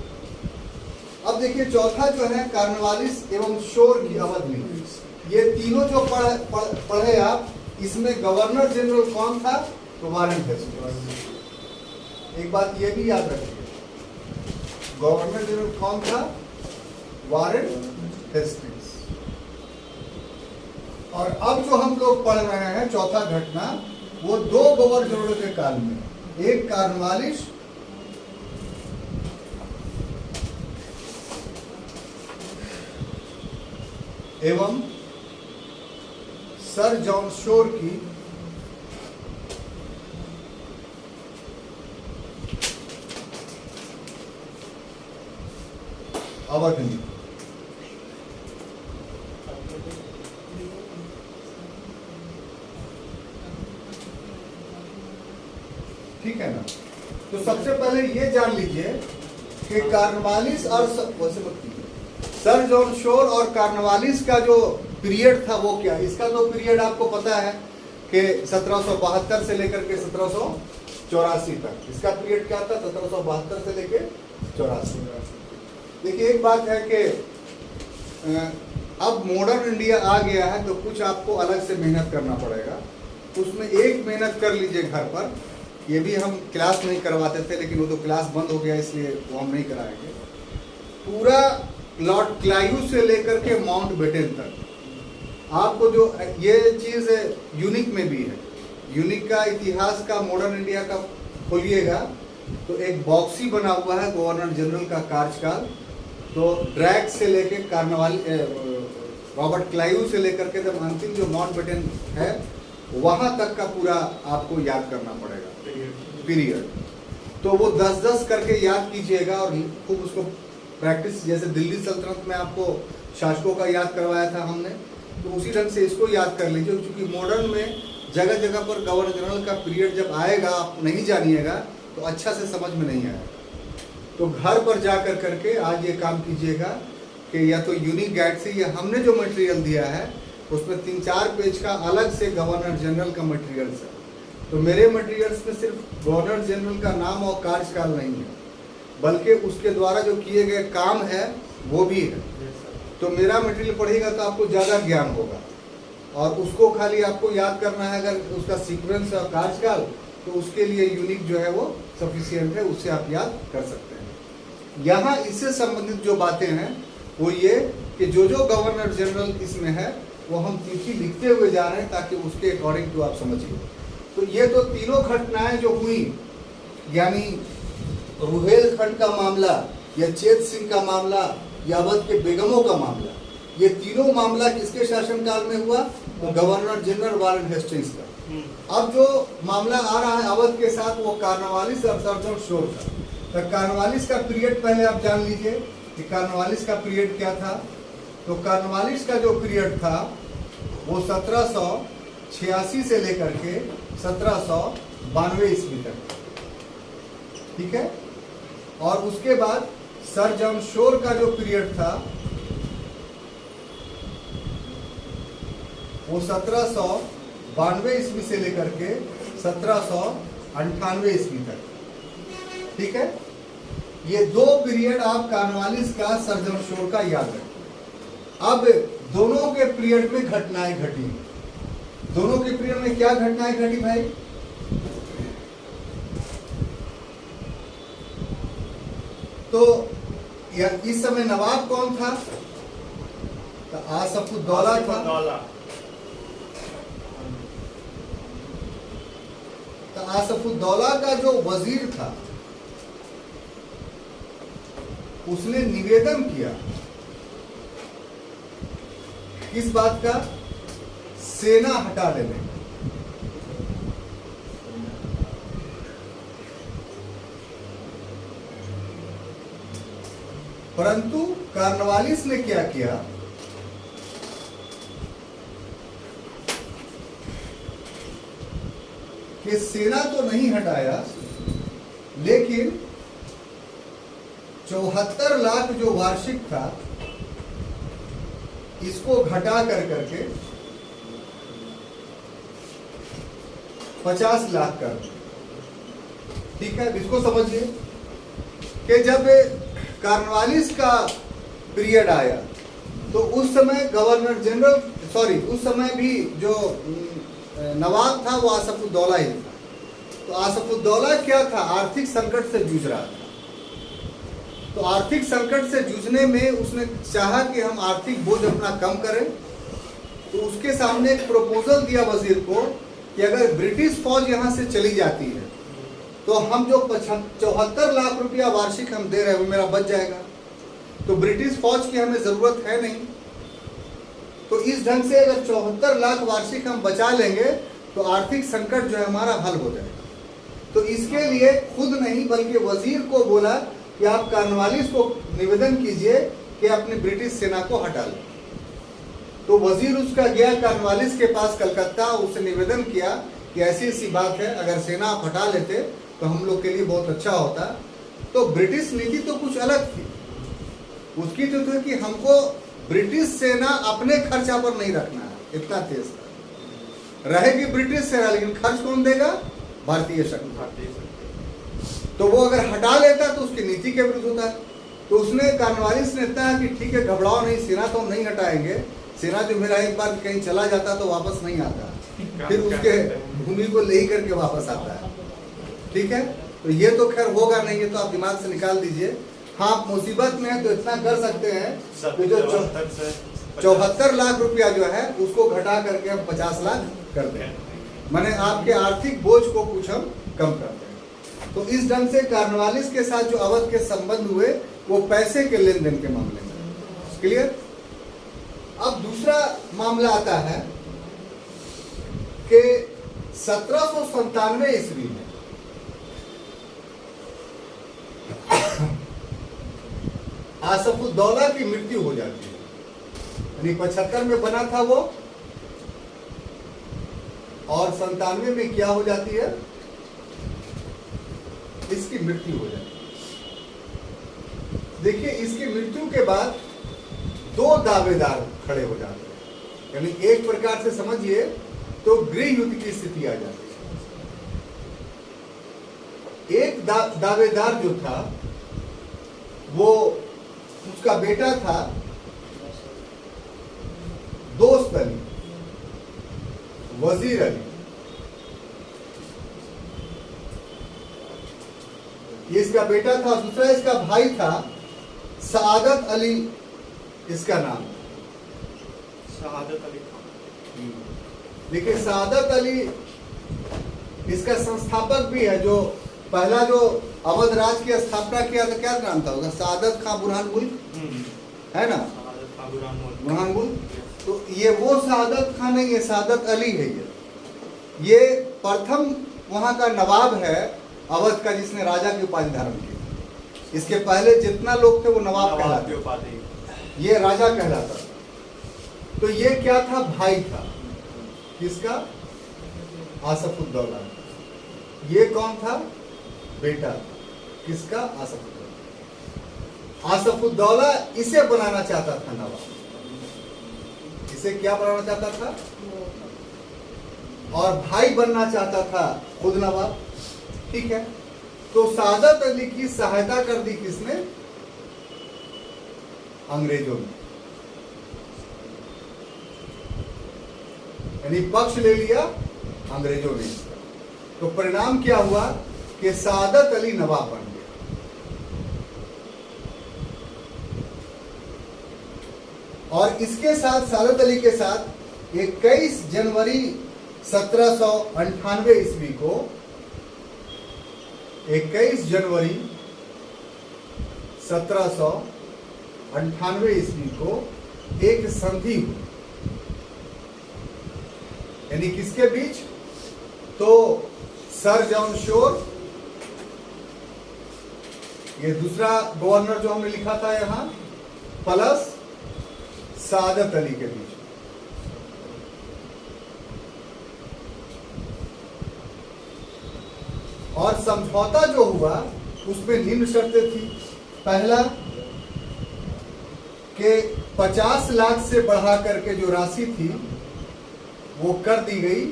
S1: अब देखिए चौथा जो है कार्नवालिस एवं शोर की अवध में। ये तीनों जो पढ़े आप, इसमें गवर्नर जनरल कौन था? तो वारेन हेस्टिंग्स। एक बात ये भी याद रखिए, गवर्नर जनरल कौन था? Warren Hastings. और अब जो हम लोग पढ़ रहे हैं चौथा घटना, वो 2 गवर्नरों के काल में, एक कार्नवालिस एवं सर जॉन शोर की अवध नीति। ठीक है ना? तो सबसे पहले ये जान लीजिए कि कार्नवालिस और सर जॉन शोर और कार्नवालिस का जो पीरियड था वो क्या। इसका तो पीरियड आपको पता है कि 1772 से लेकर के 1784 तक। इसका पीरियड क्या था? 1772 से लेकर 84। देखिए एक बात है कि अब मॉडर्न इंडिया आ गया है तो कुछ आपको अलग से मेहनत करना पड़ेगा। उसमें एक मेहनत कर लीजिए घर पर। ये भी हम क्लास नहीं करवाते थे, लेकिन वो तो क्लास बंद हो गया इसलिए वो हम नहीं कराएंगे। पूरा लॉर्ड क्लाइव से लेकर के माउंट बेटन तक आपको जो ये चीज़ यूनिक में भी है, यूनिक का इतिहास का मॉडर्न इंडिया का खोलिएगा तो एक बॉक्स ही बना हुआ है गवर्नर जनरल का कार्यकाल। तो ड्रैग से लेके कार्नवाल रॉबर्ट क्लाइव से लेकर के जब अंतिम जो माउंट बेटन है वहाँ तक का पूरा आपको याद करना पड़ेगा पीरियड। तो वो 10-10 करके याद कीजिएगा और खूब उसको प्रैक्टिस, जैसे दिल्ली सल्तनत में आपको शासकों का याद करवाया था हमने, तो उसी ढंग से इसको याद कर लीजिए। क्योंकि मॉडर्न में जगह जगह पर गवर्नर जनरल का पीरियड जब आएगा आप नहीं जानिएगा तो अच्छा से समझ में नहीं आएगा। तो घर पर जा कर करके आज ये काम कीजिएगा कि या तो यूनिक गाइड से, या हमने जो मटेरियल दिया है उसमें 3-4 पेज का अलग से गवर्नर जनरल का मटेरियल है। तो मेरे मटेरियल्स में सिर्फ गवर्नर जनरल का नाम और कार्यकाल नहीं है, बल्कि उसके द्वारा जो किए गए काम है वो भी है। तो मेरा मटेरियल पढ़ेगा तो आपको ज़्यादा ज्ञान होगा, और उसको खाली आपको याद करना है अगर उसका सीक्वेंस और कार्यकाल, तो उसके लिए यूनिक जो है वो सफिशिएंट है, उससे आप याद कर सकते हैं। यहाँ इससे संबंधित जो बातें हैं वो ये कि जो जो गवर्नर जनरल इसमें है वो हम तिथि लिखते हुए जा रहे हैं ताकि उसके अकॉर्डिंग टू आप समझिए। तो ये तो तीनों घटनाएं जो हुई, यानी रुहेलखंड का मामला या चेत सिंह का मामला या अवध के बेगमों का मामला, ये तीनों मामला किसके शासनकाल में हुआ? तो गवर्नर जनरल वारेन हेस्टिंग्स का। अब जो मामला आ रहा है अवध के साथ वो कार्नवालिस और सर जॉन शोर का। तो कार्नवालिस का पीरियड पहले आप जान लीजिए कि कार्नवालिस का पीरियड क्या था। तो कॉर्नवालिस का जो पीरियड था वो 1786 से लेकर के 1792 ईस्वी तक, ठीक है। और उसके बाद सर जॉन शोर का जो पीरियड था वो 1792 ईस्वी से लेकर के 1798 ईस्वी तक, ठीक है। ये दो पीरियड आप कॉर्नवालिस का, सर जॉन शोर का याद रखें। अब दोनों के पीरियड में घटनाएं घटी। दोनों के पीरियड में क्या घटनाएं घटी भाई? तो इस समय नवाब कौन था? तो आसफुद्दौला था। तो आसफुद्दौला का जो वजीर था उसने निवेदन किया किस बात का? सेना हटा देने का। परंतु कॉर्नवालिस ने क्या किया? कि सेना तो नहीं हटाया, लेकिन 74 लाख जो वार्षिक था इसको घटा कर करके 50 लाख कर, ठीक है। इसको समझिए कि जब कॉर्नवालिस का पीरियड आया तो उस समय गवर्नर जनरल, उस समय भी जो नवाब था वो आसफुद्दौला ही था। तो आसफुद्दौला क्या था? आर्थिक संकट से जूझ रहा था। तो आर्थिक संकट से जूझने में उसने चाहा कि हम आर्थिक बोझ अपना कम करें। तो उसके सामने एक प्रपोजल दिया वजीर को कि अगर ब्रिटिश फौज यहाँ से चली जाती है तो हम जो 74 लाख रुपया वार्षिक हम दे रहे हैं वो मेरा बच जाएगा। तो ब्रिटिश फौज की हमें जरूरत है नहीं। तो इस ढंग से अगर 74 लाख वार्षिक हम बचा लेंगे तो आर्थिक संकट जो है हमारा हल हो जाएगा। तो इसके लिए खुद नहीं बल्कि वजीर को बोला कि आप कॉर्नवालिस को निवेदन कीजिए कि अपनी ब्रिटिश सेना को हटा लें। तो वजीर उसका गया कॉर्नवालिस के पास कलकत्ता, उससे निवेदन किया कि ऐसी ऐसी बात है, अगर सेना आप हटा लेते तो हम लोग के लिए बहुत अच्छा होता। तो ब्रिटिश नीति तो कुछ अलग थी। उसकी तो था कि हमको ब्रिटिश सेना अपने खर्चा पर नहीं रखना है, इतना तेज था। रहेगी ब्रिटिश सेना लेकिन खर्च कौन देगा? भारतीय शक्ति। तो वो अगर हटा लेता तो उसकी नीति के विरुद्ध होता है। तो उसने कॉर्नवालिस ने कहा कि ठीक है, घबराओ नहीं, सेना तो हम नहीं हटाएंगे। सेना जो मेरा एक बार कहीं चला जाता तो वापस नहीं आता, फिर उसके भूमि को ले करके वापस आता है, ठीक है। तो ये तो खैर होगा नहीं, ये तो आप दिमाग से निकाल दीजिए। हाँ, आप मुसीबत में है तो इतना कर सकते हैं कि जो 74 लाख रुपया जो है उसको घटा करके हम 50 लाख कर दें, माने आपके आर्थिक बोझ को कुछ हम कम कर दें। तो इस ढंग से कॉर्नवालिस के साथ जो अवध के संबंध हुए वो पैसे के लेन देन के मामले में। क्लियर? अब दूसरा मामला आता है कि 1797 ईस्वी में आसफुद्दौला की मृत्यु हो जाती है। यानी 75 में बना था वो, और 97 में क्या हो जाती है? इसकी मृत्यु हो जाती है। देखिए, इसकी मृत्यु के बाद दो दावेदार खड़े हो जाते हैं। यानी एक प्रकार से समझिए तो गृह युद्ध की स्थिति आ जाती है। एक दावेदार जो था वो, उसका बेटा था दोस्त अली, वजीर अली। ये इसका बेटा था। दूसरा इसका भाई था सआदत अली, इसका नाम
S2: शहादत अली खान।
S1: देखिए, सआदत अली इसका संस्थापक भी है। जो पहला जो अवध राज की स्थापना किया था, क्या नाम था होगा? सआदत खां बुरहानगुल, है ना?
S2: शहादत खान
S1: बुरहानगुल। तो ये वो सआदत खान नहीं, ये सआदत अली है। ये प्रथम वहां का नवाब है अवध का, जिसने राजा की उपाधि धारण की। इसके पहले जितना लोग थे वो नवाब कहलाते, ये राजा कहलाता। तो ये क्या था? भाई था। किसका? आसफुद्दौला। ये कौन था? बेटा था। किसका? आसफुद्दौला। आसफुद्दौला इसे बनाना चाहता था नवाब। इसे क्या बनाना चाहता था? और भाई बनना चाहता था खुद नवाब। ठीक है, तो सादत अली की सहायता कर दी किसने? अंग्रेजों ने। यानी पक्ष ले लिया अंग्रेजों ने इसका। तो परिणाम क्या हुआ कि सादत अली नवाब बन गया। और इसके साथ, सादत अली के साथ 21 जनवरी 1798 ईस्वी को, 21 जनवरी 1798 ईस्वी को एक संधि हुई। यानी किसके बीच? तो सर जॉन शोर, ये दूसरा गवर्नर जो हमने लिखा था यहां, प्लस सादत अली के बीच। और समझौता जो हुआ उसमें निम्न शर्तें थी। पहला कि 50 लाख से बढ़ा करके जो राशि थी वो कर दी गई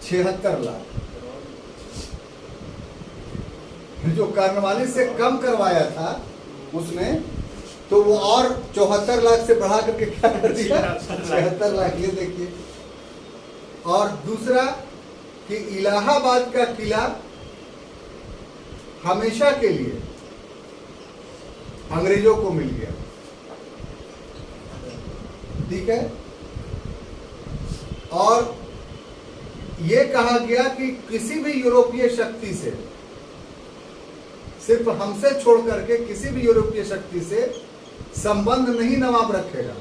S1: 76 लाख। जो कार्नवालिस से कम करवाया था उसने, तो वो और 74 लाख से बढ़ा करके क्या कर दिया? 76 लाख। ये देखिए। और दूसरा कि इलाहाबाद का किला हमेशा के लिए अंग्रेजों को मिल गया। ठीक है। और यह कहा गया कि किसी भी यूरोपीय शक्ति से, सिर्फ हमसे छोड़ करके किसी भी यूरोपीय शक्ति से संबंध नहीं नवाब रखेगा।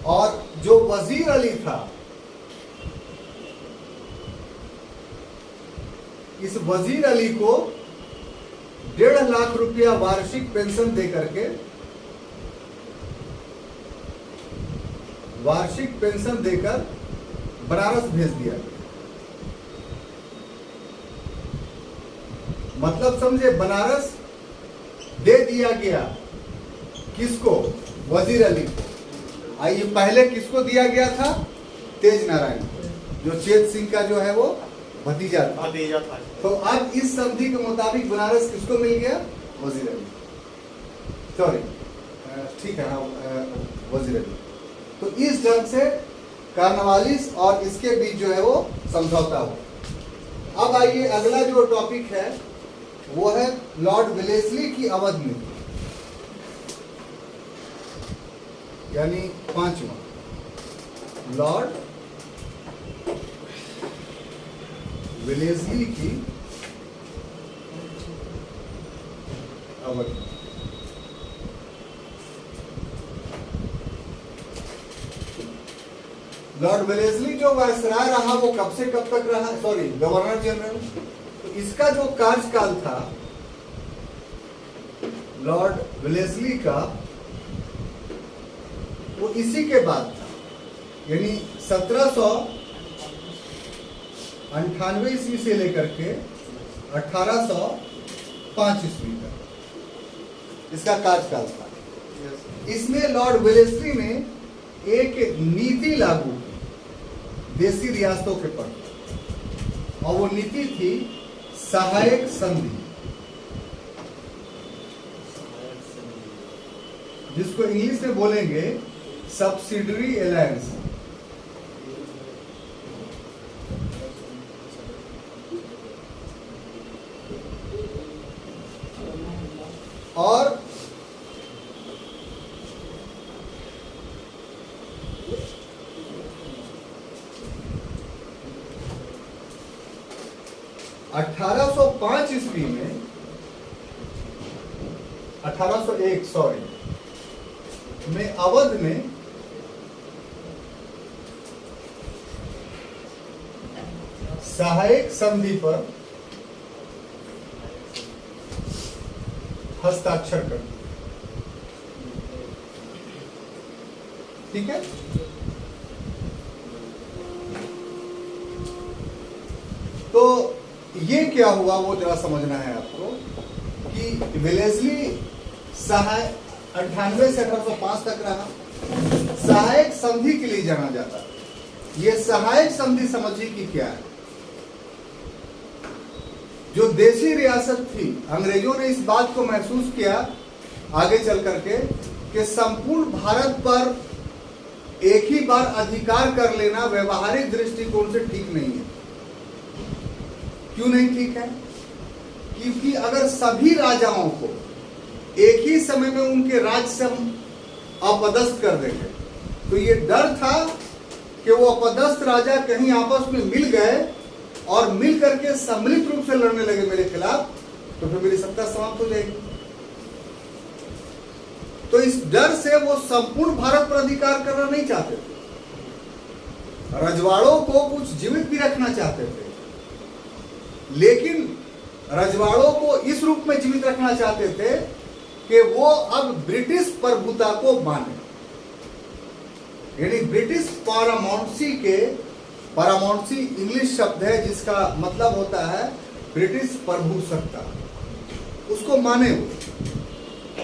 S1: और जो वजीर अली था, इस वजीर अली को 1.5 लाख रुपया वार्षिक पेंशन दे करके, वार्षिक पेंशन देकर बनारस भेज दिया गया। मतलब समझे, बनारस दे दिया गया किसको? वजीर अली को। आइए, पहले किसको दिया गया था? तेज नारायण को, जो चेत सिंह का जो है वो भतीजा था। तो अब इस संधि के मुताबिक बनारस किसको मिल गया? वजीर अली। सॉरी, ठीक है, हाँ, वजीर अली। तो इस ढंग से कार्नवालिस और इसके बीच जो है वो समझौता हुआ। अब आइए, अगला जो टॉपिक है वो है लॉर्ड वेलेस्ली की अवध नीति, यानी 5वां। लॉर्ड वेलेस्ली की अवध। लॉर्ड वेलेस्ली जो वायसराय रहा वो कब से कब तक रहा? Sorry, governor general. तो इसका जो कार्यकाल था लॉर्ड वेलेस्ली का, वो इसी के बाद था। यानी 1798 ईस्वी से लेकर के 1805 ईस्वी तक इसका कार्यकाल था। इसमें लॉर्ड वेलेस्ली ने एक नीति लागू की देसी रियासतों के प्रति, और वो नीति थी सहायक संधि, जिसको इंग्लिश में बोलेंगे सब्सिडरी अलायंस। और (1805) ईस्वी में 1801 सॉरी में अवध में सहायक संधि पर हस्ताक्षर कर दिया। ठीक है। तो ये क्या हुआ वो जरा समझना है आपको कि वेलेस्ली सहाय 98 से 1805 तक रहा, सहायक संधि के लिए जाना जाता। ये सहायक संधि समझिए कि क्या है। जो देशी रियासत थी, अंग्रेजों ने इस बात को महसूस किया आगे चल करके कि संपूर्ण भारत पर एक ही बार अधिकार कर लेना व्यवहारिक दृष्टिकोण से ठीक नहीं है। क्यों नहीं ठीक है? क्योंकि अगर सभी राजाओं को एक ही समय में उनके राज्य से हम अपदस्थ कर देंगे तो ये डर था कि वो अपदस्थ राजा कहीं आपस में मिल गए और मिल करके सम्मिलित रूप से लड़ने लगे मेरे खिलाफ, तो फिर मेरी सत्ता समाप्त हो जाएगी। तो इस डर से वो संपूर्ण भारत पर अधिकार करना नहीं चाहते थे। रजवाड़ों को कुछ जीवित भी रखना चाहते थे, लेकिन रजवाड़ों को इस रूप में जीवित रखना चाहते थे कि वो अब ब्रिटिश प्रभुता को माने, यानी ब्रिटिश पारामाउंसी इंग्लिश शब्द है जिसका मतलब होता है ब्रिटिश प्रभुसत्ता, उसको माने वो।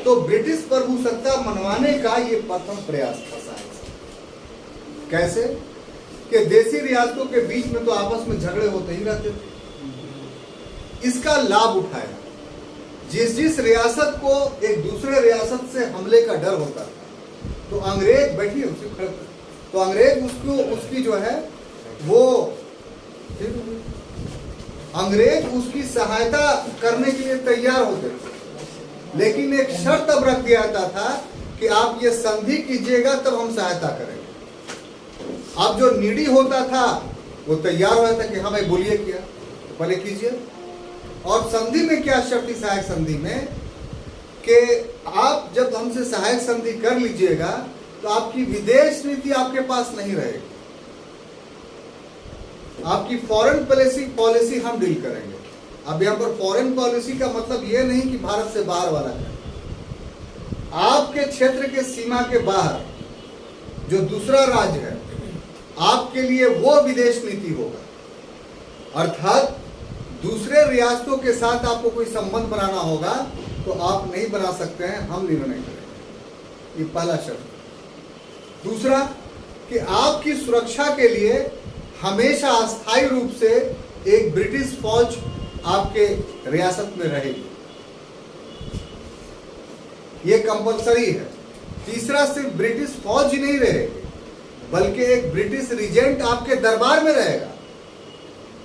S1: तो ब्रिटिश प्रभुसत्ता मनवाने का ये प्रथम प्रयास था साहब। कैसे कि देशी रियासतों के बीच में तो आपस में झगड़े होते ही रहते थे, इसका लाभ उठाया। जिस रियासत को एक दूसरे रियासत से हमले का डर होता था तो अंग्रेज बैठिए उसे खड़े, तो अंग्रेज उसकी जो है वो अंग्रेज उसकी सहायता करने के लिए तैयार होते थे, लेकिन एक शर्त अब रख दिया जाता था कि आप ये संधि कीजिएगा तब हम सहायता करेंगे। अब जो नीडी होता था वो तैयार हो जाता कि हाँ भाई बोलिए क्या, तो पहले कीजिए। और संधि में क्या शर्त थी सहायक संधि में कि आप जब हमसे सहायक संधि कर लीजिएगा तो आपकी विदेश नीति आपके पास नहीं रहेगी, आपकी फॉरेन पॉलिसी हम डील करेंगे। अब यहाँ पर फॉरेन पॉलिसी का मतलब ये नहीं कि भारत से बाहर वाला है, आपके क्षेत्र के सीमा के बाहर जो दूसरा राज्य है आपके लिए वो विदेश नीति होगा। अर्थात दूसरे रियासतों के साथ आपको कोई संबंध बनाना होगा तो आप नहीं बना सकते हैं, हम निर्णय करेंगे। ये पहला शर्त। दूसरा कि आपकी सुरक्षा के लिए हमेशा अस्थायी रूप से एक ब्रिटिश फौज आपके रियासत में रहेगी, ये कंपलसरी है। तीसरा सिर्फ ब्रिटिश फौज ही नहीं रहेगी बल्कि एक ब्रिटिश रीजेंट आपके दरबार में रहेगा।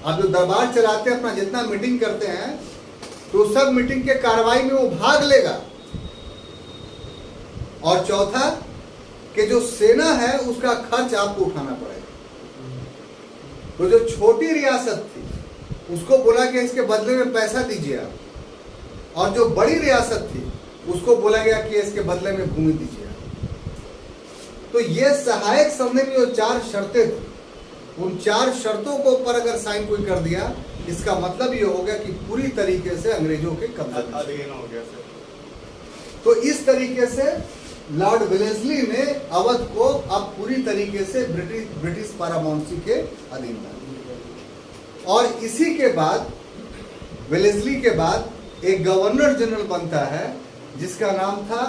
S1: आप जो दरबार चलाते हैं, अपना जितना मीटिंग करते हैं तो सब मीटिंग के कार्रवाई में वो भाग लेगा। और चौथा कि जो सेना है उसका खर्च आपको उठाना पड़ेगा। तो जो छोटी रियासत थी उसको बोला कि इसके बदले में पैसा दीजिए आप, और जो बड़ी रियासत थी उसको बोला गया कि इसके बदले में भूमि दीजिए आप। तो ये सहायक संधि में जो 4 शर्तें थी, उन 4 शर्तों को पर अगर साइन कोई कर दिया, इसका मतलब ये हो गया कि पूरी तरीके से अंग्रेजों के कब्जे में
S2: अधीन हो गया सर।
S1: तो इस तरीके से लॉर्ड वेलेस्ली ने अवध को अब पूरी तरीके से ब्रिटिश पारामाउंसी के अधीन डाला। और इसी के बाद वेलेस्ली के बाद एक गवर्नर जनरल बनता है जिसका नाम था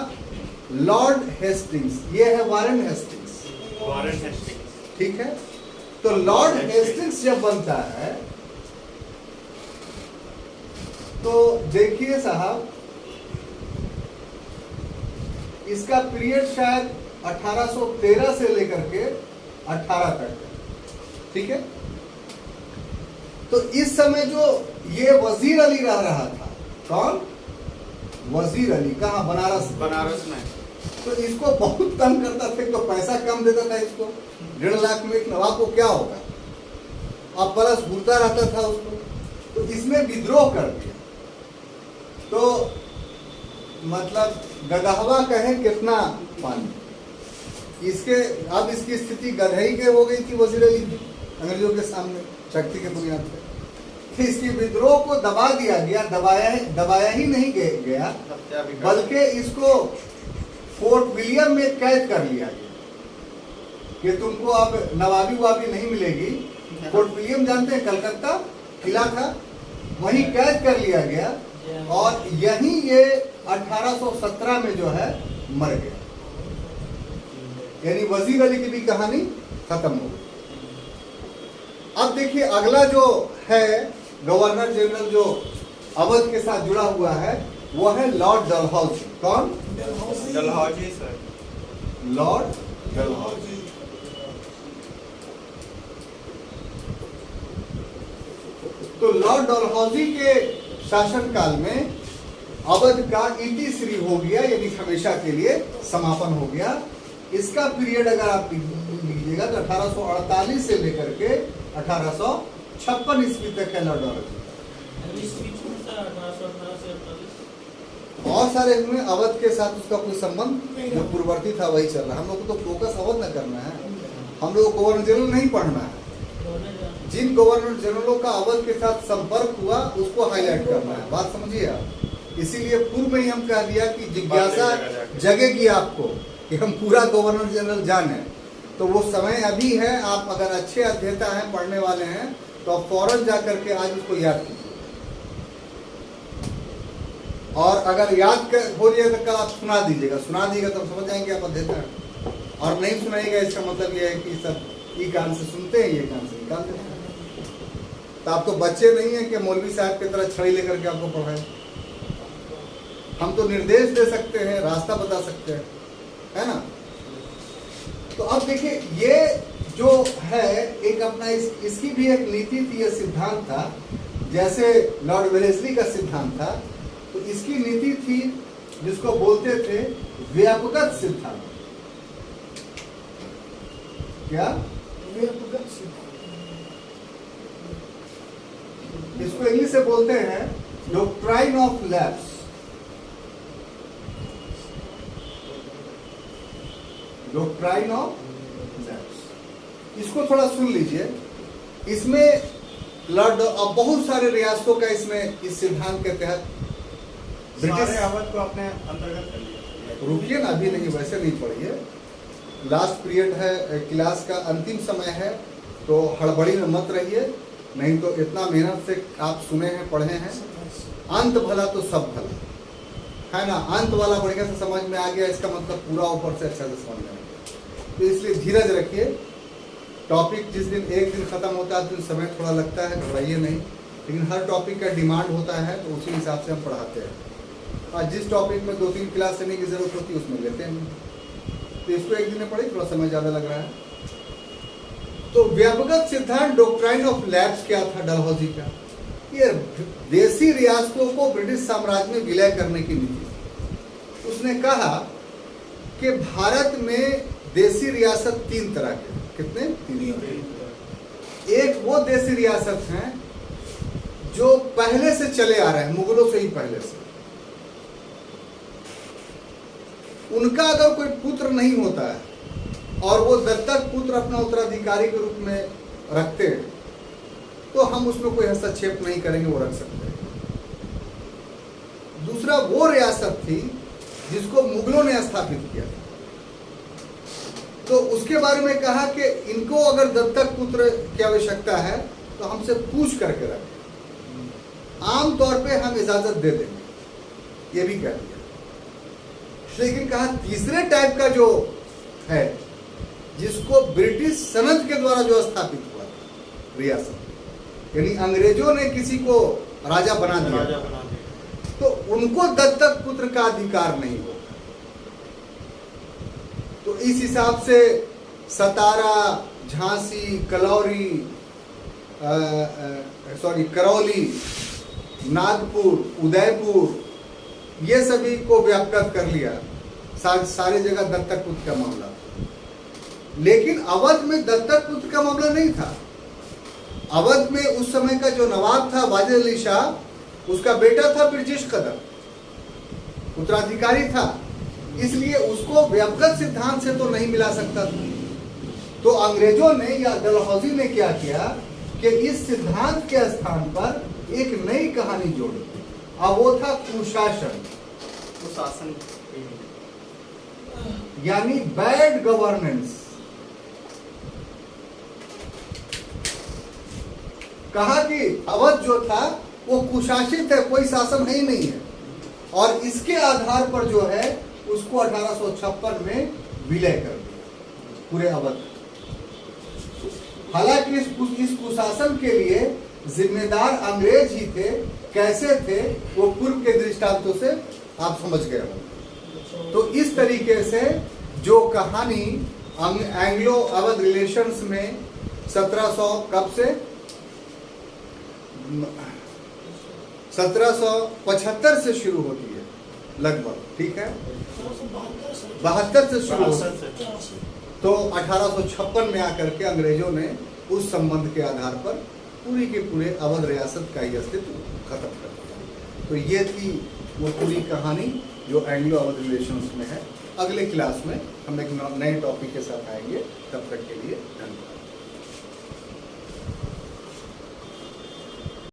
S1: लॉर्ड हेस्टिंग्स। ये है वारेन हेस्टिंग्स, ठीक है। तो लॉर्ड हेस्टिंग्स जब बनता है तो देखिए साहब, इसका पीरियड शायद 1813 से लेकर के 18 तक, ठीक है। तो इस समय जो ये वजीर अली रह रहा था, कौन? वजीर अली, कहाँ? बनारस में। तो इसको बहुत तंग करता था, तो पैसा कम देता था इसको, 1.5 लाख में एक नवाब को क्या होगा, अब प्लस घूरता रहता था उसको। तो इसने विद्रोह कर दिया। तो मतलब गदहवा कहें कितना पानी, इसके अब इसकी स्थिति गदही के हो गई थी वजीर अली की अंग्रेजों के सामने शक्ति के बुनियाद पर। इसकी विद्रोह को दबा दिया गया, दबाया ही नहीं गया बल्कि इसको फोर्ट विलियम में कैद कर लिया गया। कि तुमको अब नवाबी वाबी नहीं मिलेगी। फोर्ट विलियम जानते हैं, कलकत्ता किला था, वहीं कैद कर लिया गया और यहीं ये 1817 में जो है मर गया। यानी वजीर अली की भी कहानी खत्म हो गई। अब देखिए अगला जो है गवर्नर जनरल जो अवध के साथ जुड़ा हुआ है वो है लॉर्ड डलहौजी। कौन?
S2: डलहौजी सर।
S1: लॉर्ड डलहौजी। तो लॉर्ड डलहौजी के शासनकाल में अवध का इतिश्री हो गया, यानी हमेशा के लिए समापन हो गया। इसका पीरियड अगर आप लीजिएगा तो 1848 से लेकर के 1856 ईस्वी तक है लॉर्ड डलहौजी। बहुत सारे हुए, अवध के साथ उसका कोई संबंध जो पूर्ववर्ती था वही चल रहा है। हम लोग को तो फोकस अवध न करना है, हम लोग को गवर्नर जनरल नहीं पढ़ना है। जिन गवर्नर जनरलों का अवध के साथ संपर्क हुआ उसको हाईलाइट करना है। बात समझिए आप। इसीलिए पूर्व में ही हम कह दिया कि जिज्ञासा जगेगी आपको कि हम पूरा गवर्नर जनरल जाने। तो वो समय अभी है। आप अगर अच्छे अध्येता हैं, पढ़ने वाले हैं, तो आप फौरन जा करके आज उसको याद कीजिए। और अगर याद हो जाए तो कल आप सुना दीजिएगा तो समझ जाएंगे आप अध्येता हैं। और नहीं सुनाइएगा इसका मतलब ये है कि सब ये कान से सुनते हैं, ये कान से निकाल देते हैं। तो आप तो बच्चे नहीं है कि मौलवी साहब की तरह छड़ी लेकर के आपको पढ़ाएं। हम तो निर्देश दे सकते हैं, रास्ता बता सकते हैं, है ना। तो अब देखिए ये जो है एक अपना इसकी भी एक नीति थी, यह सिद्धांत था। जैसे लॉर्ड वेलेस्ली का सिद्धांत था, तो इसकी नीति थी जिसको बोलते थे व्यापकत सिद्धांत। क्या? व्यापकत सिद्धांत। इसको इंग्लिश से बोलते हैं doctrine of lapse. Doctrine of lapse, इसको थोड़ा सुन लीजिए। इसमें लॉर्ड बहुत सारे रियासतों का इसमें इस सिद्धांत के तहत
S2: ब्रिटिश अवध को अपने अंतर्गत कर लिया।
S1: रुकिए ना, अभी नहीं, वैसे नहीं पढ़िए। लास्ट पीरियड है, क्लास का अंतिम समय है, तो हड़बड़ी में मत रहिए। नहीं तो इतना मेहनत से आप सुने हैं, पढ़े हैं। अंत भला तो सब भला, है ना। अंत वाला बढ़िया से समझ में आ गया, इसका मतलब पूरा ऊपर से अच्छा से समझ में आ गया। तो इसलिए धीरज रखिए। टॉपिक जिस दिन एक दिन खत्म होता है तो समय थोड़ा लगता है, घबराइए नहीं। लेकिन हर टॉपिक का डिमांड होता है तो उसी हिसाब से हम पढ़ाते हैं। और जिस टॉपिक में 2-3 क्लास लेने की जरूरत होती है उसमें लेते हैं। तो इसको एक दिन में पढ़े, थोड़ा समय ज़्यादा लग रहा है। तो व्यापक सिद्धांत डॉक्ट्राइन ऑफ लैप्स क्या था डलहौजी का? ये देसी रियासतों को ब्रिटिश साम्राज्य में विलय करने की नीति। उसने कहा कि भारत में देसी रियासत 3 तरह के। कितने? 3 तरह। एक वो देसी रियासत हैं जो पहले से चले आ रहे हैं, मुगलों से ही पहले से। उनका अगर कोई पुत्र नहीं होता है और वो दत्तक पुत्र अपना उत्तराधिकारी के रूप में रखते हैं तो हम उसमें कोई हस्तक्षेप नहीं करेंगे, वो रख सकते हैं। दूसरा वो रियासत थी जिसको मुगलों ने स्थापित किया था, तो उसके बारे में कहा कि इनको अगर दत्तक पुत्र की आवश्यकता है तो हमसे पूछ करके रखें, आमतौर पे हम इजाजत दे देंगे, ये भी कह दिया। लेकिन कहा तीसरे टाइप का जो है जिसको ब्रिटिश सनद के द्वारा जो स्थापित हुआ रियासत, यानी अंग्रेजों ने किसी को राजा बना दिया, तो उनको दत्तक पुत्र का अधिकार नहीं होगा। तो इस हिसाब से सतारा, झांसी, करौली, नागपुर, उदयपुर, ये सभी को व्यापक कर लिया। सारी जगह दत्तक पुत्र का मामला। लेकिन अवध में दत्तक पुत्र का मामला नहीं था। अवध में उस समय का जो नवाब था वाजिद अली शाह, उसका बेटा था ब्रिजेश कदर, उत्तराधिकारी था, इसलिए उसको व्यापक सिद्धांत से तो नहीं मिला सकता था। तो अंग्रेजों ने या डलहौजी ने क्या किया कि इस सिद्धांत के स्थान पर एक नई कहानी जोड़ी, और वो था कुशासन,
S2: कुशासन,
S1: यानी बैड गवर्नेंस। कहा कि अवध जो था वो कुशासित है, कोई शासन है ही नहीं है, और इसके आधार पर जो है उसको 1856 में विलय कर दिया पूरे अवध। हालांकि इस कुशासन के लिए जिम्मेदार अंग्रेज ही थे। कैसे थे वो पूर्व के दृष्टांतों से आप समझ गए होंगे। तो इस तरीके से जो कहानी एंग्लो अवध रिलेशंस में 1700 कब से 1775 से शुरू होती है लगभग, ठीक है, 72 से शुरू होती है। तो 1856 में आकर के अंग्रेजों ने उस संबंध के आधार पर पूरी के पूरे अवध रियासत का ही अस्तित्व खत्म कर दिया। तो ये थी वो पूरी कहानी जो एंग्लो अवध रिलेशंस में है। अगले क्लास में हम एक नए टॉपिक के साथ आएंगे, तब तक के लिए धन्यवाद।